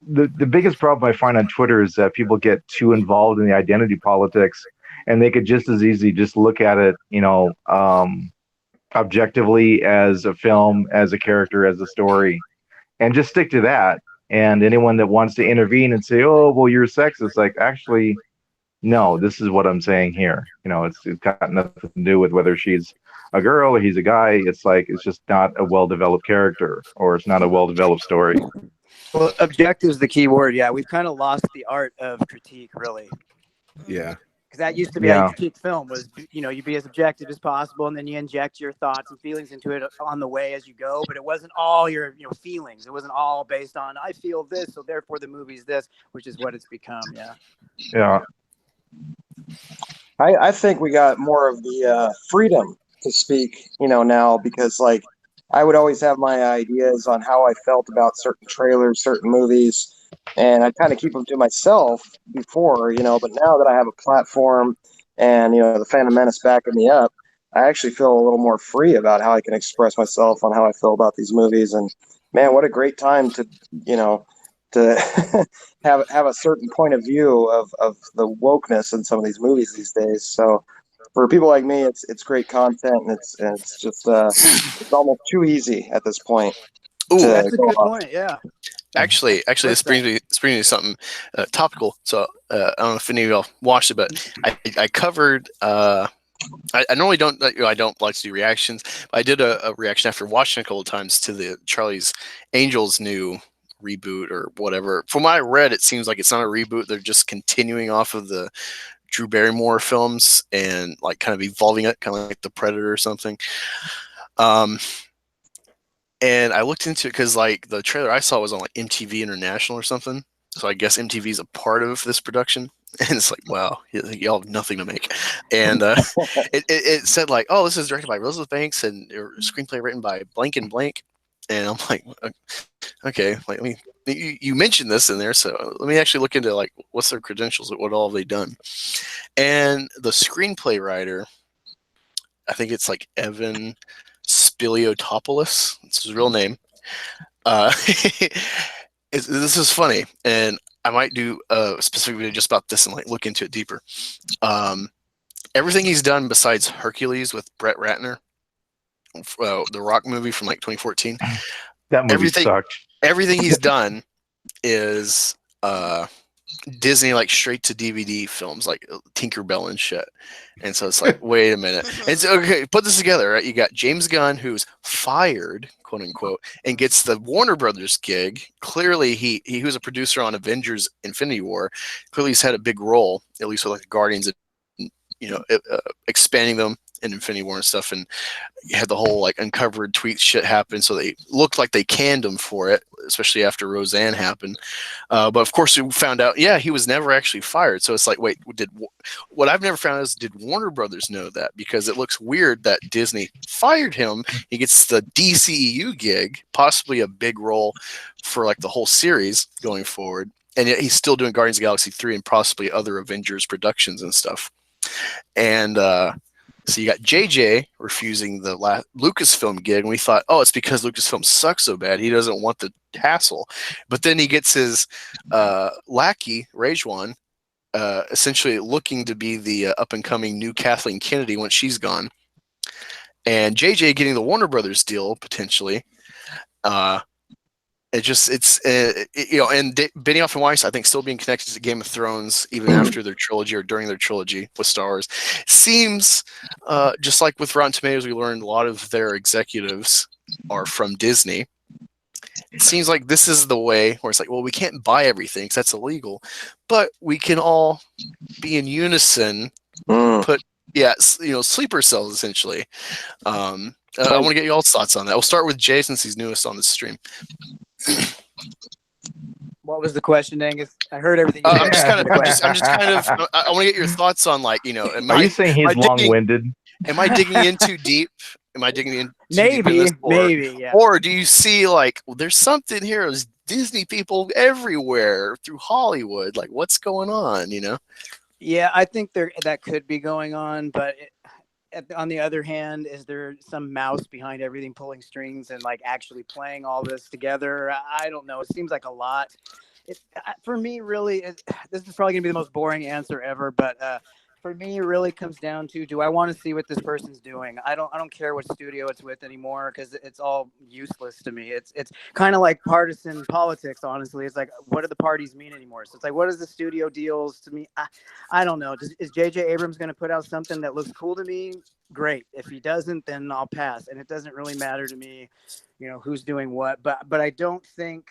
the biggest problem I find on Twitter is that people get too involved in the identity politics, and they could just as easily just look at it, objectively as a film, as a character, as a story, and just stick to that. And anyone that wants to intervene and say, "Oh, well, you're sexist," like, actually, no, this is what I'm saying here. It's got nothing to do with whether she's a girl or he's a guy. It's like, it's just not a well-developed character, or it's not a well-developed story. Well, objective is the key word. Yeah, we've kind of lost the art of critique, really. Yeah. Because that used to be how you critique film was, you be as objective as possible, and then you inject your thoughts and feelings into it on the way as you go. But it wasn't all your, feelings. It wasn't all based on, I feel this, so therefore the movie's this, which is what it's become. Yeah. Yeah. I think we got more of the freedom to speak, now, because like I would always have my ideas on how I felt about certain trailers, certain movies, and I kind of keep them to myself before, but now that I have a platform and, the Phantom Menace backing me up, I actually feel a little more free about how I can express myself on how I feel about these movies. And man, what a great time to, to have a certain point of view of the wokeness in some of these movies these days. So for people like me, it's great content, and it's just it's almost too easy at this point. Ooh, that's a good point. Yeah. Actually, this brings me to something topical. So I don't know if any of y'all watched it, but I covered. I normally don't. I don't like to do reactions. But I did a reaction after watching a couple of times to the Charlie's Angels new reboot or whatever. From what I read, it seems like it's not a reboot. They're just continuing off of the Drew Barrymore films and like kind of evolving it, kind of like The Predator or something. And I looked into it because like the trailer I saw was on like MTV International or something. So I guess MTV is a part of this production. And it's like, wow, y'all have nothing to make. And it said like, oh, this is directed by Elizabeth Banks and screenplay written by blank and blank. And I'm like, okay, like you mentioned this in there, so let me actually look into like what's their credentials, what all have they done. And the screenplay writer, I think it's like Evan Spiliotopoulos. It's his real name. This is funny, and I might do a specific video just about this and like look into it deeper. Everything he's done besides Hercules with Brett Ratner, the Rock movie from like 2014. That movie sucked. Everything he's done is Disney like straight to DVD films like Tinkerbell and shit. And so it's like, wait a minute. It's okay, put this together, right? You got James Gunn, who's fired, quote unquote, and gets the Warner Brothers gig. Clearly he was a producer on Avengers Infinity War. Clearly he's had a big role, at least with like the Guardians, expanding them in Infinity War and stuff, and you had the whole like uncovered tweet shit happen, so they looked like they canned him for it, especially after Roseanne happened. But of course we found out, he was never actually fired. So it's like, wait, what I've never found is, did Warner Brothers know that? Because it looks weird that Disney fired him. He gets the DCEU gig, possibly a big role for like the whole series going forward, and yet he's still doing Guardians of the Galaxy 3 and possibly other Avengers productions and stuff. And so you got JJ refusing the Lucasfilm gig, and we thought, oh, it's because Lucasfilm sucks so bad. He doesn't want the hassle. But then he gets his lackey, Rejwan, essentially looking to be the up-and-coming new Kathleen Kennedy once she's gone. And JJ getting the Warner Brothers deal, potentially. And Benioff and Weiss, I think, still being connected to Game of Thrones even after their trilogy or during their trilogy with Star Wars. Seems just like with Rotten Tomatoes, we learned a lot of their executives are from Disney. It seems like this is the way where it's like, well, we can't buy everything because that's illegal, but we can all be in unison. Sleeper cells essentially. I want to get you all's thoughts on that. We'll start with Jay since he's newest on the stream. What was the question, Angus? I heard everything. I'm just kind of. I want to get your thoughts on like, Are you saying he's long-winded? Am I digging in too deep? Am I digging in? Maybe, yeah. Or do you see like, well, there's something here? Disney people everywhere through Hollywood. Like, what's going on? You know? Yeah, I think that could be going on, but on the other hand, is there some mouse behind everything pulling strings and like actually playing all this together? I don't know. It seems like a lot. For me, really, this is probably gonna be the most boring answer ever, but for me, it really comes down to, do I want to see what this person's doing? I don't care what studio it's with anymore, because it's all useless to me. It's kind of like partisan politics, honestly. It's like, what do the parties mean anymore? So it's like, what is the studio deals to me? I don't know. Is J.J. Abrams going to put out something that looks cool to me? Great. If he doesn't, then I'll pass. And it doesn't really matter to me, who's doing what. But I don't think.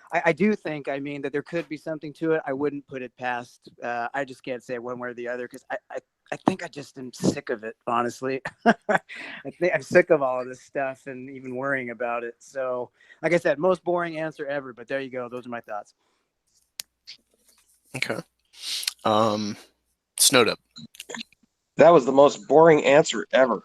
I do think, I mean, that there could be something to it. I wouldn't put it past. I just can't say one way or the other, because I think I just am sick of it, honestly. I think I'm sick of all of this stuff and even worrying about it. So, like I said, most boring answer ever, but there you go. Those are my thoughts. Okay. Snowed up. That was the most boring answer ever.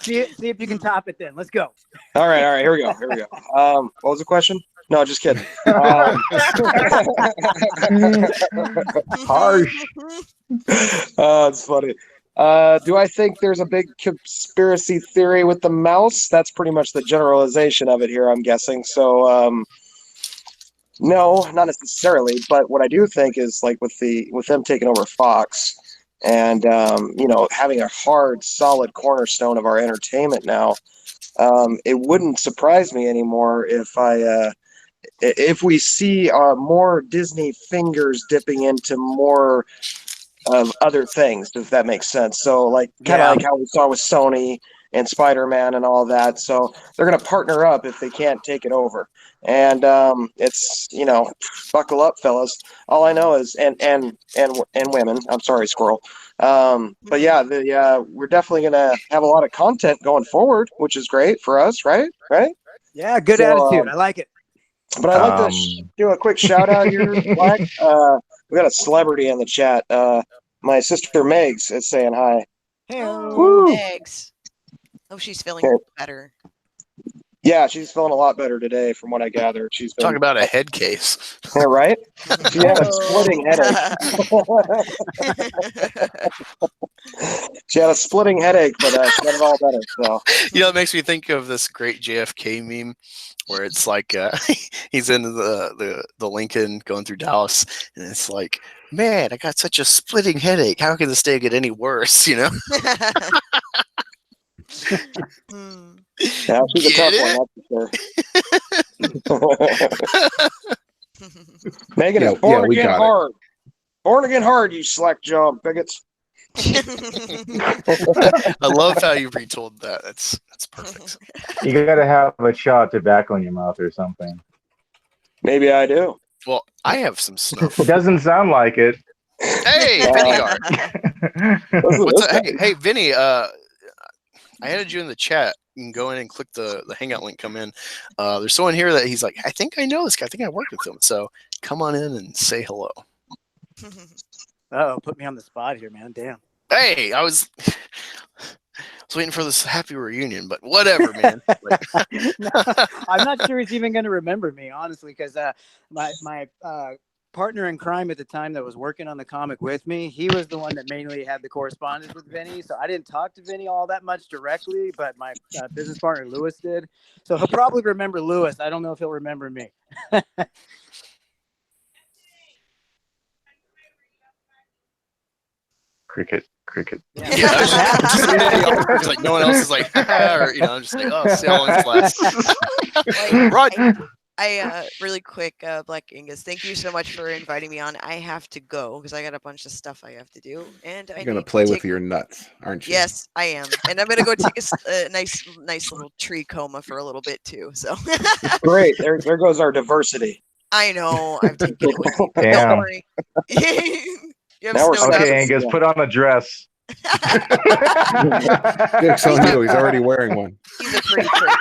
See if you can top it then. Let's go. All right. Here we go. What was the question? No, just kidding. Harsh. It's funny. Do I think there's a big conspiracy theory with the mouse? That's pretty much the generalization of it here, I'm guessing. So, no, not necessarily. But what I do think is, like, with them taking over Fox, and having a hard, solid cornerstone of our entertainment now, it wouldn't surprise me anymore if we see more Disney fingers dipping into more of other things, if that makes sense. So, like, kind of like how we saw with Sony and Spider-Man and all that. So they're going to partner up if they can't take it over. And it's, buckle up, fellas. All I know is, and women. I'm sorry, Squirrel. But yeah, we're definitely going to have a lot of content going forward, which is great for us, right? Yeah, good attitude. I like it. But I'd like to do a quick shout out here, Black. We got a celebrity in the chat. My sister Megs is saying hi. Hey, Megs. Oh, she's feeling better. Yeah, she's feeling a lot better today, from what I gathered. She's been Talking about a head case. Yeah, right? She had a splitting headache. She had a splitting headache, but she got it all better. So It makes me think of this great JFK meme where it's like he's in the Lincoln going through Dallas, and it's like, man, I got such a splitting headache. How can this day get any worse? Yeah, she's a tough one, that's for sure. Megan is born again hard. Born again hard, you slack jaw bigots. I love how you retold that. That's perfect. You gotta have a shot of tobacco in your mouth or something. Maybe I do. Well, I have some snuff. It doesn't sound like it. Hey, Vinny. What's up? Hey, Vinny. I added you in the chat. You can go in and click the Hangout link. Come in. There's someone here that he's like, I think I know this guy. I think I worked with him. So come on in and say hello. Oh, put me on the spot here, man. Damn. Hey, I was waiting for this happy reunion, but whatever, man. No, I'm not sure he's even going to remember me, honestly, because my partner in crime at the time that was working on the comic with me, he was the one that mainly had the correspondence with Vinny. So I didn't talk to Vinny all that much directly, but my business partner Lewis did. So he'll probably remember Lewis. I don't know if he'll remember me. Cricket. Yeah, just like no one else is like, or, I'm just like, oh, see how long this lasts. Right. Really quick, Black Angus, thank you so much for inviting me on. I have to go because I got a bunch of stuff I have to do, and you're gonna play with your nuts, aren't you? Yes, I am, and I'm gonna go take a nice little tree coma for a little bit too. So great, there goes our diversity. I know. I'm taking it with me. Damn. Don't worry. Okay, Angus, put on a dress. Dick's on you. He's already wearing one. He's a pretty prick.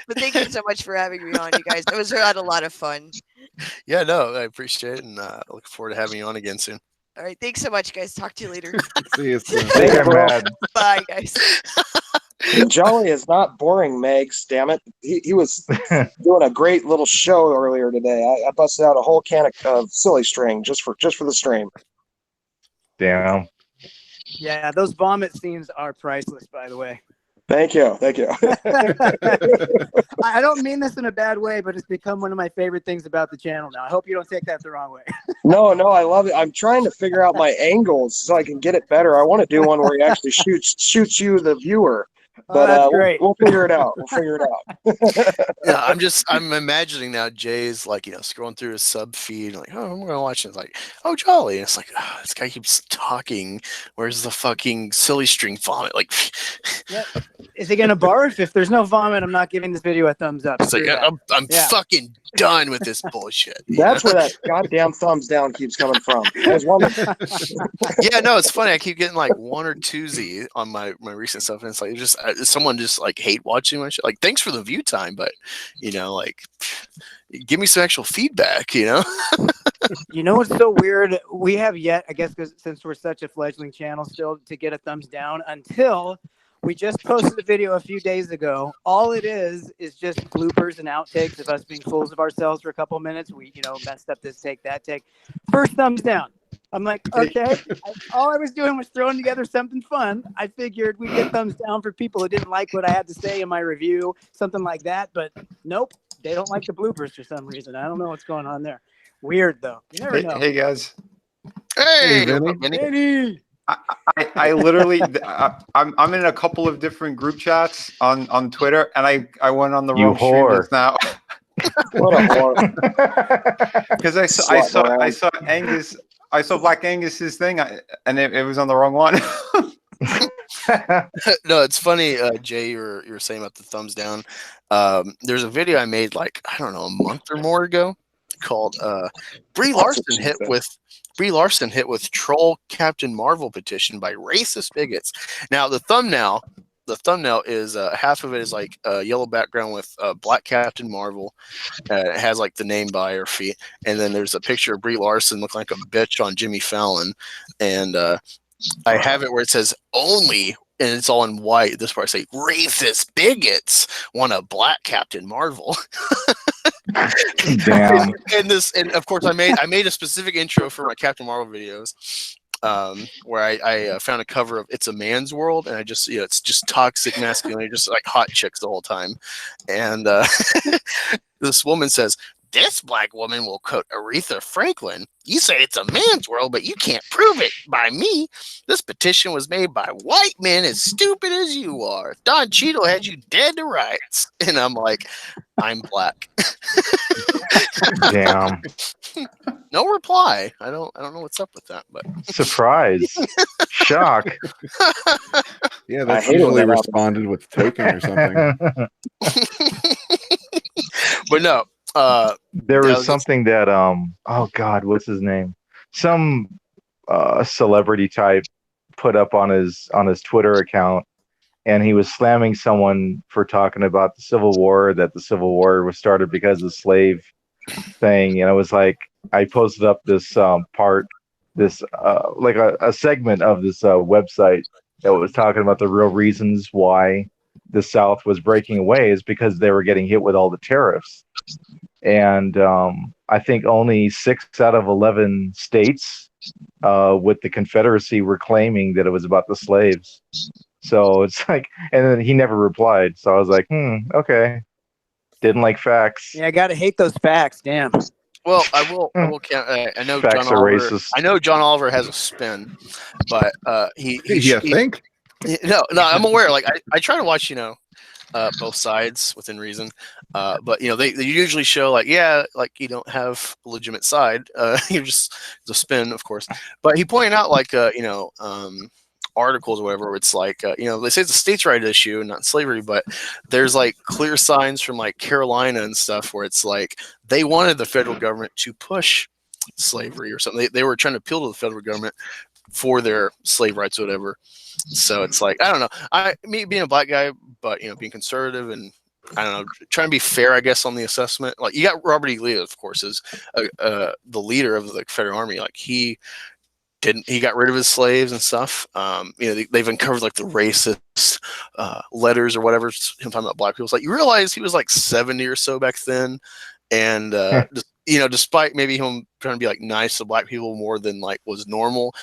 But thank you so much for having me on, you guys. It was had a lot of fun. Yeah, no, I appreciate it, and look forward to having you on again soon. All right, thanks so much, guys. Talk to you later. See you soon. Take care, man. Bye, guys. Jolly is not boring, Megs. Damn it, he was doing a great little show earlier today. I busted out a whole can of silly string just for the stream. Damn. Yeah, those vomit scenes are priceless, by the way. Thank you. I don't mean this in a bad way, but it's become one of my favorite things about the channel now. I hope you don't take that the wrong way. No, I love it. I'm trying to figure out my angles so I can get it better. I want to do one where he actually shoots you, the viewer. But that's great. We'll figure it out. Yeah, I'm imagining now Jay's like, scrolling through his sub feed, like, oh, I'm gonna watch it. It's like, oh, Jolly. And it's like, oh, this guy keeps talking. Where's the fucking silly string vomit? Like, yeah. Is he gonna barf? If there's no vomit, I'm not giving this video a thumbs up. It's like, I'm fucking done with this bullshit. That's where that goddamn thumbs down keeps coming from. There's one. Yeah, no, it's funny. I keep getting like 1 or 2 Z on my recent stuff, and it's like just someone just like hate watching my shit. Like, thanks for the view time, but like, give me some actual feedback. You know what's so weird? We have yet, I guess, because since we're such a fledgling channel, still to get a thumbs down until we just posted a video a few days ago. All it is just bloopers and outtakes of us being fools of ourselves for a couple of minutes. We, messed up this take, that take. First thumbs down. I'm like, okay. All I was doing was throwing together something fun. I figured we'd get thumbs down for people who didn't like what I had to say in my review, something like that. But nope, they don't like the bloopers for some reason. I don't know what's going on there. Weird, though. You never know. Hey, guys. Hey, Vinny. I literally, I'm in a couple of different group chats on Twitter, and I went on the wrong stream just now. What a whore! Because I saw Angus, I saw Black Angus's thing, and it was on the wrong one. No, it's funny, Jay. You're saying about the thumbs down. There's a video I made like, I don't know, a month or more ago called Brie Larson hit with troll Captain Marvel petition by racist bigots. Now the thumbnail is half of it is like a yellow background with black Captain Marvel. It has like the name by her feet, and then there's a picture of Brie Larson looking like a bitch on Jimmy Fallon, and I have it where it says only, and it's all in white. This part I say racist bigots want a black Captain Marvel. Damn. and of course I made a specific intro for my Captain Marvel videos, where I found a cover of It's a Man's World, and I just it's just toxic masculinity, just like hot chicks the whole time, and this woman says, this black woman will quote Aretha Franklin. You say it's a man's world, but you can't prove it by me. This petition was made by white men as stupid as you are. Don Cheadle had you dead to rights. And I'm like, I'm black. Damn. No reply. I don't know what's up with that, but surprise. Shock. Yeah, that's usually responded with token or something. But no. There was something that oh god, what's his name? Some celebrity type put up on his Twitter account, and he was slamming someone for talking about the Civil War, that the Civil War was started because of the slave thing. And it was like, I posted up this part, this like a segment of this website that was talking about the real reasons why the South was breaking away is because they were getting hit with all the tariffs. And I think only 6 out of 11 states with the Confederacy were claiming that it was about the slaves. So it's like, and then he never replied. So I was like, okay. Didn't like facts. Yeah, I gotta hate those facts. Damn. Well, I will count. I know Facts John are Oliver. racist. I know John Oliver has a spin, but he think? No, I'm aware. Like I try to watch, both sides within reason. But they usually show like, yeah, like you don't have a legitimate side. You're just the spin, of course. But he pointed out like articles or whatever where it's like they say it's a states' right issue, not slavery, but there's like clear signs from like Carolina and stuff where it's like they wanted the federal government to push slavery or something. They were trying to appeal to the federal government for their slave rights or whatever. So it's like, I don't know. Me being a black guy, but being conservative and I don't know, trying to be fair, I guess, on the assessment. Like you got Robert E. Lee, of course, is the leader of the Confederate Army. Like he he got rid of his slaves and stuff. They've uncovered like the racist letters or whatever. Him talking about black people. It's like you realize he was like 70 or so back then, and despite maybe him trying to be like nice to black people more than like was normal,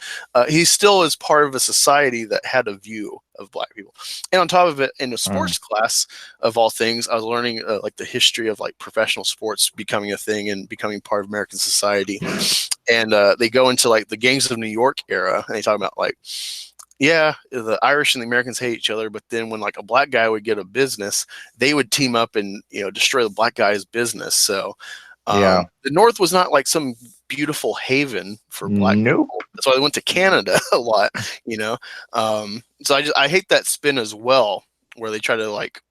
he still is part of a society that had a view of black people. And on top of it, in the sports class of all things, I was learning like the history of like professional sports becoming a thing and becoming part of American society. And they go into like the gangs of New York era, and they talk about like, yeah, the Irish and the Americans hate each other, but then when like a black guy would get a business, they would team up and destroy the black guy's business. So the North was not like some beautiful haven for black people. That's why they went to Canada a lot, So I hate that spin as well, where they try to like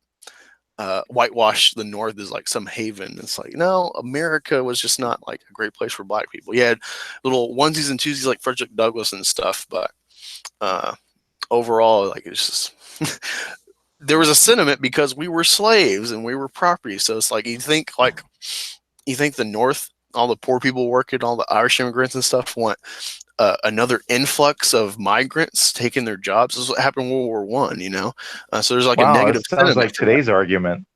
whitewash the North as like some haven. It's like, no, America was just not like a great place for black people. You had little onesies and twosies like Frederick Douglass and stuff, but overall, like it's just there was a sentiment because we were slaves and we were property. So it's like you think the North, all the poor people working, all the Irish immigrants and stuff want another influx of migrants taking their jobs. This is what happened in World War One, So there's like a negative. Sounds like today's argument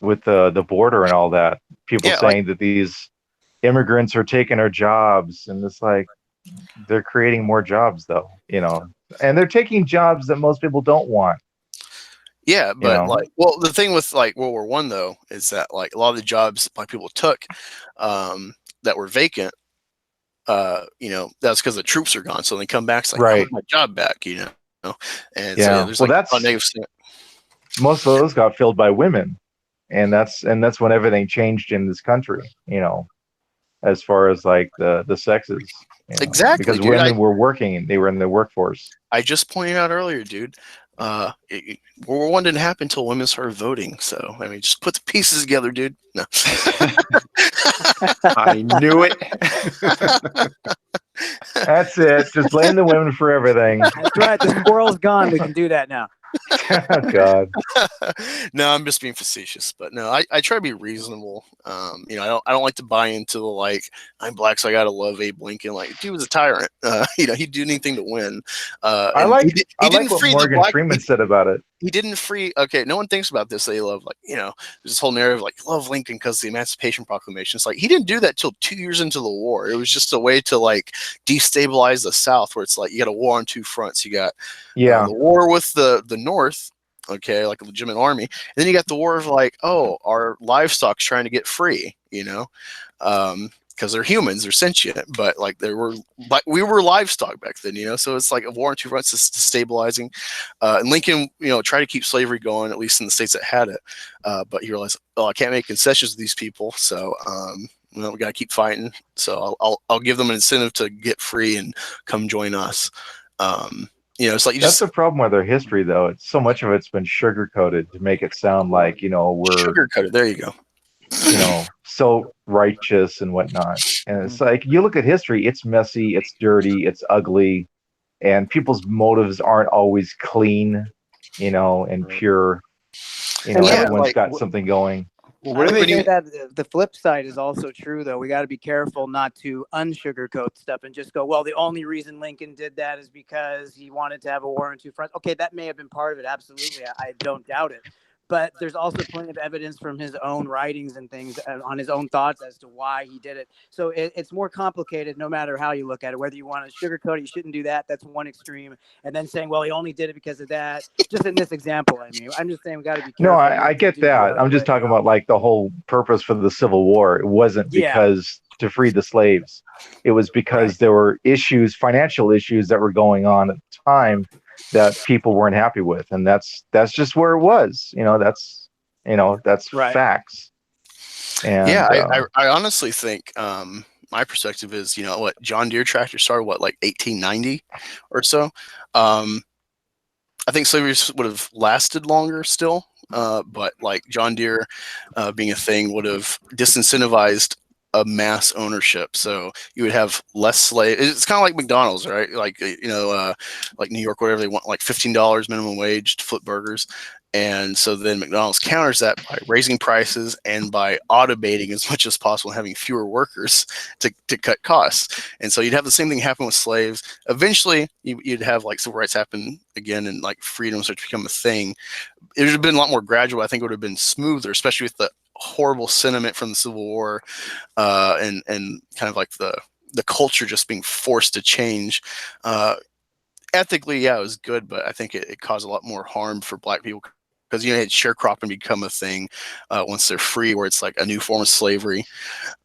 with the border and all that. People saying that these immigrants are taking our jobs, and it's like they're creating more jobs, though, and they're taking jobs that most people don't want. Yeah, but the thing with like World War One though is that like a lot of the jobs black people took that were vacant, that's because the troops are gone. So they come back, it's like, I want my job back, And so there's like a negative thing. Most of those got filled by women, and that's when everything changed in this country, as far as like the sexes. Exactly, because women were working, they were in the workforce. I just pointed out earlier, dude. World War One didn't happen until women started voting. So I mean, just put the pieces together, dude. No, I knew it. That's it. Just blame the women for everything. That's right. The squirrel's gone. We can do that now. Oh, God. No, I'm just being facetious, but no, I try to be reasonable. I don't like to buy into the like I'm black, so I gotta love Abe Lincoln. Like, dude was a tyrant. He'd do anything to win. I like what Morgan Freeman said about it. He didn't free. Okay, no one thinks about this. They love there's this whole narrative like love Lincoln because the Emancipation Proclamation. It's like he didn't do that till 2 years into the war. It was just a way to like destabilize the South, where it's like you got a war on two fronts. You got the war with the North, okay, like a legitimate army, and then you got the war of like, oh, our livestock's trying to get free, because they're humans, they're sentient, but like we were livestock back then, so it's like a war on two fronts, is destabilizing. And Lincoln, tried to keep slavery going, at least in the states that had it, but he realized, I can't make concessions to these people, so we got to keep fighting. So I'll give them an incentive to get free and come join us. It's like that's the problem with our history, though. It's so much of it's been sugar coated to make it sound like we're sugar coated. There you go. So righteous and whatnot. And it's like you look at history; it's messy, it's dirty, it's ugly, and people's motives aren't always clean, and pure. Everyone's got something going. Well, what do they think that the flip side is also true, though. We got to be careful not to unsugarcoat stuff and just go, well, the only reason Lincoln did that is because he wanted to have a war on two fronts. Okay, that may have been part of it. Absolutely. I don't doubt it. But there's also plenty of evidence from his own writings and things on his own thoughts as to why he did it. So it's more complicated no matter how you look at it. Whether you want to sugarcoat it, you shouldn't do that. That's one extreme. And then saying, well, he only did it because of that. Just in this example, I mean, I'm just saying we got to be careful. No, I get that. I'm just talking about like the whole purpose for the Civil War. It wasn't because to free the slaves. It was because there were financial issues that were going on at the time that people weren't happy with, and that's just where it was. That's facts. And I honestly think my perspective is what John Deere tractor started like 1890 or so. I think slavery would have lasted longer still, but like John Deere being a thing would have disincentivized a mass ownership, so you would have less slaves. It's kind of like McDonald's, right? Like like New York, whatever, they want like $15 minimum wage to flip burgers, And so then McDonald's counters that by raising prices and by automating as much as possible and having fewer workers to cut costs. And so you'd have the same thing happen with slaves. Eventually, you'd have like civil rights happen again and like freedom start to become a thing. It would have been a lot more gradual. I think it would have been smoother, especially with the horrible sentiment from the Civil War and kind of like the culture just being forced to change. Ethically, yeah, it was good, but I think it caused a lot more harm for Black people because sharecropping become a thing once they're free, where it's like a new form of slavery.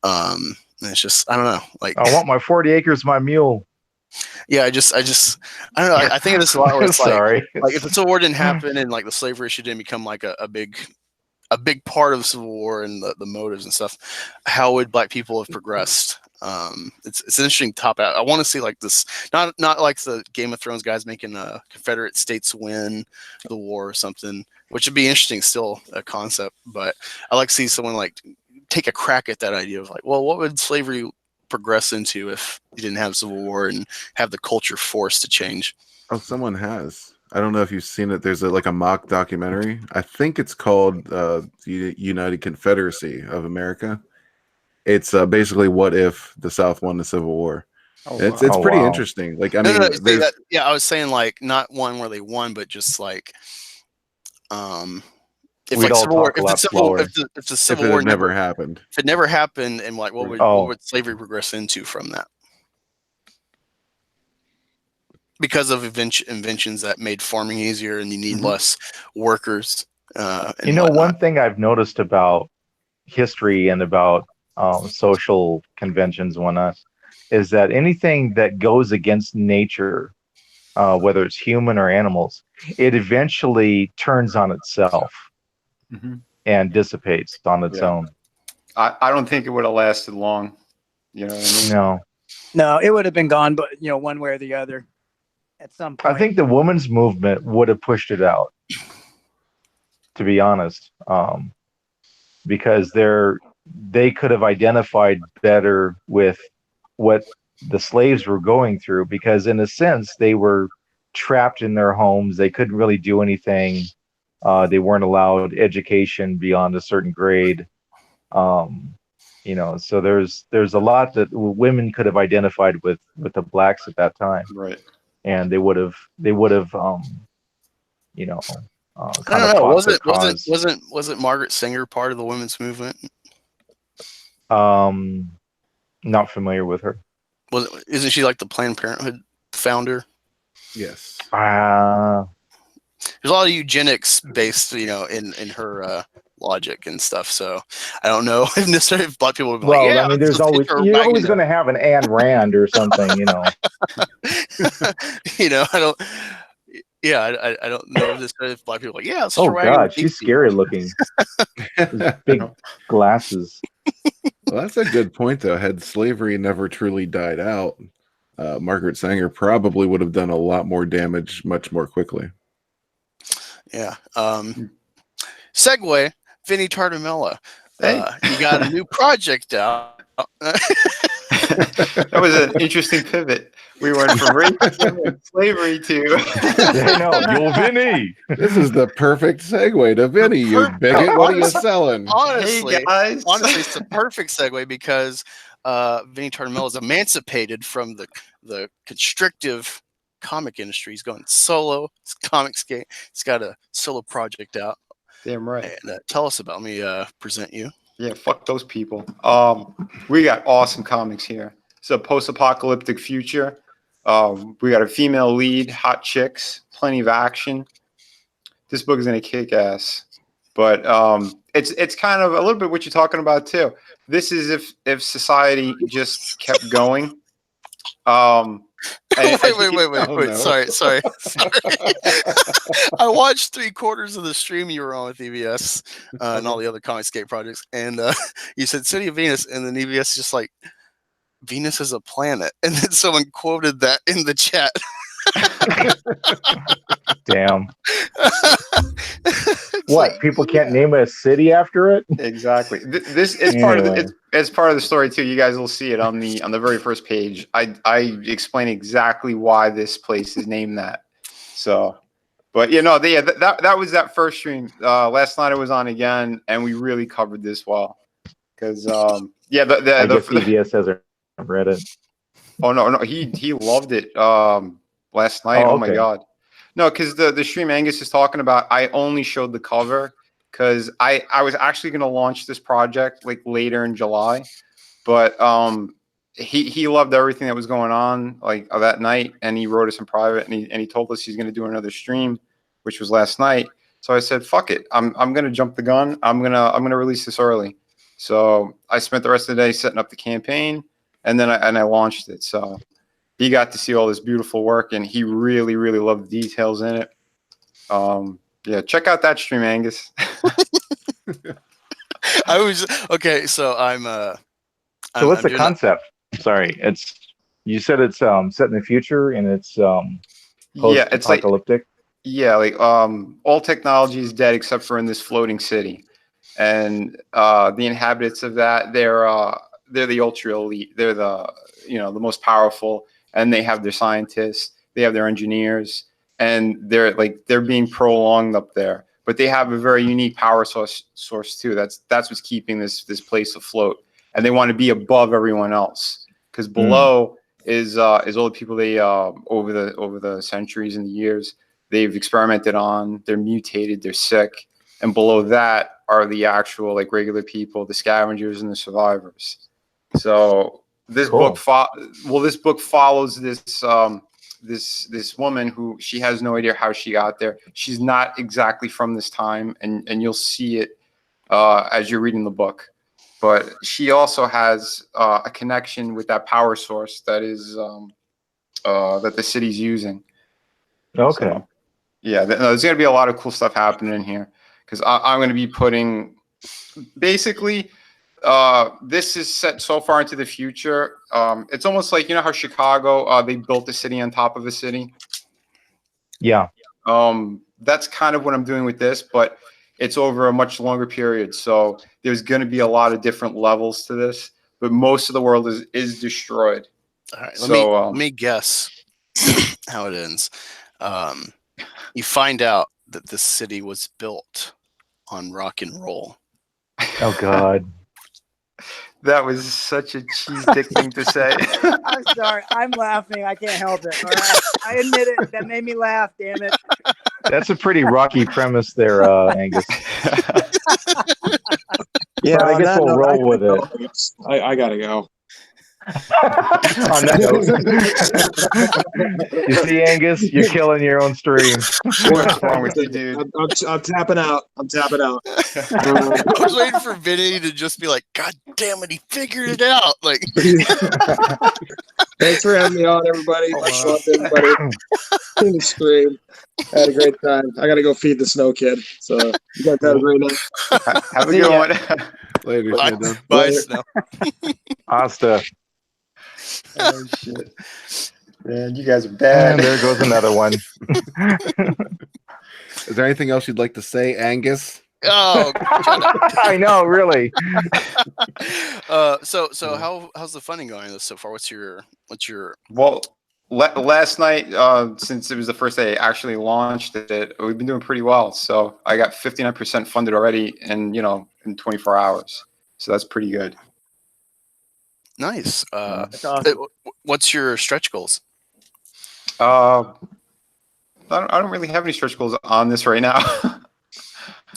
And it's just, I don't know. Like, I want my 40 acres, my mule. Yeah, I don't know. I think of this a lot where it's Sorry. like if the Civil War didn't happen and like the slavery issue didn't become like a big part of the Civil War and the motives and stuff, how would Black people have progressed? It's an interesting topic. I want to see like this, not like the Game of Thrones guys making Confederate states win the war or something, which would be interesting, still a concept. But I like to see someone like take a crack at that idea of like, well, what would slavery progress into if you didn't have Civil War and have the culture forced to change? Oh, someone has. I don't know if you've seen it. There's a mock documentary. I think it's called the United Confederacy of America. It's basically what if the South won the Civil War. It's pretty interesting. Like, I mean, yeah, I was saying like not one where they won, but just like if We'd like all Civil War, talk a lot slower. if the Civil War never happened, if it never happened, and like what would slavery progress into from that? Because of inventions that made farming easier, and you need less workers. One thing I've noticed about history and about social conventions and whatnot is that anything that goes against nature, whether it's human or animals, it eventually turns on itself and dissipates on its own. I don't think it would have lasted long. You know what I mean? No, it would have been gone, but one way or the other at some point. I think the women's movement would have pushed it out, to be honest, because they could have identified better with what the slaves were going through, because in a sense they were trapped in their homes. They couldn't really do anything. They weren't allowed education beyond a certain grade. So there's a lot that women could have identified with the blacks at that time. Right. And they would have I don't know. Wasn't Margaret Sanger part of the women's movement? Not familiar with her. Isn't she like the Planned Parenthood founder? Yes. There's a lot of eugenics based, in her logic and stuff. So I don't know if necessarily if Black people would be well, like, yeah, I mean, you're always going to have an Ayn Rand or something, I don't. Yeah, I don't know if Black people are like, yeah. Oh God, she's scary looking. Big glasses. Well, that's a good point, though. Had slavery never truly died out, Margaret Sanger probably would have done a lot more damage much more quickly. Yeah. Segue, Vinny Tartamella. You got a new project out. That was an interesting pivot. We went from racism and slavery to yo, Vinny. This is the perfect segue to Vinny, you bigot. What are you selling? Honestly, hey guys. Honestly, it's the perfect segue because Vinny Tartamella is emancipated from the constrictive comic industry. He's going solo. It's Comicsgate. He's got a solo project out. Damn right. And tell us about me. Present you. Yeah, fuck those people. We got awesome comics here. It's a post-apocalyptic future. We got a female lead, hot chicks, plenty of action. This book is gonna kick ass. But it's kind of a little bit what you're talking about too. This is if society just kept going. Wait. Sorry. I watched 3/4 of the stream you were on with EBS and all the other Comicsgate projects, and you said City of Venus, and then EBS just like, Venus is a planet, and then someone quoted that in the chat. Damn. What? People can't name a city after it? Exactly. This is part of it's part of the story too. You guys will see it on the very first page. I explain exactly why this place is named that. So But that was that first stream. Last night I was on again, and we really covered this well. Because I guess EVS hasn't read it. Oh no, he loved it last night. Oh my god. No, because the stream Angus is talking about, I only showed the cover because I was actually going to launch this project like later in July, but he loved everything that was going on like that night, and he wrote us in private, and he told us he's going to do another stream, which was last night. So I said, fuck it, I'm going to jump the gun. I'm gonna release this early. So I spent the rest of the day setting up the campaign, and then I launched it. So he got to see all this beautiful work, and he really, really loved the details in it. Yeah, check out that stream, Angus. I was okay. So So what's the concept? Sorry, you said it's set in the future, and it's post-apocalyptic. Like all technology is dead except for in this floating city, and the inhabitants of that, they're the ultra elite. They're the most powerful, and they have their scientists, they have their engineers, and they're being prolonged up there. But they have a very unique power source too. That's what's keeping this place afloat, and they want to be above everyone else, because below is all the people they over the centuries and the years they've experimented on. They're mutated, they're sick, and below that are the actual regular people, the scavengers and the survivors. So this book follows this woman who, she has no idea how she got there. She's not exactly from this time, and you'll see it as you're reading the book. But she also has a connection with that power source that is that the city's using. Okay. So, yeah, there's going to be a lot of cool stuff happening in here, because I'm going to be putting basically. This is set so far into the future. It's almost like, how Chicago, they built a city on top of a city. Yeah. That's kind of what I'm doing with this, but it's over a much longer period. So there's going to be a lot of different levels to this, but most of the world is destroyed. All right, let me guess how it ends. You find out that this city was built on rock and roll. Oh God. That was such a cheese dick thing to say. I'm sorry. I'm laughing. I can't help it. All right. I admit it. That made me laugh. Damn it. That's a pretty rocky premise there, Angus. Yeah, but I guess we'll roll with it. I gotta go. On that note, you see, Angus, you're killing your own stream. What's wrong with you, dude? I'm tapping out. I'm tapping out. I was waiting for Vinny to just be like, "God damn it, he figured it out!" Like, thanks for having me on, everybody. Much love to everybody in the stream. I had a great time. I gotta go feed the snow kid. So you guys have a great night. Have a good one. Later. Bye, Snow. Hasta. Oh shit, man, you guys are bad. And there goes another one. Is there anything else you'd like to say, Angus? Oh, I know, really. So how's the funding going so far? What's your Well, last night, since it was the first day I actually launched it, we've been doing pretty well. So I got 59% funded already, in 24 hours. So that's pretty good. Nice. That's awesome. What's your stretch goals? I don't really have any stretch goals on this right now.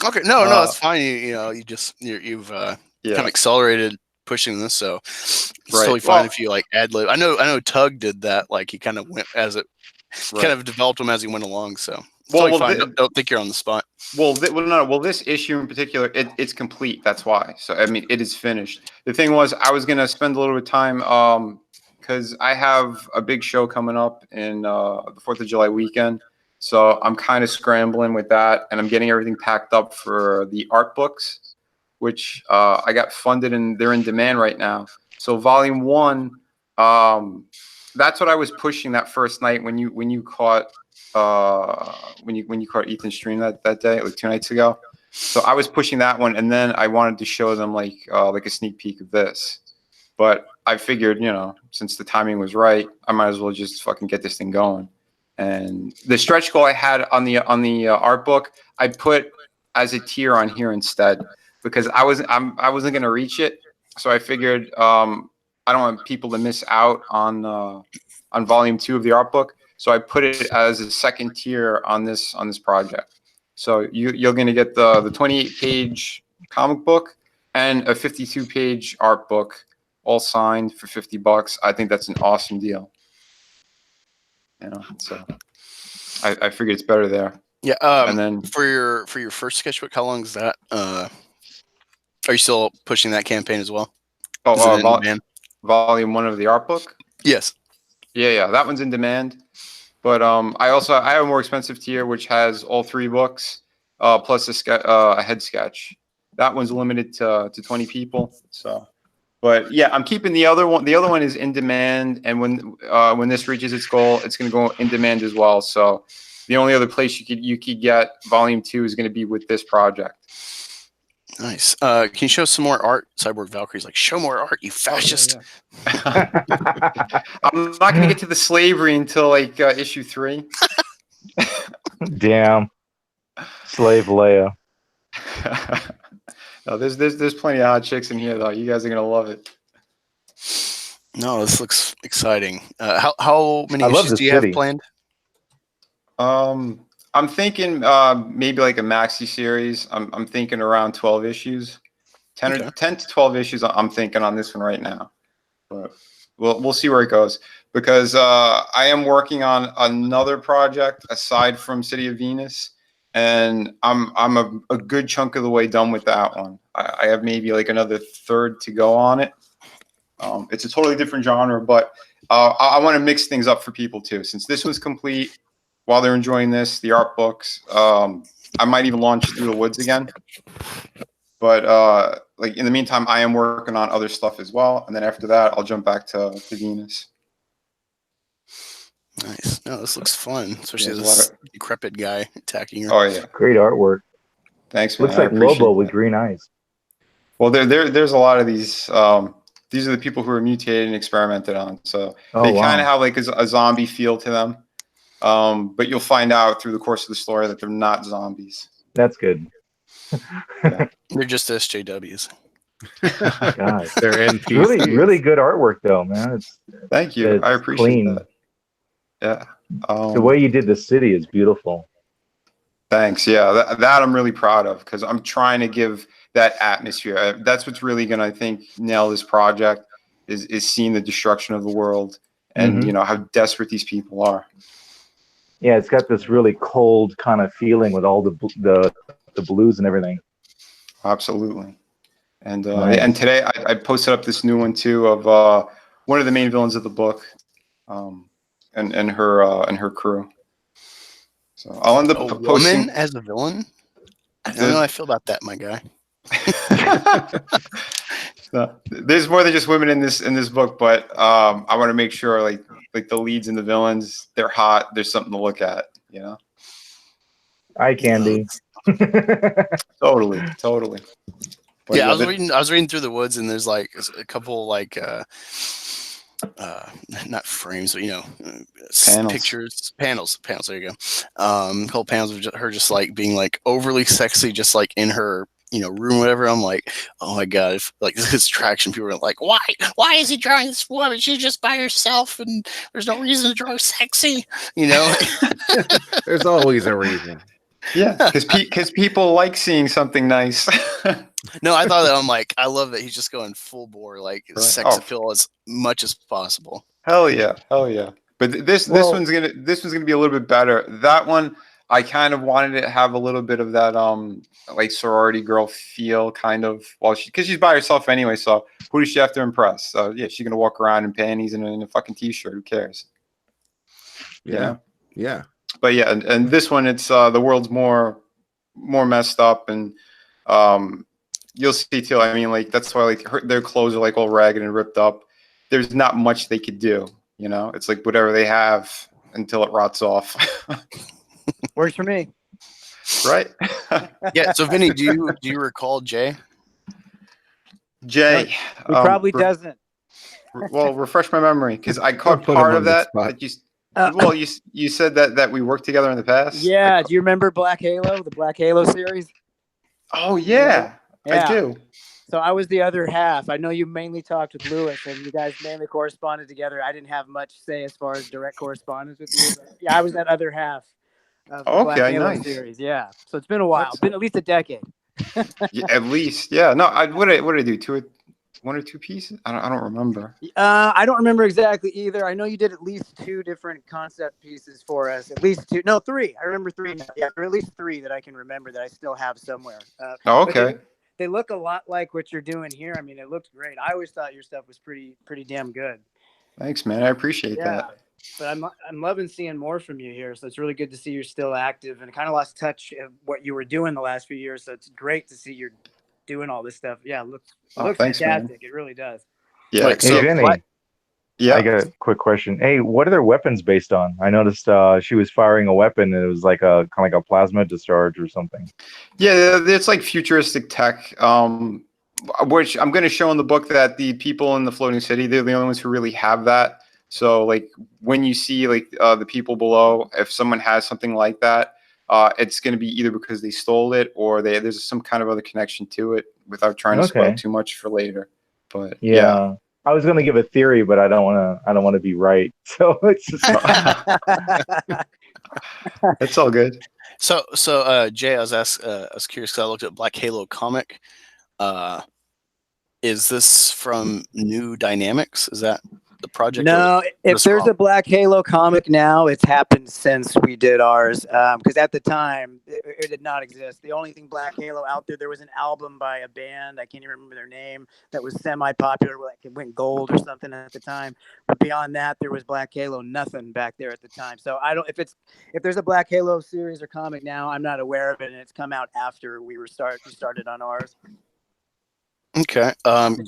Okay, no, that's fine. You've kind of accelerated pushing this, so it's totally fine if you ad lib. I know Tug did that. Like, he kind of went as it kind of developed them as he went along. So totally fine. Don't think you're on the spot. Well, this issue in particular, it's complete. That's why. So I mean, it is finished. The thing was, I was gonna spend a little bit of time because I have a big show coming up in the 4th of July weekend. So I'm kind of scrambling with that, and I'm getting everything packed up for the art books, which I got funded, and they're in demand right now. So Volume 1, that's what I was pushing that first night when you caught Ethan's stream that day, like 2 nights ago. So I was pushing that one, and then I wanted to show them like a sneak peek of this. But I figured, since the timing was right, I might as well just fucking get this thing going. And the stretch goal I had on the art book, I put as a tier on here instead, because I wasn't going to reach it. So I figured I don't want people to miss out on volume 2 of the art book. So I put it as a second tier on this project. So you're going to get the 28-page comic book and a 52-page art book, all signed for $50. I think that's an awesome deal. You know, so I figured it's better there. Yeah. And then for your first sketchbook, how long is that? Are you still pushing that campaign as well? Volume 1 of the art book? Yes. Yeah, that one's in demand. But I have a more expensive tier which has all 3 books plus a head sketch. That one's limited to 20 people. So, but yeah, I'm keeping the other one. The other one is in demand, and when this reaches its goal, it's going to go in demand as well. So, the only other place you could get volume 2 is going to be with this project. Nice. Can you show some more art? Cyborg Valkyrie's like, show more art, you fascist. Oh, yeah. I'm not going to get to the slavery until like issue 3. Damn. Slave Leia. No, there's plenty of hot chicks in here though. You guys are gonna love it. No, this looks exciting. How many issues do you have planned? I'm thinking maybe like a maxi series. I'm thinking around 12 issues, 10 to 12 issues. I'm thinking on this one right now, but we'll see where it goes, because I am working on another project aside from City of Venus. And I'm a good chunk of the way done with that one. I have maybe like another third to go on it. It's a totally different genre, but I want to mix things up for people too. Since this was complete, while they're enjoying this, the art books, I might even launch Through the Woods again. But like in the meantime, I am working on other stuff as well. And then after that, I'll jump back to Venus. Nice. No, this looks fun, especially this decrepit guy attacking her. Oh yeah, great artwork. Thanks, man. Looks like Lobo with green eyes. Well, there's a lot of these. These are the people who are mutated and experimented on, so they kind of have like a zombie feel to them. But you'll find out through the course of the story that they're not zombies. That's good. Yeah. They're just SJWs. God, they're NPCs. Really good artwork though, man. Thank you. I appreciate that. Yeah. The way you did the city is beautiful. Thanks. Yeah, that I'm really proud of, because I'm trying to give that atmosphere. That's what's really going to, I think, nail this project is seeing the destruction of the world and you know how desperate these people are. Yeah, it's got this really cold kind of feeling with all the blues and everything. Absolutely. And and today I posted up this new one too of one of the main villains of the book. And her crew. So I'll end up posting woman as a villain. I don't know how I feel about that, my guy. So, there's more than just women in this book, but I want to make sure like the leads and the villains, they're hot. There's something to look at, you know. Eye candy. Totally. But yeah, I was reading Through the Woods, and there's like a couple like. Not frames, but you know, panels. There you go. A couple panels of her just like being like overly sexy, just like in her room, whatever. I'm like, oh my god, if like this distraction, people are like, why is he drawing this woman? She's just by herself, and there's no reason to draw her sexy. There's always a reason. Yeah, because people like seeing something nice. No, I thought that. I'm like, I love that he's just going full bore, like sex appeal as much as possible. Hell yeah. But this one's gonna be a little bit better. That one, I kind of wanted to have a little bit of that like sorority girl feel, kind of, because she's by herself anyway. So who does she have to impress? So yeah, she's gonna walk around in panties and in a fucking t-shirt. Who cares? Yeah. But yeah, and this one, it's the world's more messed up, and you'll see too. I mean, like that's why like their clothes are like all ragged and ripped up. There's not much they could do. You know, it's like whatever they have until it rots off. Works for me. Right? Yeah. So Vinny, do you recall Jay? Jay, he probably doesn't. Well, refresh my memory, because I caught part of that Well, you said that we worked together in the past. Yeah. Do you remember Black Halo, the Black Halo series? Oh yeah, I Yeah. do. So I was the other half. I know you mainly talked with Lewis, and you guys mainly corresponded together. I didn't have much say as far as direct correspondence with you. But yeah, I was that other half of the Black Okay, Halo nice. series. Yeah. So it's been a while. It's been at least a decade. Yeah, at least, yeah. No, what did I do? One or two pieces? I don't remember. I don't remember exactly either. I know you did at least 2 different concept pieces for us. At least 2. No, 3. I remember 3 now. Yeah, or at least 3 that I can remember that I still have somewhere. Oh, but okay. They look a lot like what you're doing here. I mean, it looks great. I always thought your stuff was pretty damn good. Thanks, man. I appreciate that. But I'm loving seeing more from you here. So it's really good to see you're still active, and kind of lost touch of what you were doing the last few years. So it's great to see you're doing all this stuff. Yeah, it looks thanks, fantastic. man. It really does. Yeah. Like, Hey, so, Vinny, Yeah. I got a quick question. Hey, what are their weapons based on? I noticed she was firing a weapon and it was like a kind of like a plasma discharge or something. Yeah, it's like futuristic tech. Which I'm going to show in the book that the people in the floating city, they're the only ones who really have that. So like when you see like the people below, if someone has something like that, it's going to be either because they stole it or there's some kind of other connection to it, without trying to spoil too much for later. But yeah. I was going to give a theory, but I don't want to be right. So it's just It's all good. So Jay, I was curious because I looked at Black Halo comic. Is this from New Dynamics? Is that the project? No, if there's a Black Halo comic now, it's happened since we did ours. Because at the time, it did not exist. The only thing Black Halo out there was an album by a band, I can't even remember their name, that was semi-popular, like it went gold or something at the time. But beyond that, there was Black Halo nothing back there at the time. So I don't. If there's a Black Halo series or comic now, I'm not aware of it, and it's come out after we started on ours. Okay.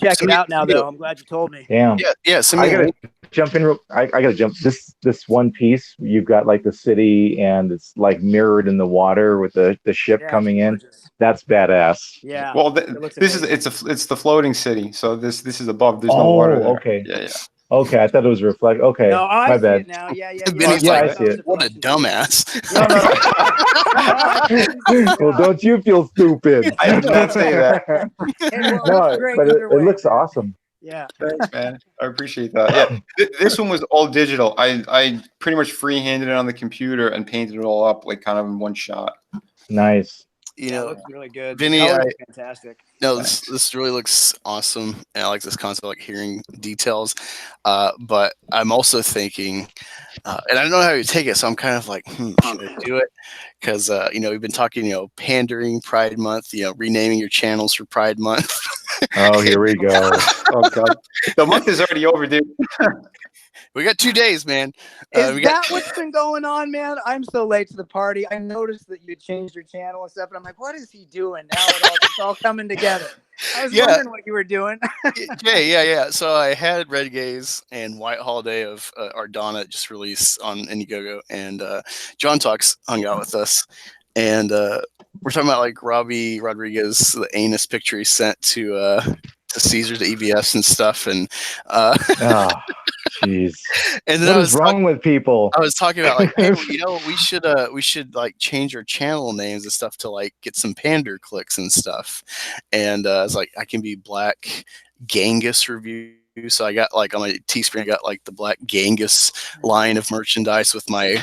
Check it out now, though. I'm glad you told me. damn. Yeah. I gotta jump in. I gotta jump. This one piece, you've got like the city, and it's like mirrored in the water with the ship coming in. That's badass. Yeah. Well, it's the floating city. So this is above. There's no water there. Okay. Yeah. Okay, I thought it was reflect. Okay, no, I my see bad. it now. Yeah. I see it. What a dumbass. Well, don't you feel stupid? I did not say that. No, but it looks awesome. Yeah. Thanks, man. I appreciate that. Yeah, this one was all digital. I pretty much freehanded it on the computer and painted it all up like kind of in one shot. Nice. You know, it looks really good. Vinny, fantastic. No, this really looks awesome, and I like this concept, like hearing details. But I'm also thinking, and I don't know how you take it, so I'm kind of like, should I do it? Because we've been talking, pandering Pride Month, renaming your channels for Pride Month. Oh, here we go. Oh God, the month is already over, dude. We got 2 days, man. Is that what's been going on, man? I'm so late to the party. I noticed that you changed your channel and stuff, and I'm like, what is he doing? Now it's all coming together. I was wondering what you were doing. Yeah. So I had Red Gaze and White Holiday of Ardana just released on Indiegogo, and John Talks hung out with us, and we're talking about like Robbie Rodriguez, the anus picture he sent to Caesar, to EBS and stuff, and jeez. And then what is wrong with people? I was talking about like, hey, we should like change our channel names and stuff to like get some pander clicks and stuff. And I was like, I can be Black Genghis Review. So I got like on my Teespring, I got like the Black Genghis line of merchandise with my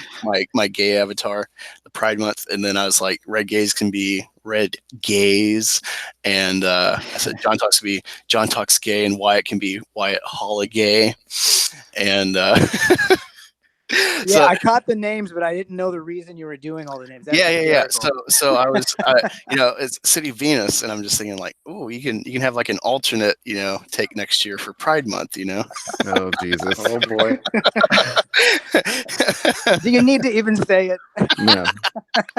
gay avatar, the Pride Month, and then I was like, Red Gaze can be Red Gaze, and I said John Talks can be John Talks Gay, and Wyatt can be Wyatt Holiday, and I caught the names, but I didn't know the reason you were doing all the names. Yeah. So I was, it's City Venus, and I'm just thinking like, oh, you can have like an alternate, take next year for Pride Month, Oh Jesus! Oh boy. Do you need to even say it? Yeah.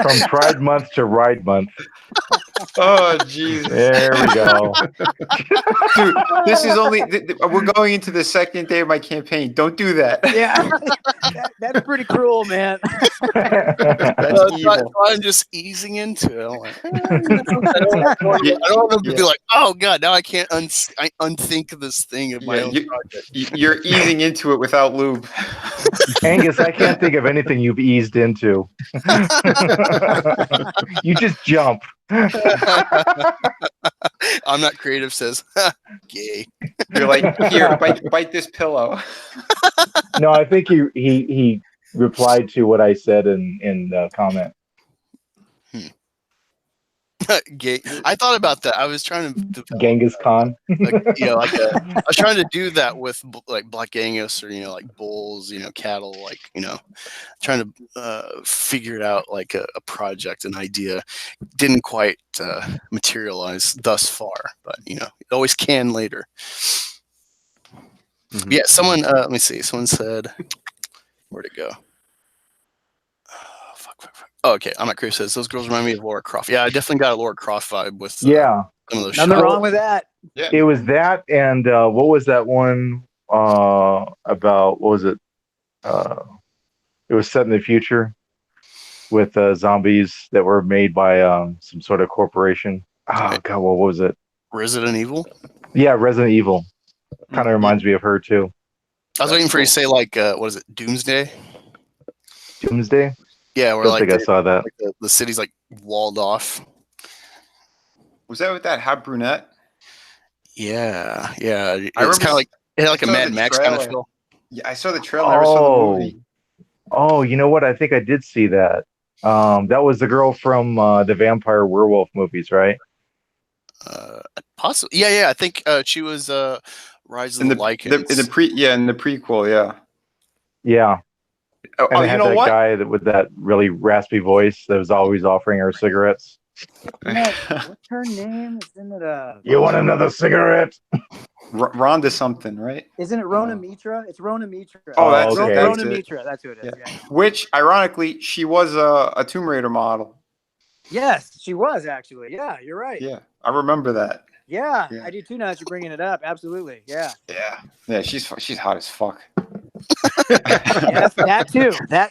From Pride Month to Ride Month. Oh Jesus! There we go. Dude, this is only we're going into the second day of my campaign. Don't do that. Yeah. That's pretty cruel, man. That's evil. I'm just easing into it. I'm like, I don't want to be like, oh god, now I can't unthink this thing of my own project. You're easing into it without lube. Angus, I can't think of anything you've eased into. You just jump. I'm not creative, says gay. You're like, here, bite this pillow. No, I think he replied to what I said in the comment. Gay. I thought about that. I was trying to Genghis Khan. I was trying to do that with like Black Angus or like bulls, cattle, trying to figure it out like a project, an idea. Didn't quite materialize thus far, but it always can later. Mhm. Yeah, someone. Let me see. Someone said, "Where'd it go?" Fuck. Oh, okay. I'm not curious. Says those girls remind me of Laura Croft. Yeah, I definitely got a Laura Croft vibe with. Some of those Nothing shots. wrong with that. Yeah. It was that, and what was that one about? What was it? It was set in the future with zombies that were made by some sort of corporation. Oh god, what was it? Resident Evil. Yeah, Resident Evil. Kind of reminds me of her too. I was waiting for you to say like, what is it? Doomsday. Doomsday. Yeah, where Don't like think I saw that. like the city's like walled off. Was that with that hot brunette? Yeah. It's remember kind of like it had like a saw Mad the Max kind of trailer. feel. Yeah, I saw the trailer. I never saw the movie. Oh, you know what? I think I did see that. That was the girl from the vampire werewolf movies, right? Possibly. Yeah. I think she was Rise of In the the Lycans. in the prequel, yeah. Yeah. Oh, And it you had know that what? guy with that really raspy voice that was always offering her cigarettes. What's her name? Isn't it You want another cigarette? Rhonda something, right? Isn't it Rona Mitra? It's Rona Mitra. Oh, that's okay. it. That's Rona it. Mitra. That's who it is. Yeah. Which, ironically, she was a Tomb Raider model. Yes, she was actually. Yeah, you're right. Yeah, I remember that. Yeah, Yeah. I do too. Now that you're bringing it up, absolutely. Yeah. Yeah. She's hot as fuck. Yes, that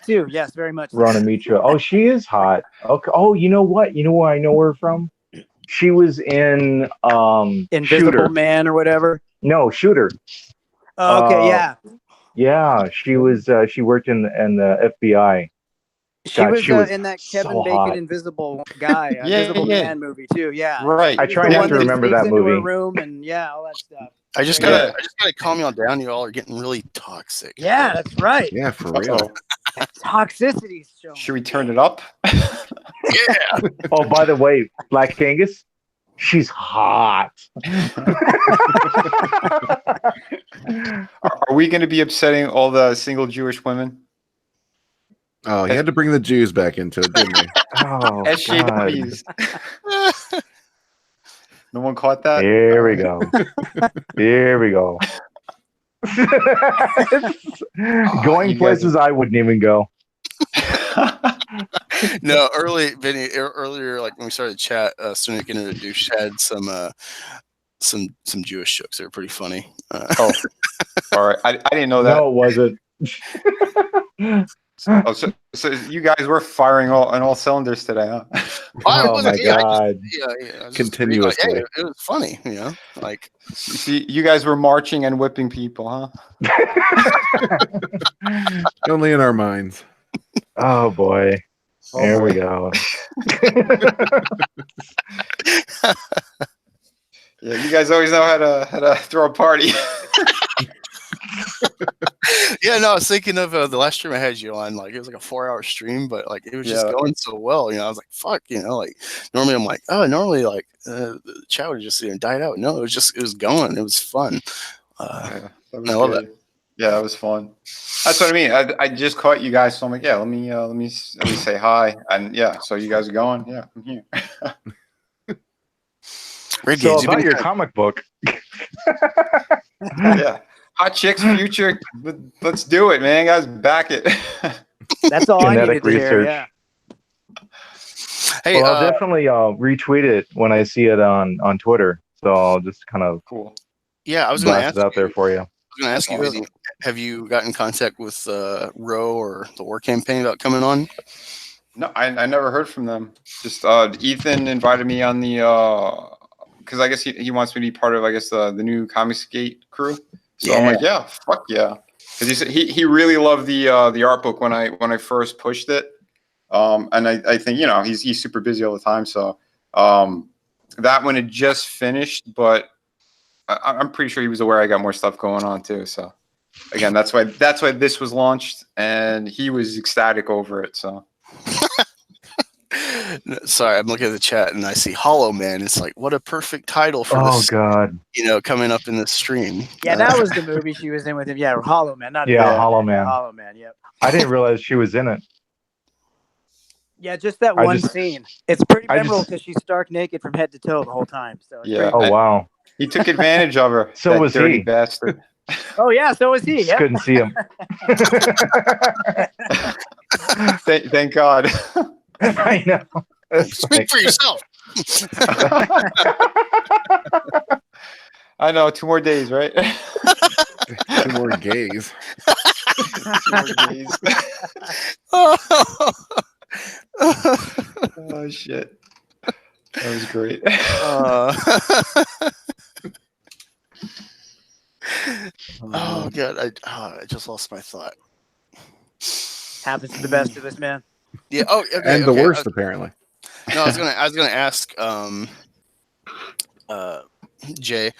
too. Yes, very much. So. Rona Mitra. Oh, she is hot. Okay. Oh, you know what? You know where I know her from? She was in Invisible Shooter. Man or whatever. No, Shooter. Oh, okay, yeah. Yeah, she was. She worked in the FBI. She God, was, she was in that Kevin so Bacon hot. Invisible Guy, Yeah, Invisible yeah. Man movie too. Yeah. Right. I try The not one to that remember sneaks that into her movie. room and all that stuff. I just Yeah. gotta calm y'all down. You all are getting really toxic. Yeah, that's right. Yeah, for real. Uh-oh. Toxicity's showing. Should we turn it up? Yeah. Oh, by the way, Black Angus, she's hot. Are we going to be upsetting all the single Jewish women? Oh, he had to bring the Jews back into it, didn't he? Oh, God. SJWs. No one caught that? Here we go. Here we go. Going you guys places I wouldn't even go. No, earlier, like when we started chat, Sunik introduced had some Jewish jokes. They were pretty funny. Oh, all right. I didn't know that. No, it wasn't. Oh, so you guys were firing on all cylinders today, huh? Oh, my God. I was just Continuously. being like, hey, it was funny, like. See, you guys were marching and whipping people, huh? Only in our minds. Oh, boy. There we go. Yeah, you guys always know how to throw a party. Yeah, no, I was thinking of the last stream I had you on. Like, it was like a 4-hour stream, but like it was just going so well. I was like, fuck, like normally I'm like, like the chat would just died out. No, it was going. It was fun. Yeah, I love it. Yeah, that was fun. That's what I mean. I just caught you guys, so I'm like, yeah, let me say hi, and yeah, so you guys are going. Yeah, I'm here. So about your comic book. Yeah. Hot Chicks Future. Let's do it, man. Guys, back it. That's all I needed to hear. research. Yeah. Hey, Well, I'll definitely retweet it when I see it on Twitter. So I'll just kind of Cool. Yeah, I was going to blast ask it out there for you. I was going to ask you, have you gotten in contact with Roe or the War Campaign about coming on? No, I never heard from them. Just Ethan invited me on the because I guess he wants me to be part of the new Comicsgate crew. So I'm like, yeah, fuck yeah. Because he really loved the art book when I first pushed it. And I think he's super busy all the time. So that one had just finished, but I'm pretty sure he was aware I got more stuff going on too. So again, that's why this was launched, and he was ecstatic over it. So. Sorry, I'm looking at the chat and I see Hollow Man. It's like, what a perfect title for this. God. Coming up in the stream. Yeah, that was the movie she was in with him. Yeah, Hollow Man. Hollow Man. Hollow Man. Yep. I didn't realize she was in it. Yeah, just that one scene. It's pretty memorable because she's stark naked from head to toe the whole time. So Oh wow. He took advantage of her. So was dirty he. Bastard. Oh yeah, so was he. Just Yep. couldn't see him. Thank God. I know. Speak for yourself. I know. 2 more days, right? 2 more gays. 2 more days. Oh shit. That was great. Oh god, I just lost my thought. Happens to the best of us, man. Yeah. Oh, okay, And the worst, apparently. No, I was gonna ask Jay,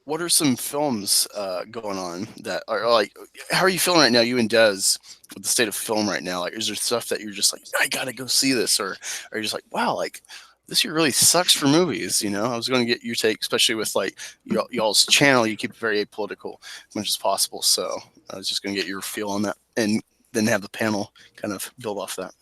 what are some films going on that are like? How are you feeling right now, you and Des, with the state of film right now? Like, is there stuff that you're just like, I gotta go see this, or are you just like, wow, like this year really sucks for movies? I was going to get your take, especially with like y'all's channel. You keep it very apolitical as much as possible. So I was just going to get your feel on that, and then have the panel kind of build off that.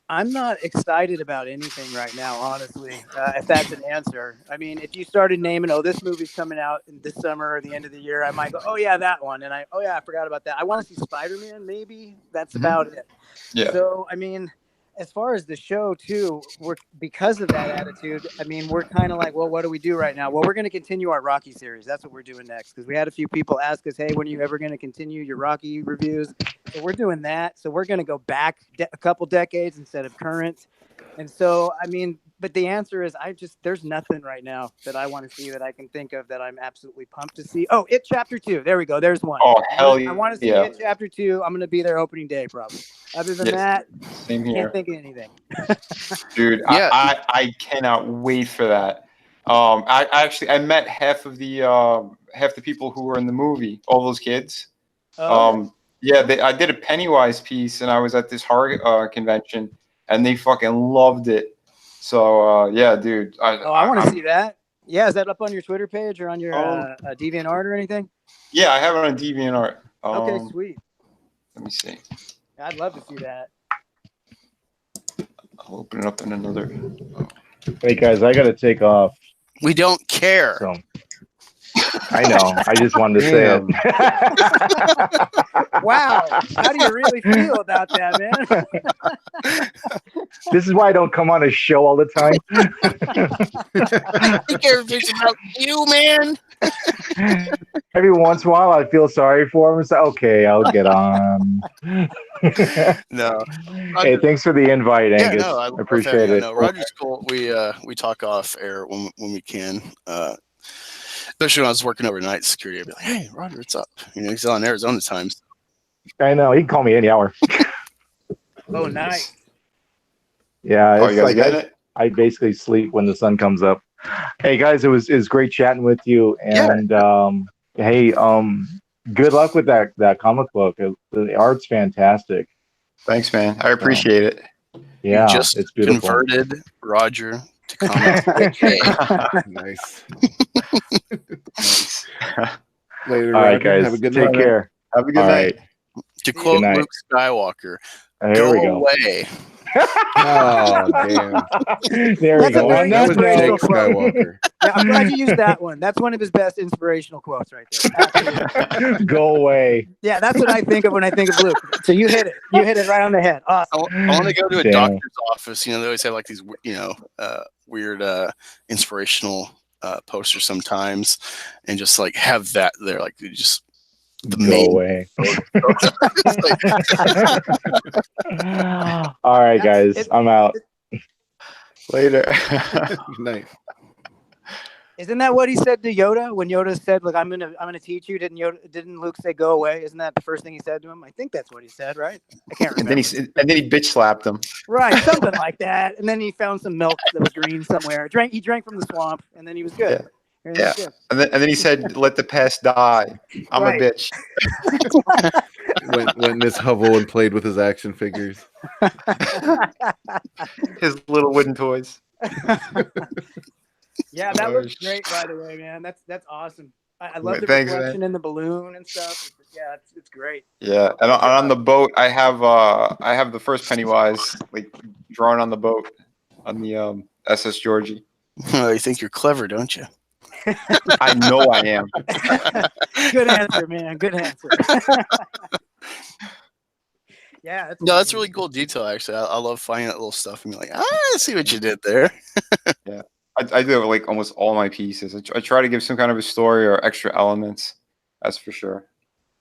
I'm not excited about anything right now, honestly, if that's an answer. I mean, if you started naming, this movie's coming out in this summer or the end of the year, I might go, oh, yeah, that one. And I forgot about that. I want to see Spider-Man, maybe. That's about it. Yeah. So, I mean, as far as the show, too, because of that attitude, I mean, we're kind of like, well, what do we do right now? Well, we're going to continue our Rocky series. That's what we're doing next, because we had a few people ask us, hey, when are you ever going to continue your Rocky reviews? So we're doing that. So we're going to go back a couple decades instead of current. And so, I mean, but the answer is there's nothing right now that I want to see that I can think of that I'm absolutely pumped to see. Oh, It Chapter 2. There we go. There's one. Oh, hell yeah. I want to see It Chapter 2. I'm going to be there opening day probably. Other than that, same here. Can't think of anything. Dude, Yeah. I cannot wait for that. I met half the people who were in the movie, all those kids. Yeah, I did a Pennywise piece, and I was at this horror convention, and they fucking loved it. So yeah, dude. I want to see that. Yeah, is that up on your Twitter page or on your DeviantArt or anything? Yeah, I have it on DeviantArt. Okay, sweet. Let me see. I'd love to see that. I'll open it up in another. Hey guys, I got to take off. We don't care. So. I know. I just wanted to say it. Wow. How do you really feel about that, man? This is why I don't come on a show all the time. I think everything's about you, man. Every once in a while, I feel sorry for him. So, okay, I'll get on. No. Hey, thanks for the invite, Angus. No, I appreciate it. No, Roger's cool. We talk off air when we can. Especially when I was working overnight security, I'd be like, "Hey, Roger, what's up?" He's on Arizona times. I know. He can call me any hour. Oh, nice. Yeah, you guys get it? I basically sleep when the sun comes up. Hey guys, it was great chatting with you, and hey, good luck with that comic book. The art's fantastic. Thanks, man. I appreciate it. Yeah, You just it's beautiful. converted Roger to comics. Nice. Nice. Later, All right, Roger. guys. Have a good Take night. care. Have a good All night. right. To quote night. Luke Skywalker, There we "Go go. away." Oh, damn. There we That's a go. very That was inspirational Jake quote. Skywalker. Yeah, I'm glad you used that one. That's one of his best inspirational quotes right there. Absolutely. Go away. Yeah, that's what I think of when I think of Luke. So you hit it. You hit it right on the head. Awesome. I want to go to a Damn. doctor's office. They always have like these, weird inspirational posters sometimes, and just like have that there, like you just The Go main. away. All right, guys, I'm out. Later. Nice. Isn't that what he said to Yoda when Yoda said, "Look, I'm gonna teach you"? Didn't Luke say, "Go away"? Isn't that the first thing he said to him? I think that's what he said, right? I can't and remember. then he bitch slapped him. Right, something like that. And then he found some milk that was green somewhere. He drank from the swamp, and then he was good. Everything was good. And then he said, "Let the past die. I'm Right. a bitch." Went in his hovel and played with his action figures. His little wooden toys. Yeah, that Oh, looks great, by the way, man. That's awesome. I love the Thanks, reflection man. in the balloon and stuff. Yeah, it's great. Yeah, and on the boat, I have the first Pennywise like drawn on the boat on the SS Georgie. You think you're clever, don't you? I know I am. Good answer, man. Good answer. Yeah, No, that's a really cool detail. Actually, I love finding that little stuff and be like, I see what you did there. Yeah, I do it with like almost all my pieces. I try to give some kind of a story or extra elements. That's for sure.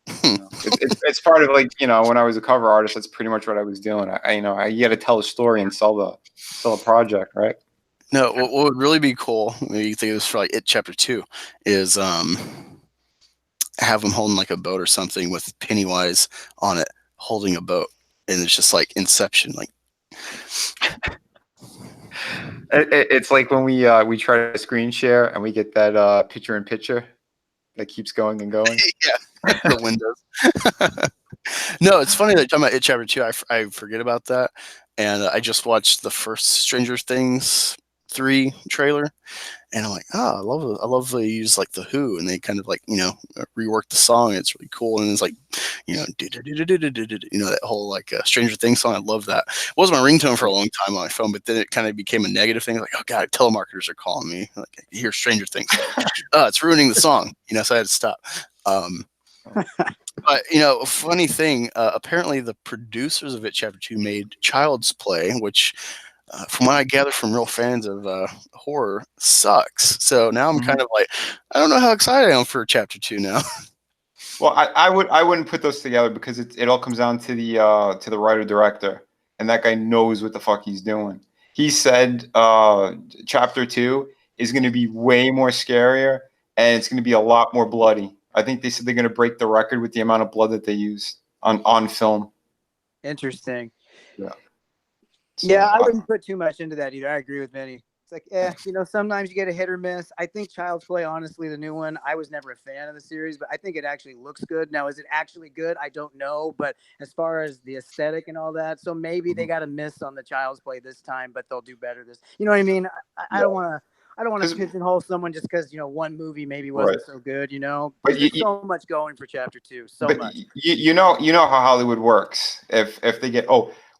It's part of like when I was a cover artist, that's pretty much what I was doing. You got to tell a story and sell a project, right? No, what would really be cool, maybe you think of this for like It Chapter 2, is have them holding like a boat or something with Pennywise on it, holding a boat, and it's just like Inception, like. It's like when we try to screen share and we get that picture-in-picture that keeps going and going. Yeah, the windows. No, it's funny that you're talking about It Chapter 2. I forget about that, and I just watched the first Stranger Things 3 trailer, and I'm like, I love they use like the Who, and they kind of like rework the song. It's really cool, and it's like that whole like Stranger Things song. I love that. It was my ringtone for a long time on my phone, but then it kind of became a negative thing. Like, oh god, telemarketers are calling me. Like, I hear Stranger Things. It's ruining the song. So I had to stop. But funny thing. Apparently, the producers of It Chapter 2 made Child's Play, which, from what I gather from real fans of horror, sucks. So now I'm kind of like, I don't know how excited I am for Chapter 2 now. Well, I wouldn't put those together because it all comes down to the writer director, and that guy knows what the fuck he's doing. He said Chapter 2 is going to be way more scarier, and it's going to be a lot more bloody. I think they said they're going to break the record with the amount of blood that they used on film. Interesting. Yeah. So, I wouldn't put too much into that either. I agree with Vinny. It's like, sometimes you get a hit or miss. I think Child's Play, honestly, the new one, I was never a fan of the series, but I think it actually looks good. Now, is it actually good? I don't know. But as far as the aesthetic and all that, so maybe they got a miss on the Child's Play this time, but they'll do better this. You know what I mean? I don't want to pigeonhole someone just because one movie maybe wasn't so good. But there's so much going for Chapter 2. So much. You know how Hollywood works. If they get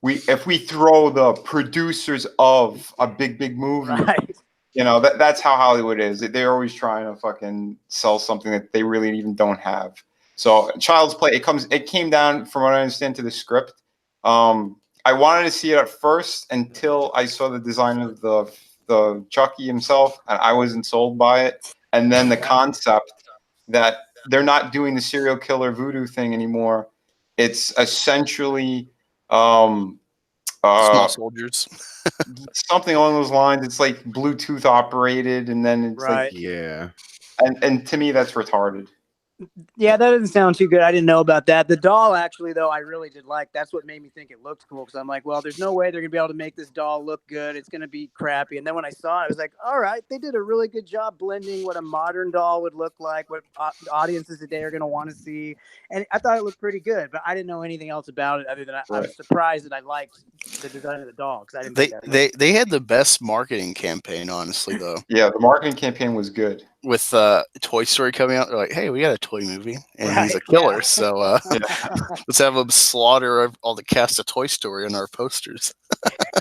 if we throw the producers of a big movie, right. That's how Hollywood is. They're always trying to fucking sell something that they really even don't have. So Child's Play, it came down, from what I understand, to the script. I wanted to see it at first until I saw the design of the Chucky himself, and I wasn't sold by it. And then the concept that they're not doing the serial killer voodoo thing anymore. It's essentially Small soldiers. Something along those lines. It's like Bluetooth operated, and then it's like, yeah. And to me, that's retarded. Yeah, that doesn't sound too good. I didn't know about that. The doll, actually, though, I really did like. That's what made me think it looked cool, because I'm like, well, there's no way they're going to be able to make this doll look good. It's going to be crappy. And then when I saw it, I was like, all right, they did a really good job blending what a modern doll would look like, what audiences today are going to want to see. And I thought it looked pretty good, but I didn't know anything else about it other than I was surprised that I liked the design of the doll. Because I didn't they had the best marketing campaign, honestly, though. Yeah, the marketing campaign was good. With Toy Story coming out, they're like, hey, we got a toy movie, and he's a killer, so let's have him slaughter all the cast of Toy Story on our posters.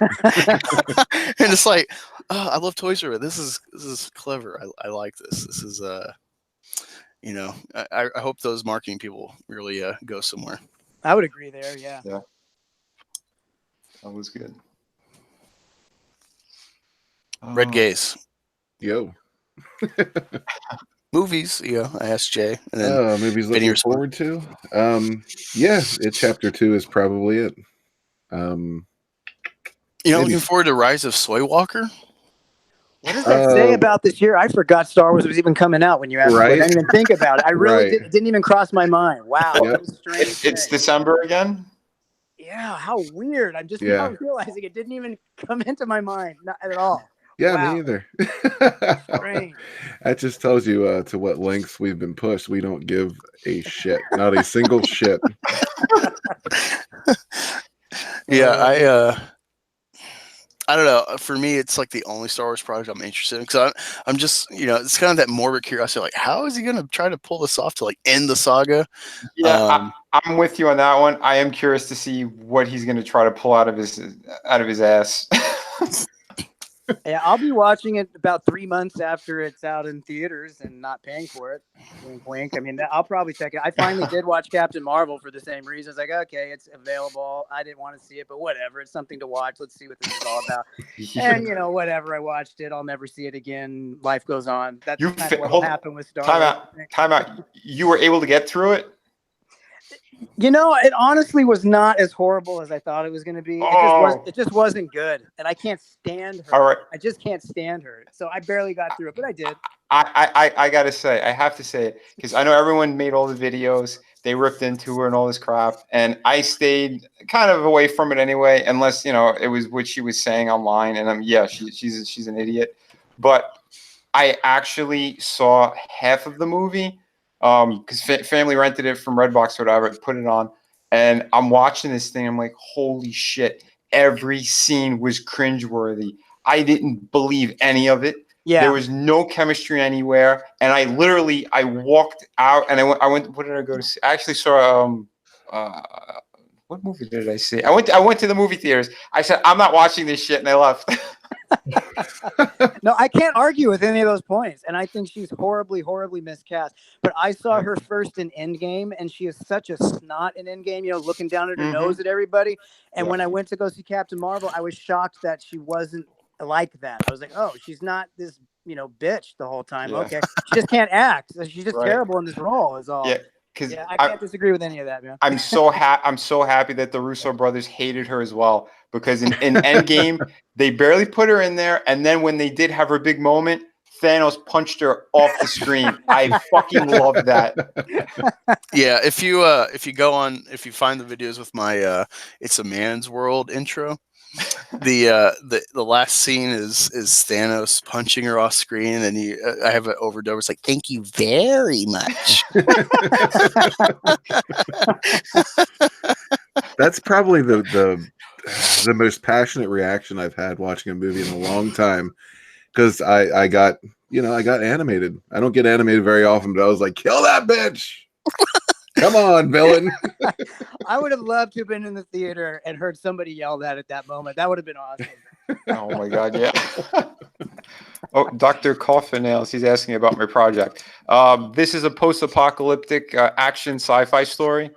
And it's like, I love Toy Story. This is clever. I like this. This is I hope those marketing people really go somewhere. I would agree there. Yeah. That was good. Red Gaze. Yo. Movies, I asked Jay, and then Movies Vinny looking responded. forward to. Yeah, chapter 2 is probably it. Looking forward to Rise of Soy Walker. What does that say about this year? I forgot Star Wars was even coming out when you asked me. I didn't even think about it. I really Right. didn't even cross my mind. Wow. Yep. What a strange It's thing. December again. Yeah, how weird. I'm just now realizing it didn't even come into my mind. Not at all. Yeah, Wow. me either. Strange. That just tells you to what lengths we've been pushed. We don't give a shit. Not a single shit. Yeah, I don't know. For me, it's like the only Star Wars project I'm interested in because I'm just, it's kind of that morbid curiosity. Like, how is he going to try to pull this off to like end the saga? Yeah, I'm with you on that one. I am curious to see what he's going to try to pull out of his ass. Yeah, I'll be watching it about 3 months after it's out in theaters and not paying for it. Wink, wink. I mean, I'll probably check it. I finally did watch Captain Marvel for the same reason. It's like, okay, it's available. I didn't want to see it, but whatever. It's something to watch. Let's see what this is all about. And, whatever. I watched it. I'll never see it again. Life goes on. That's kind of what will happen with Star Wars. Time out. You were able to get through it? It honestly was not as horrible as I thought it was going to be. It just wasn't good, and I can't stand her. All right. I just can't stand her. So I barely got through it, but I did. I gotta say, I have to say it because I know everyone made all the videos. They ripped into her and all this crap, and I stayed kind of away from it anyway, unless it was what she was saying online. And she's an idiot, but I actually saw half of the movie. Because family rented it from Redbox or whatever, put it on, and I'm watching this thing. I'm like, holy shit! Every scene was cringeworthy. I didn't believe any of it. Yeah, there was no chemistry anywhere, and I walked out, and I went. What did I go to see? I actually saw what movie did I see? I went to the movie theaters. I said, I'm not watching this shit, and I left. No, I can't argue with any of those points, and I think she's horribly, horribly miscast. But I saw her first in Endgame, and she is such a snot in Endgame, looking down at her nose at everybody. And when I went to go see Captain Marvel, I was shocked that she wasn't like that. I was like, oh, she's not this, bitch the whole time. Yeah. Okay, she just can't act. She's just terrible in this role. Is all. Yeah, I can't disagree with any of that, man. I'm so happy that the Russo brothers hated her as well, because in Endgame they barely put her in there, and then when they did have her big moment, Thanos punched her off the screen. I fucking love that. Yeah, if you find the videos with my "It's a Man's World" intro, the last scene is Thanos punching her off screen, and I have it overdub. It's like, thank you very much. That's probably the most passionate reaction I've had watching a movie in a long time, because I got animated. I don't get animated very often, but I was like, kill that bitch. Come on, villain. I would have loved to have been in the theater and heard somebody yell that at that moment. That would have been awesome. Oh my God, yeah. Oh, Dr. Coffin Nails, he's asking about my project. This is a post-apocalyptic action sci-fi story.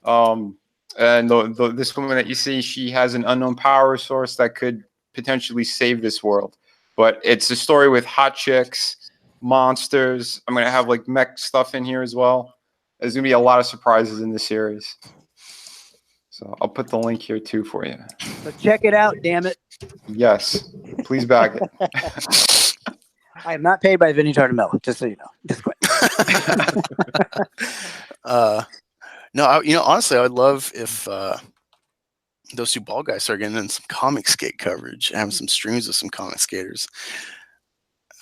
And this woman that you see, she has an unknown power source that could potentially save this world. But it's a story with hot chicks, monsters. I'm going to have like mech stuff in here as well. There's going to be a lot of surprises in this series. So I'll put the link here too for you. So check it out, damn it. Yes. Please back it. I am not paid by Vinny Tartamella, just so you know. Just quit. No, honestly, I would love if those two bald guys start getting in some comic skate coverage, having some streams of some comic skaters.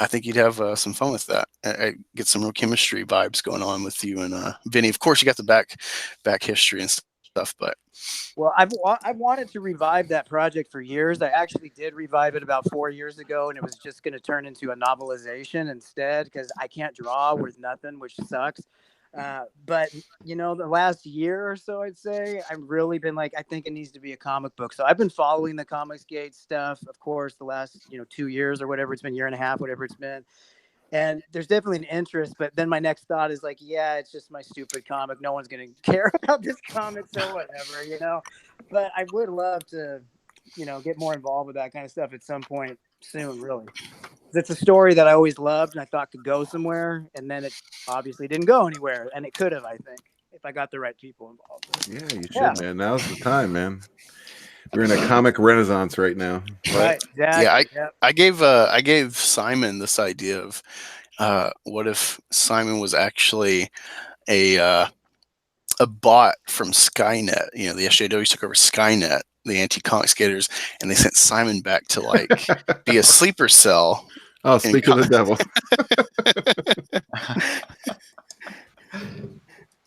I think you'd have some fun with that. I get some real chemistry vibes going on with you and Vinny. Of course, you got the back history and stuff, but I've wanted to revive that project for years. I actually did revive it about 4 years ago, and it was just going to turn into a novelization instead, because I can't draw worth nothing, which sucks. But the last year or so, I'd say I've really been like, I think it needs to be a comic book. So I've been following the Comicsgate stuff, of course, the last 2 years or whatever it's been, year and a half, whatever it's been. And there's definitely an interest, but then my next thought is like, yeah, it's just my stupid comic. No one's going to care about this comic, so whatever, But I would love to, get more involved with that kind of stuff at some point soon, really. It's a story that I always loved and I thought could go somewhere, and then it obviously didn't go anywhere, and it could have, I think, if I got the right people involved. Yeah, you should, man. Now's the time, man. We're in a comic renaissance right now. Right. Exactly. Yeah, I gave Simon this idea of what if Simon was actually a bot from Skynet? You know, the SJW took over Skynet, the anti-comic skaters, and they sent Simon back to like be a sleeper cell. Oh, speak of the devil.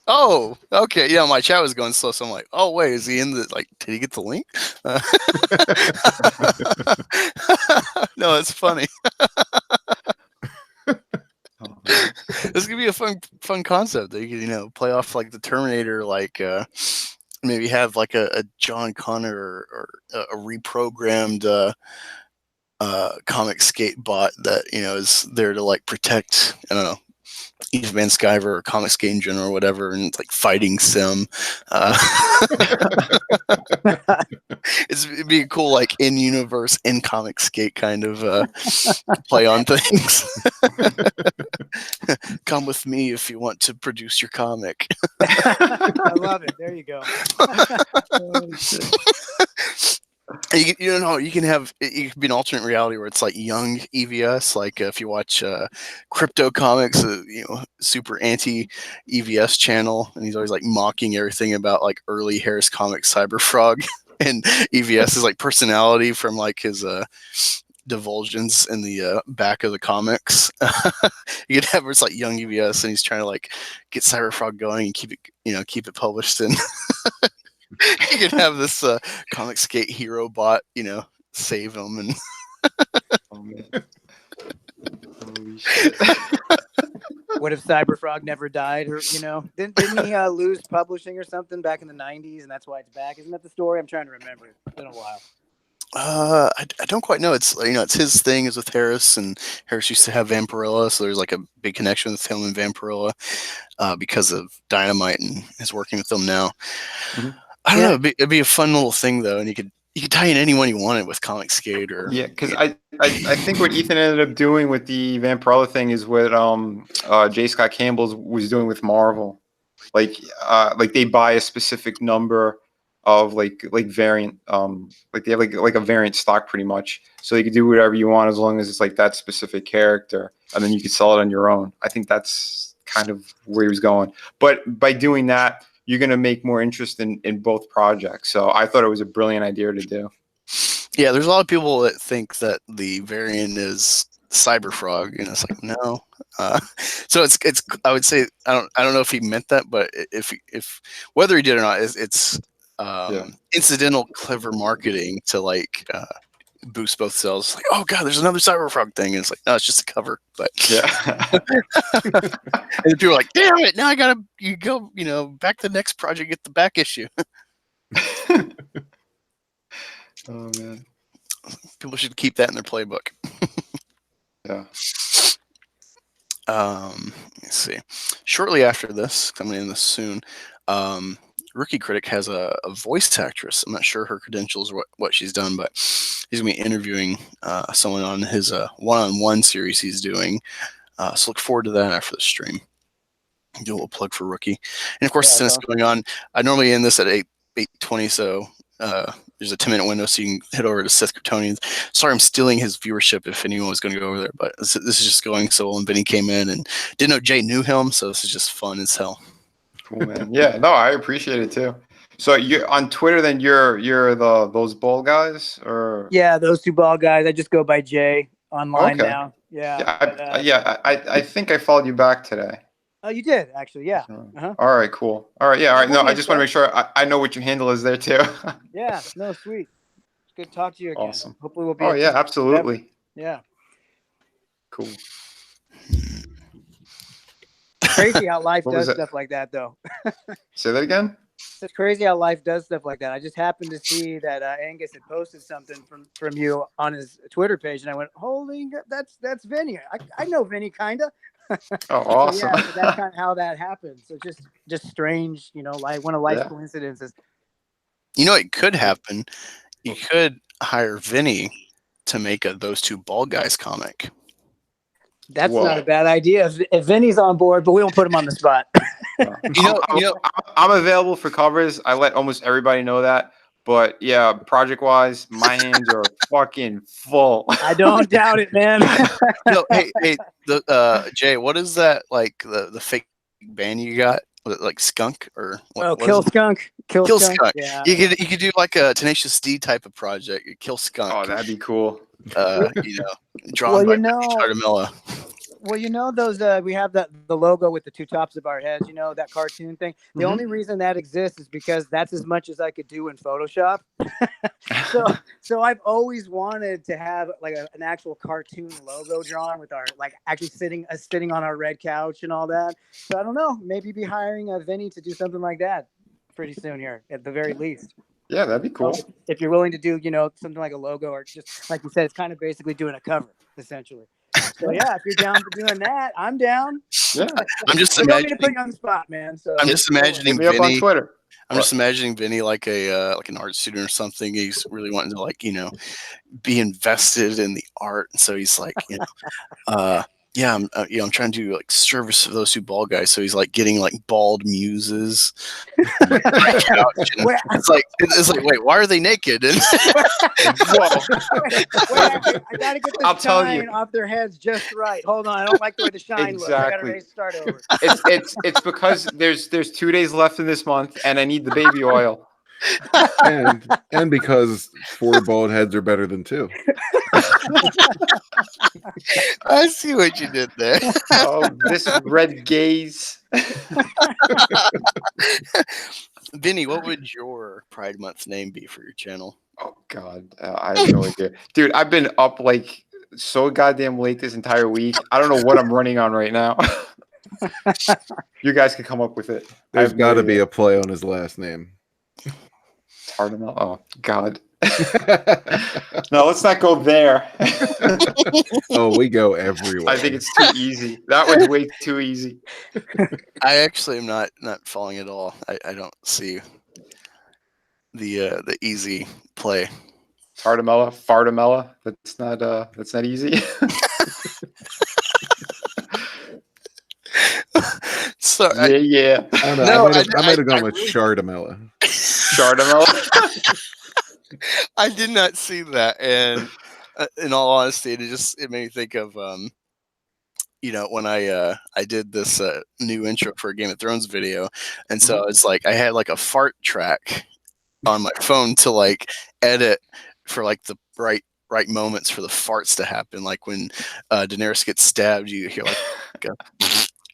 Oh, okay. Yeah, my chat was going slow, so I'm like, oh wait, is he in the like? Did he get the link? No, it's funny. This could be a fun concept. They could, you know, play off like the Terminator, like maybe have like a John Connor or a reprogrammed comic skate bot that, you know, is there to like protect, I don't know, Eve Van Sciver or comic skate in general or whatever, and it's like fighting sim. It'd be a cool like in-universe, in-comic skate kind of play on things. Come with me if you want to produce your comic. I love it. There you go. You know, you can have it could be an alternate reality where it's like young EVS, like if you watch Crypto Comics, you know, super anti EVS channel, and he's always like mocking everything about like early Harris Comics Cyberfrog, and EVS is like personality from like his divulsions in the back of the comics. You could have it's like young EVS, and he's trying to like get Cyberfrog going and keep it published in. You could have this comic skate hero bot, you know, save him and. Oh, man. Holy shit. What if Cyberfrog never died, or you know, didn't he lose publishing or something back in the '90s, and that's why it's back? Isn't that the story? I'm trying to remember. It's been a while. I don't quite know. It's, you know, it's his thing is with Harris, and Harris used to have Vampirilla, so there's like a big connection with him and Vampirilla because of Dynamite, and is working with them now. Mm-hmm. I don't know. It'd be a fun little thing though, and you could tie in anyone you wanted with Comic Skate or because I think what Ethan ended up doing with the Vampirella thing is what J. Scott Campbell was doing with Marvel, like they buy a specific number of like variant like they have like a variant stock pretty much, so you can do whatever you want as long as it's like that specific character, and then you can sell it on your own. I think that's kind of where he was going, but by doing that, you're going to make more interest in both projects. So I thought it was a brilliant idea to do. Yeah, there's a lot of people that think that the variant is Cyberfrog, and it's like no. So it's I would say I don't know if he meant that, but if whether he did or not, it's incidental clever marketing to like boost both sales. Like, oh god, there's another Cyberfrog thing, and it's like, no, it's just a cover. But and people are like, damn it, now I gotta go, you know, back to the next project, get the back issue. Oh man, people should keep that in their playbook. Yeah. Let's see. Shortly after this, coming in this soon, Rookie Critic has a voice actress. I'm not sure her credentials or what she's done, but he's going to be interviewing someone on his one-on-one series he's doing. So look forward to that after the stream. Do a little plug for Rookie. And of course, since it's going on, I normally end this at 8:20, so there's a 10-minute window, so you can head over to Seth Kryptonian. Sorry, I'm stealing his viewership if anyone was going to go over there, but this is just going so well. And Benny came in and didn't know Jay knew him, so this is just fun as hell. Cool, man. Yeah, no, I appreciate it too. So you on Twitter, then you're those ball guys, or those two ball guys. I just go by Jay online now. I think I followed you back today. Oh, you did actually, yeah. Uh-huh. All right, cool. All right, yeah, all right. No, I just want to make sure I know what your handle is there too. Yeah, no, sweet. It's good to talk to you again. Awesome. Hopefully we'll be. Oh yeah, absolutely. Yeah. Cool. Crazy how life does stuff like that, though. Say that again. It's crazy how life does stuff like that. I just happened to see that Angus had posted something from you on his Twitter page, and I went, "Holy, that's Vinny. I know Vinny, kinda." Oh, awesome! So that's kind of how that happened. So just strange, you know, like one of life's coincidences. You know, it could happen. You could hire Vinny to make a Those Two Bald Guys comic. That's Whoa. not a bad idea if Vinny's on board, but we won't put him on the spot. I'm available for covers. I let almost everybody know that. But yeah, project wise, my hands are fucking full. I don't doubt it, man. Hey, Jay, what is that like the fake band you got? Was it like Skunk or what? Oh, what Kill is it? Skunk. Kill Skunk. Yeah. You could do like a Tenacious D type of project. Kill Skunk. Oh, that'd be cool. Drawn by Chartamella. Well, those we have the logo with the two tops of our heads, that cartoon thing. The only reason that exists is because that's as much as I could do in Photoshop. so I've always wanted to have like an actual cartoon logo drawn with our actually sitting on our red couch and all that. So I don't know, maybe be hiring Vinny to do something like that pretty soon here at the very least. Yeah, that'd be cool. If you're willing to do, something like a logo or just like you said, it's kind of basically doing a cover essentially. So yeah, if you're down for doing that, I'm down. Yeah, I'm just imagining. imagining. To put you on the spot, man. So I'm just imagining Hit me up on Vinny. Twitter. I'm just imagining Vinny like an art student or something. He's really wanting to be invested in the art, and so he's like, I'm trying to do like service for those two bald guys. So he's like getting like bald muses. It's like, wait, why are they naked? And whoa. I gotta get the shine off their heads just right. Hold on, I don't like the way the shine looks. I gotta start over. It's because there's 2 days left in this month, and I need the baby oil. and because 4 bald heads are better than 2. I see what you did there. Oh, this red gaze. Vinny, what would your Pride Month name be for your channel? Oh God, I have no idea, dude. I've been up like so goddamn late this entire week. I don't know what I'm running on right now. You guys can come up with it. There's got to be a play on his last name. Cardinal. Oh God. No, let's not go there. Oh, we go everywhere. I think it's too easy. That was way too easy. I actually am not following at all. I don't see the easy play. Tartamella, Fartamella. That's not easy. So yeah. I might have gone with Chartamella. Chartamella. I did not see that, and in all honesty, it made me think of when I did this new intro for a Game of Thrones video, and so it's like I had like a fart track on my phone to like edit for like the right moments for the farts to happen, like when Daenerys gets stabbed, you hear like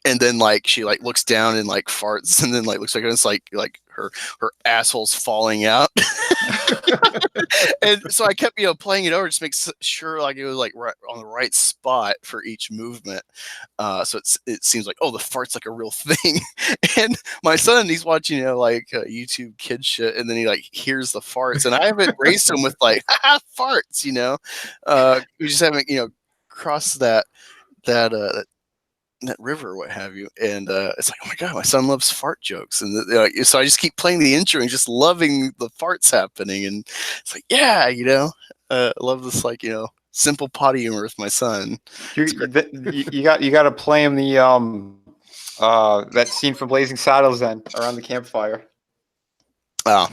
and then like she like looks down and like farts, and then like looks like it's like her asshole's falling out. And so I kept playing it over just to make sure like it was like right on the right spot for each movement. So it seems like, oh, the fart's like a real thing. And my son, he's watching YouTube kid shit, and then he like hears the farts, and I haven't raised him with like farts, we just haven't crossed that river or what have you, and it's like, oh my god, my son loves fart jokes, and so I just keep playing the intro and just loving the farts happening, and it's like, yeah, I love this simple potty humor with my son. You got to play him the that scene from Blazing Saddles then around the campfire. Oh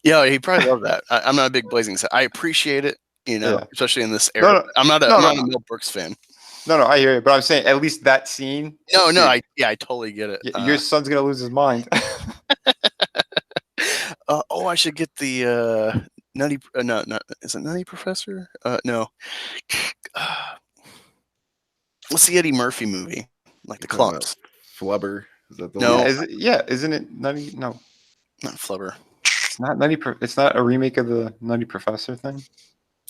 yeah, he probably loved that. I'm not a big Blazing Saddles. I appreciate it, especially in this era. I'm not a Mel Brooks fan. No, I hear you, but I'm saying at least that scene. I totally get it. Your son's gonna lose his mind. I should get the Nutty. No, is it Nutty Professor? No. What's the Eddie Murphy movie? Like the clumps. Flubber. Is that the no? one? Isn't it Nutty? No, not Flubber. It's not Nutty. It's not a remake of the Nutty Professor thing.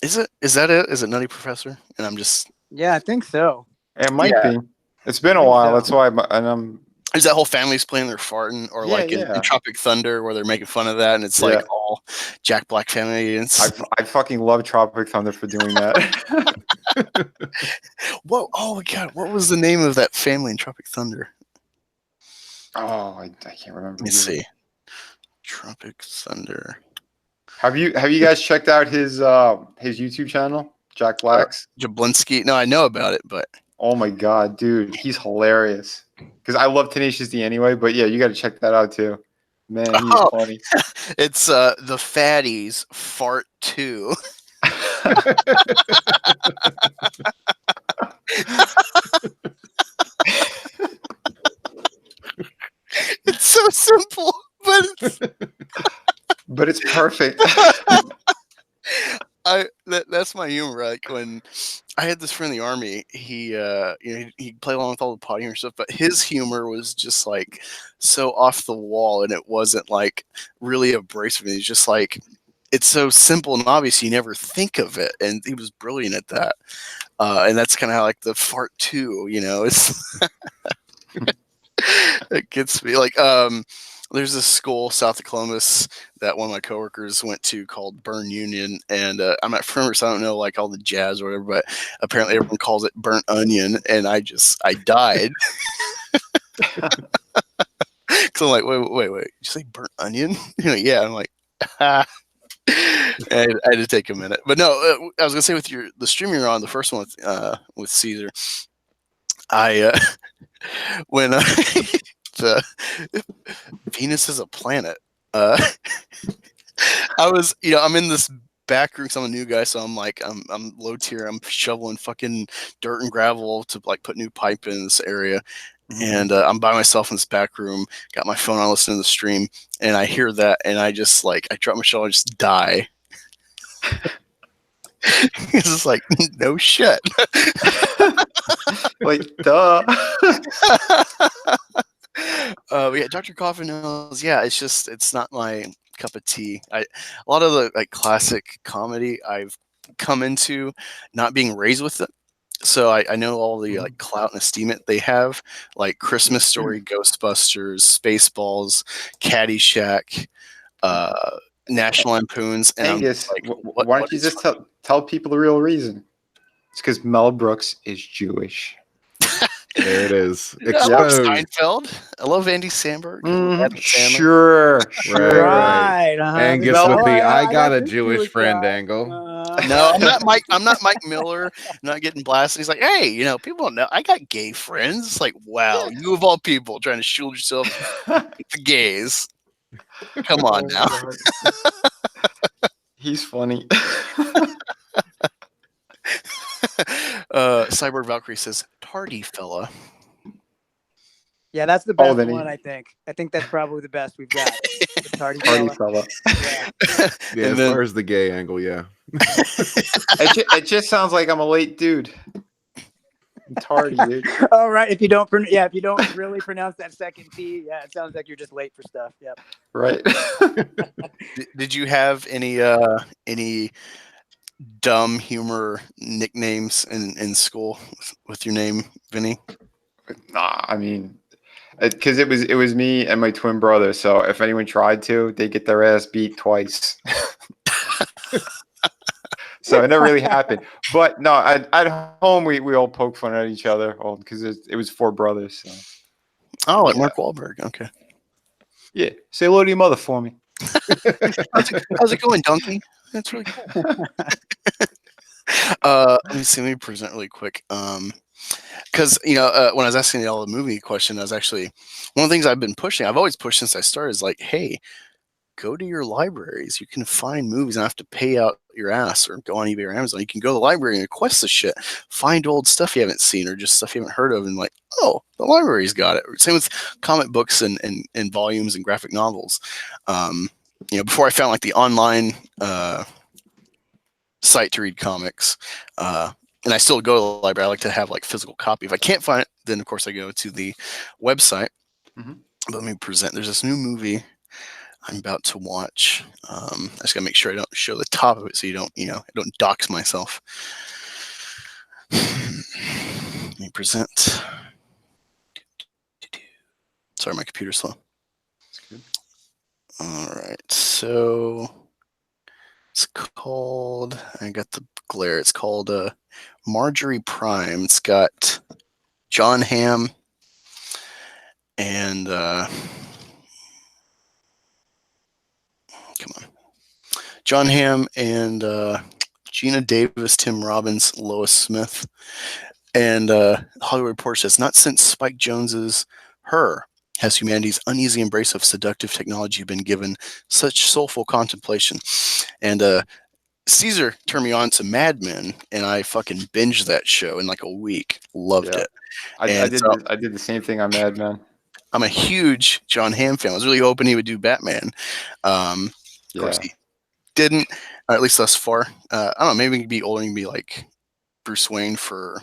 Is it? Is that it? Is it Nutty Professor? And I'm just. Yeah, I think so. It might be. It's been a while. That's why. Is that whole family's playing their farting, or in Tropic Thunder where they're making fun of that, and it's like all Jack Black family. I fucking love Tropic Thunder for doing that. Whoa! Oh my god! What was the name of that family in Tropic Thunder? Oh, I can't remember. Let me see. Tropic Thunder. Have you guys checked out his YouTube channel, Jack Black's? Jablinski? No, I know about it, but Oh my god, dude, he's hilarious. Because I love Tenacious D anyway, but yeah, you got to check that out too. Man, he's Oh. funny. It's the Fatties Fart 2. It's so simple, but it's perfect. That's my humor. Like when I had this friend in the army, he he'd play along with all the potty humor stuff, but his humor was just like so off the wall, and it wasn't like really abrasive. He's just like, it's so simple and obvious you never think of it, and he was brilliant at that. And that's kind of how like the Fart 2, it's it gets me like there's this school south of Columbus that one of my coworkers went to called Burn Union, and I'm not from so I don't know like all the jazz or whatever, but apparently everyone calls it Burnt Onion, and I died. Because I'm like, wait, did you say Burnt Onion? Yeah, I'm like, ah. And I had to take a minute, but no, I was gonna say with the stream you're on, the first one with Caesar, I when the Venus is a planet. I was, I'm in this back room. 'Cause I'm a new guy, so I'm like, I'm low tier. I'm shoveling fucking dirt and gravel to like put new pipe in this area, and I'm by myself in this back room. Got my phone on, listening to the stream, and I hear that, and I just like, I drop my shovel, and just die. It's just like, no shit. Like, duh. Yeah, Dr. Coffin knows. Yeah, it's not my cup of tea. A lot of the like classic comedy I've come into not being raised with it, so I know all the like clout and esteem it they have, like Christmas Story, Ghostbusters, Spaceballs, Caddyshack, National Lampoons, and Angus, I'm like, why don't you just tell people the real reason? It's because Mel Brooks is Jewish. There it is. I love Exposed. Seinfeld. I love Andy Samberg. Sure. Right. Angus Mel- with the I got a this Jewish friend guy. angle. No, I'm not Mike. I'm not Mike Miller. I'm not getting blasted. He's like, hey, people don't know. I got gay friends. It's like, wow, you of all people trying to shield yourself with the gays. Come on now. He's funny. Cyborg Valkyrie says, tardy fella. Yeah, that's the best then one, I think. I think that's probably the best we've got. The tardy Party fella. fella. Yeah. Yeah, as far as the gay angle, yeah. It just sounds like I'm a late dude. I'm tardy, dude. Oh, right. If you don't really pronounce that second T, yeah, it sounds like you're just late for stuff. Yep. Right. Did you have any dumb humor nicknames in school with your name, Vinny? Nah, I mean, because it was me and my twin brother. So if anyone tried to, they get their ass beat twice. So it never really happened. But no, at home we all poke fun at each other because it was four brothers. So. Oh, like Mark Wahlberg. Okay. Yeah. Say hello to your mother for me. How's it going, Donkey? That's really cool. Let me present really quick. Because when I was asking y'all the movie question, I was actually one of the things I've been pushing. I've always pushed since I started is like, hey, go to your libraries. You can find movies and have to pay out your ass or go on eBay or Amazon. You can go to the library and request the shit. Find old stuff you haven't seen or just stuff you haven't heard of, and like, oh, the library's got it. Same with comic books and volumes and graphic novels. Before I found like the online site to read comics, and I still go to the library. I like to have like physical copy. If I can't find it, then of course I go to the website. But let me present. There's this new movie I'm about to watch. I just gotta make sure I don't show the top of it so I don't dox myself. Let me present. Sorry, my computer's slow. That's good. All right, so it's called, I got the glare, it's called Marjorie Prime. It's got John Hamm and John Hamm and Gina Davis, Tim Robbins, Lois Smith, And Hollywood Reporter says, not since Spike Jonze's Her has humanity's uneasy embrace of seductive technology been given such soulful contemplation. And Caesar turned me on to Mad Men, and I fucking binged that show in like a week. Loved Yeah. it. I And did. so I did the same thing on Mad Men. I'm a huge John Hamm fan. I was really hoping he would do Batman. Of course, Yeah. he didn't, at least thus far. I don't know. Maybe he'd be older and be like Bruce Wayne for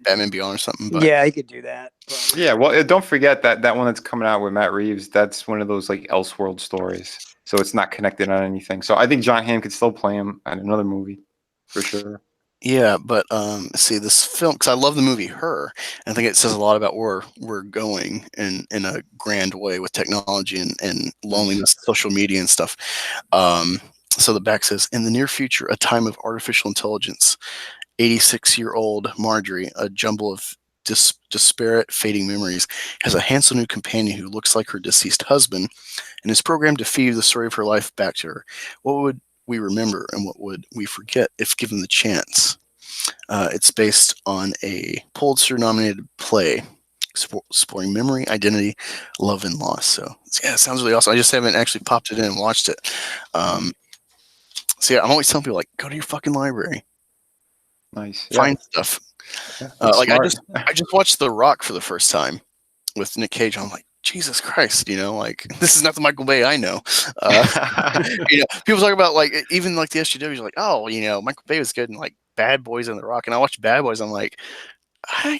Batman Beyond or something. But Yeah, he could do that. Probably. Yeah. Well, don't forget that one that's coming out with Matt Reeves. That's one of those like Elseworld stories. So it's not connected on anything. So I think John Hamm could still play him in another movie for sure. yeah, but see this film, because I love the movie Her, and I think it says a lot about where we're going in a grand way with technology and loneliness, social media and stuff. So the back says, in the near future, a time of artificial intelligence, 86-year-old Marjorie, a jumble of disparate, fading memories, has a handsome new companion who looks like her deceased husband and is programmed to feed the story of her life back to her. What would we remember and what would we forget if given the chance? It's based on a Pulitzer-nominated play exploring memory, identity, love, and loss. So yeah, it sounds really awesome. I just haven't actually popped it in and watched it. So yeah, I'm always telling people, like, go to your fucking library, Nice. find stuff. Yeah, Like I smart. just watched The Rock for the first time with Nick Cage. I'm like, Jesus Christ, like this is not the Michael Bay I know. People talk about like even like the SJWs, like, oh, Michael Bay was good in like Bad Boys and The Rock, and I watched Bad Boys. I'm like, I'm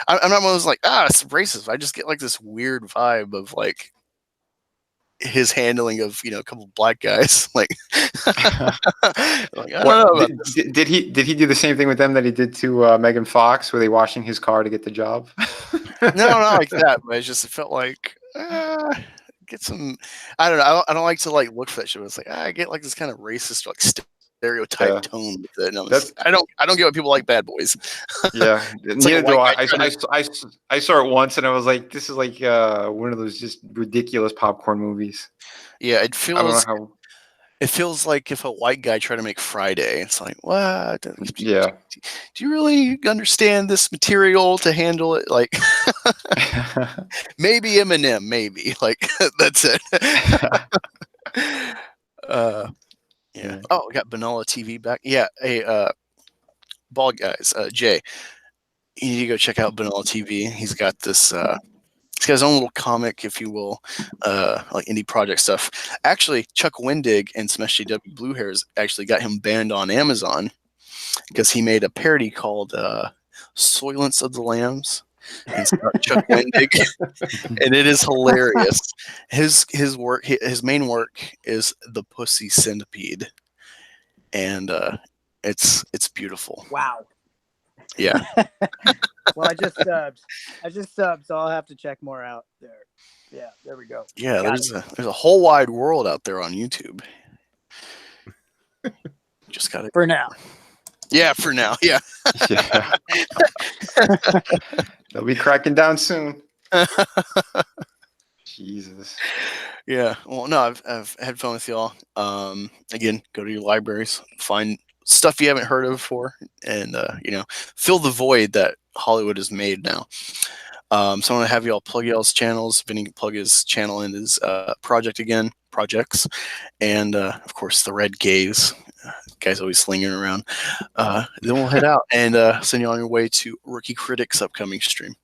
not one of those like, it's racist. I just get like this weird vibe of like his handling of a couple of black guys. Like, I don't know about this. Did he do the same thing with them that he did to Megan Fox? Were they washing his car to get the job? No, not like that. But it felt like get some. I don't know. I don't like to like look for that shit. But it's like I get like this kind of racist like stereotype tone with it. And I don't get why people like Bad Boys. Yeah, It's like neither do I. I saw it once and I was like, this is like one of those just ridiculous popcorn movies. Yeah, I don't know how. it feels like if a white guy tried to make Friday. It's like, what? Yeah. Do you really understand this material to handle it? Like, maybe Eminem, maybe. Like, that's it. Yeah. Oh, we got Vanilla TV back. Yeah. Hey, bald guys, Jay, you need to go check out Vanilla TV. He's got this. He's got his own little comic, if you will, like indie project stuff. Actually, Chuck Wendig and some SJW Blue Hairs actually got him banned on Amazon because he made a parody called "Soylence of the Lambs." And it's about Chuck Wendig, and it is hilarious. His main work is The Pussy Centipede, and it's beautiful. Wow. Yeah. Well, I just subbed, so I'll have to check more out there. Yeah, there we go. Yeah, there's a whole wide world out there on YouTube. Just got it for now. Yeah, for now. Yeah. Yeah. They'll be cracking down soon. Jesus. Yeah. Well, no, I've had fun with y'all. Again, go to your libraries, find stuff you haven't heard of before, and fill the void that Hollywood has made now. So I'm gonna have y'all plug y'all's channels. Vinny can plug his channel and his projects, and of course the Red Gaze. Guy's always slinging around. Then we'll head out and send you on your way to Rookie Critics' upcoming stream.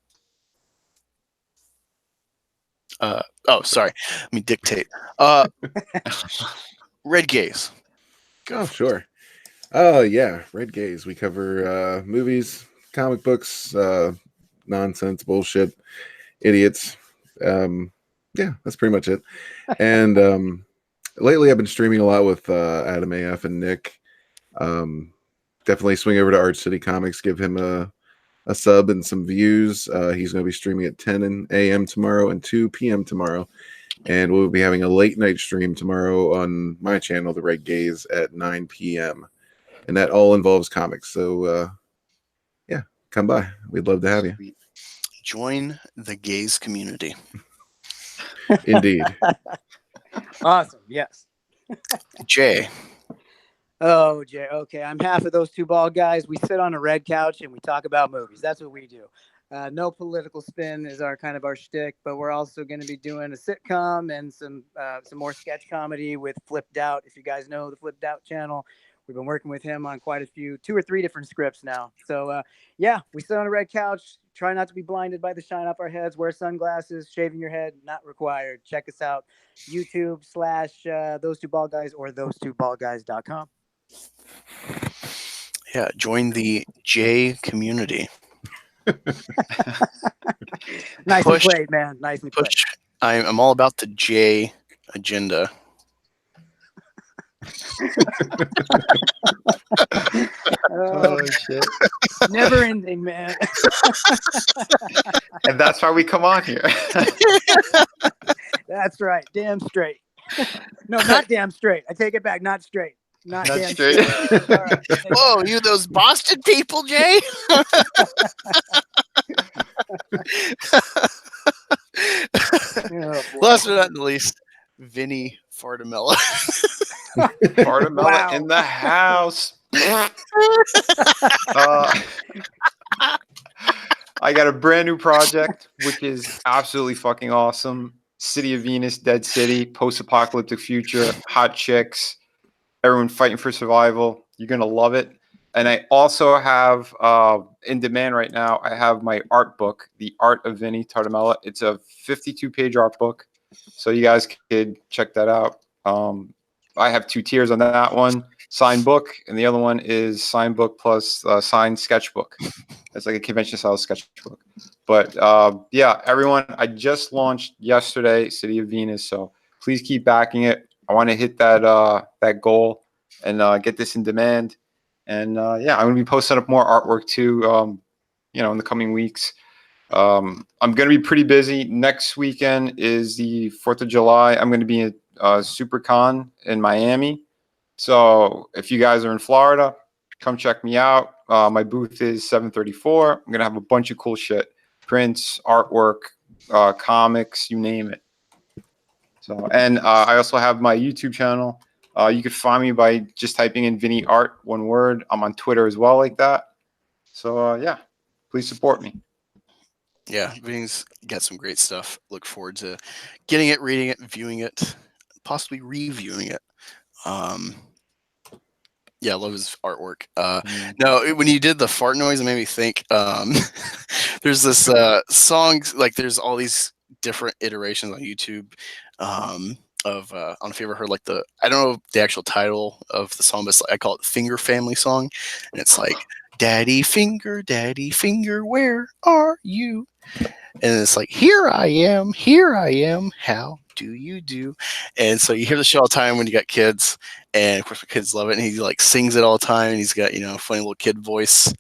Sorry. Let me dictate. Red Gaze. Oh, sure. Oh, yeah. Red Gaze. We cover movies, comic books, nonsense, bullshit, idiots. Yeah, that's pretty much it. And lately I've been streaming a lot with Adam AF and Nick. Definitely swing over to Arch City Comics, give him a sub and some views. He's going to be streaming at 10 a.m. tomorrow and 2 p.m. tomorrow. And we'll be having a late night stream tomorrow on my channel, The Red Gaze, at 9 p.m. And that all involves comics. So, yeah, come by. We'd love to have you. Join the gaze community. Indeed. Awesome. Yes. Jay. Oh, Jay. Okay, I'm half of those two bald guys. We sit on a red couch and we talk about movies. That's what we do. No political spin is our kind of our shtick, but we're also going to be doing a sitcom and some more sketch comedy with Flipped Out. If you guys know the Flipped Out channel, we've been working with him on quite a few, 2 or 3 different scripts now. So yeah, we sit on a red couch. Try not to be blinded by the shine off our heads. Wear sunglasses. Shaving your head not required. Check us out, YouTube / those two bald guys or those2baldguys.com. Yeah, join the J community. Nicely played, man. Nicely played. I'm all about the J agenda. Oh shit! Never ending, man. And that's why we come on here. That's right. Damn straight. No, not damn straight. I take it back. Not straight. Not damn straight. All right. Whoa, you those Boston people, Jay? Last but not least, Vinny Fartamella. Fartamella Wow. in the house. I got a brand new project, which is absolutely fucking awesome. City of Venus, Dead City, post-apocalyptic future, hot chicks, everyone fighting for survival. You're gonna love it. And I also have in demand right now, I have my art book, The Art of Vinny Tartamella. It's a 52-page art book. So you guys could check that out. I have 2 tiers on that one, signed book, and the other one is signed book plus signed sketchbook. It's like a convention style sketchbook. But yeah, everyone, I just launched yesterday, City of Venus. So please keep backing it. I want to hit that goal and get this in demand. And yeah, I'm going to be posting up more artwork too, in the coming weeks. I'm going to be pretty busy. Next weekend is the 4th of July. I'm going to be at SuperCon in Miami. So if you guys are in Florida, come check me out. My booth is 734. I'm going to have a bunch of cool shit. Prints, artwork, comics, you name it. So, and I also have my YouTube channel. You can find me by just typing in Vinny Art, one word. I'm on Twitter as well like that. So yeah, please support me. Yeah, Vinny's got some great stuff. Look forward to getting it, reading it, viewing it, possibly reviewing it. Yeah, I love his artwork. No, when you did the fart noise, it made me think. There's this songs, like there's all these different iterations on YouTube. Of I don't know if you ever heard like I don't know the actual title of the song, but I call it Finger Family Song, and it's like Daddy Finger, where are you? And it's like, here I am, how do you do? And so you hear the show all the time when you got kids, and of course my kids love it, and he like sings it all the time, and he's got a funny little kid voice,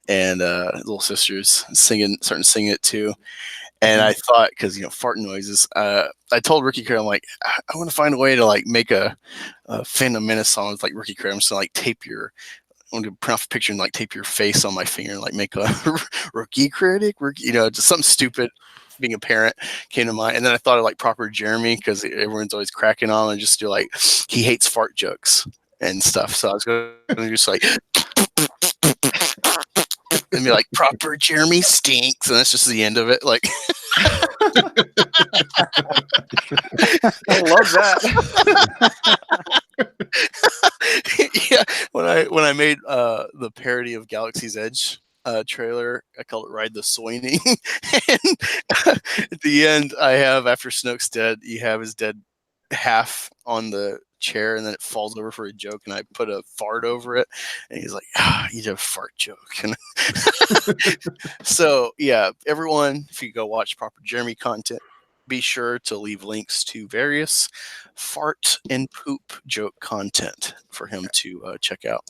and little sisters starting to sing it too. And I thought, because fart noises, I told Ricky Craig, I'm like, I want to find a way to like make a Phantom Menace song with like Ricky Craig. I'm just gonna like I want to print off a picture and like tape your face on my finger and like make a rookie critic, just something stupid. Being a parent came to mind, and then I thought of like Proper Jeremy, because everyone's always cracking on, and just do like he hates fart jokes and stuff. So I was going to just like. And be like, Proper Jeremy stinks, and that's just the end of it. Like, I love that. Yeah, when I made the parody of Galaxy's Edge trailer, I called it Ride the Soining. And at the end, I have, after Snoke's dead, you have his dead half on the chair, and then it falls over for a joke, and I put a fart over it, and he's like, you did a fart joke. And so yeah, everyone, if you go watch Proper Jeremy content, be sure to leave links to various fart and poop joke content for him to check out.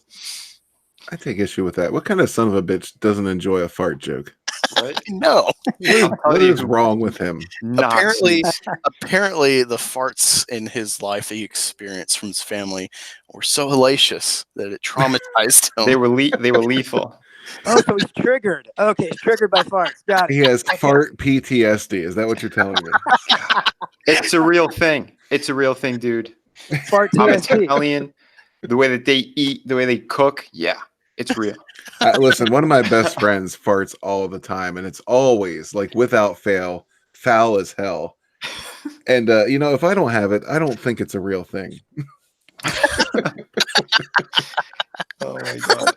I take issue with that. What kind of son of a bitch doesn't enjoy a fart joke? Right? No. What is wrong with him? Apparently the farts in his life that he experienced from his family were so hellacious that it traumatized him. They were lethal. Oh, so he's triggered. Okay, he's triggered by farts. Got it. He has fart PTSD. Is that what you're telling me? It's a real thing. It's a real thing, dude. Fart I'm TSD. Italian. the way that they eat, the way they cook, yeah, it's real. Listen, one of my best friends farts all the time, and it's always like without fail, foul as hell. And if I don't have it, I don't think it's a real thing. Oh my god.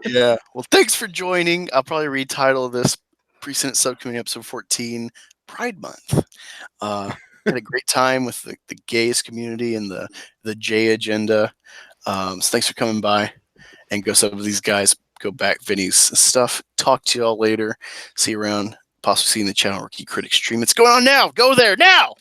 Yeah. Well, thanks for joining. I'll probably retitle this Presenate Subcommittee episode 14 Pride Month. Had a great time with the gays community and the J agenda. So thanks for coming by and go some of these guys. Go back Vinny's stuff. Talk to y'all later. See you around. Possibly see you in the channel Rookie Critic stream. It's going on now. Go there now.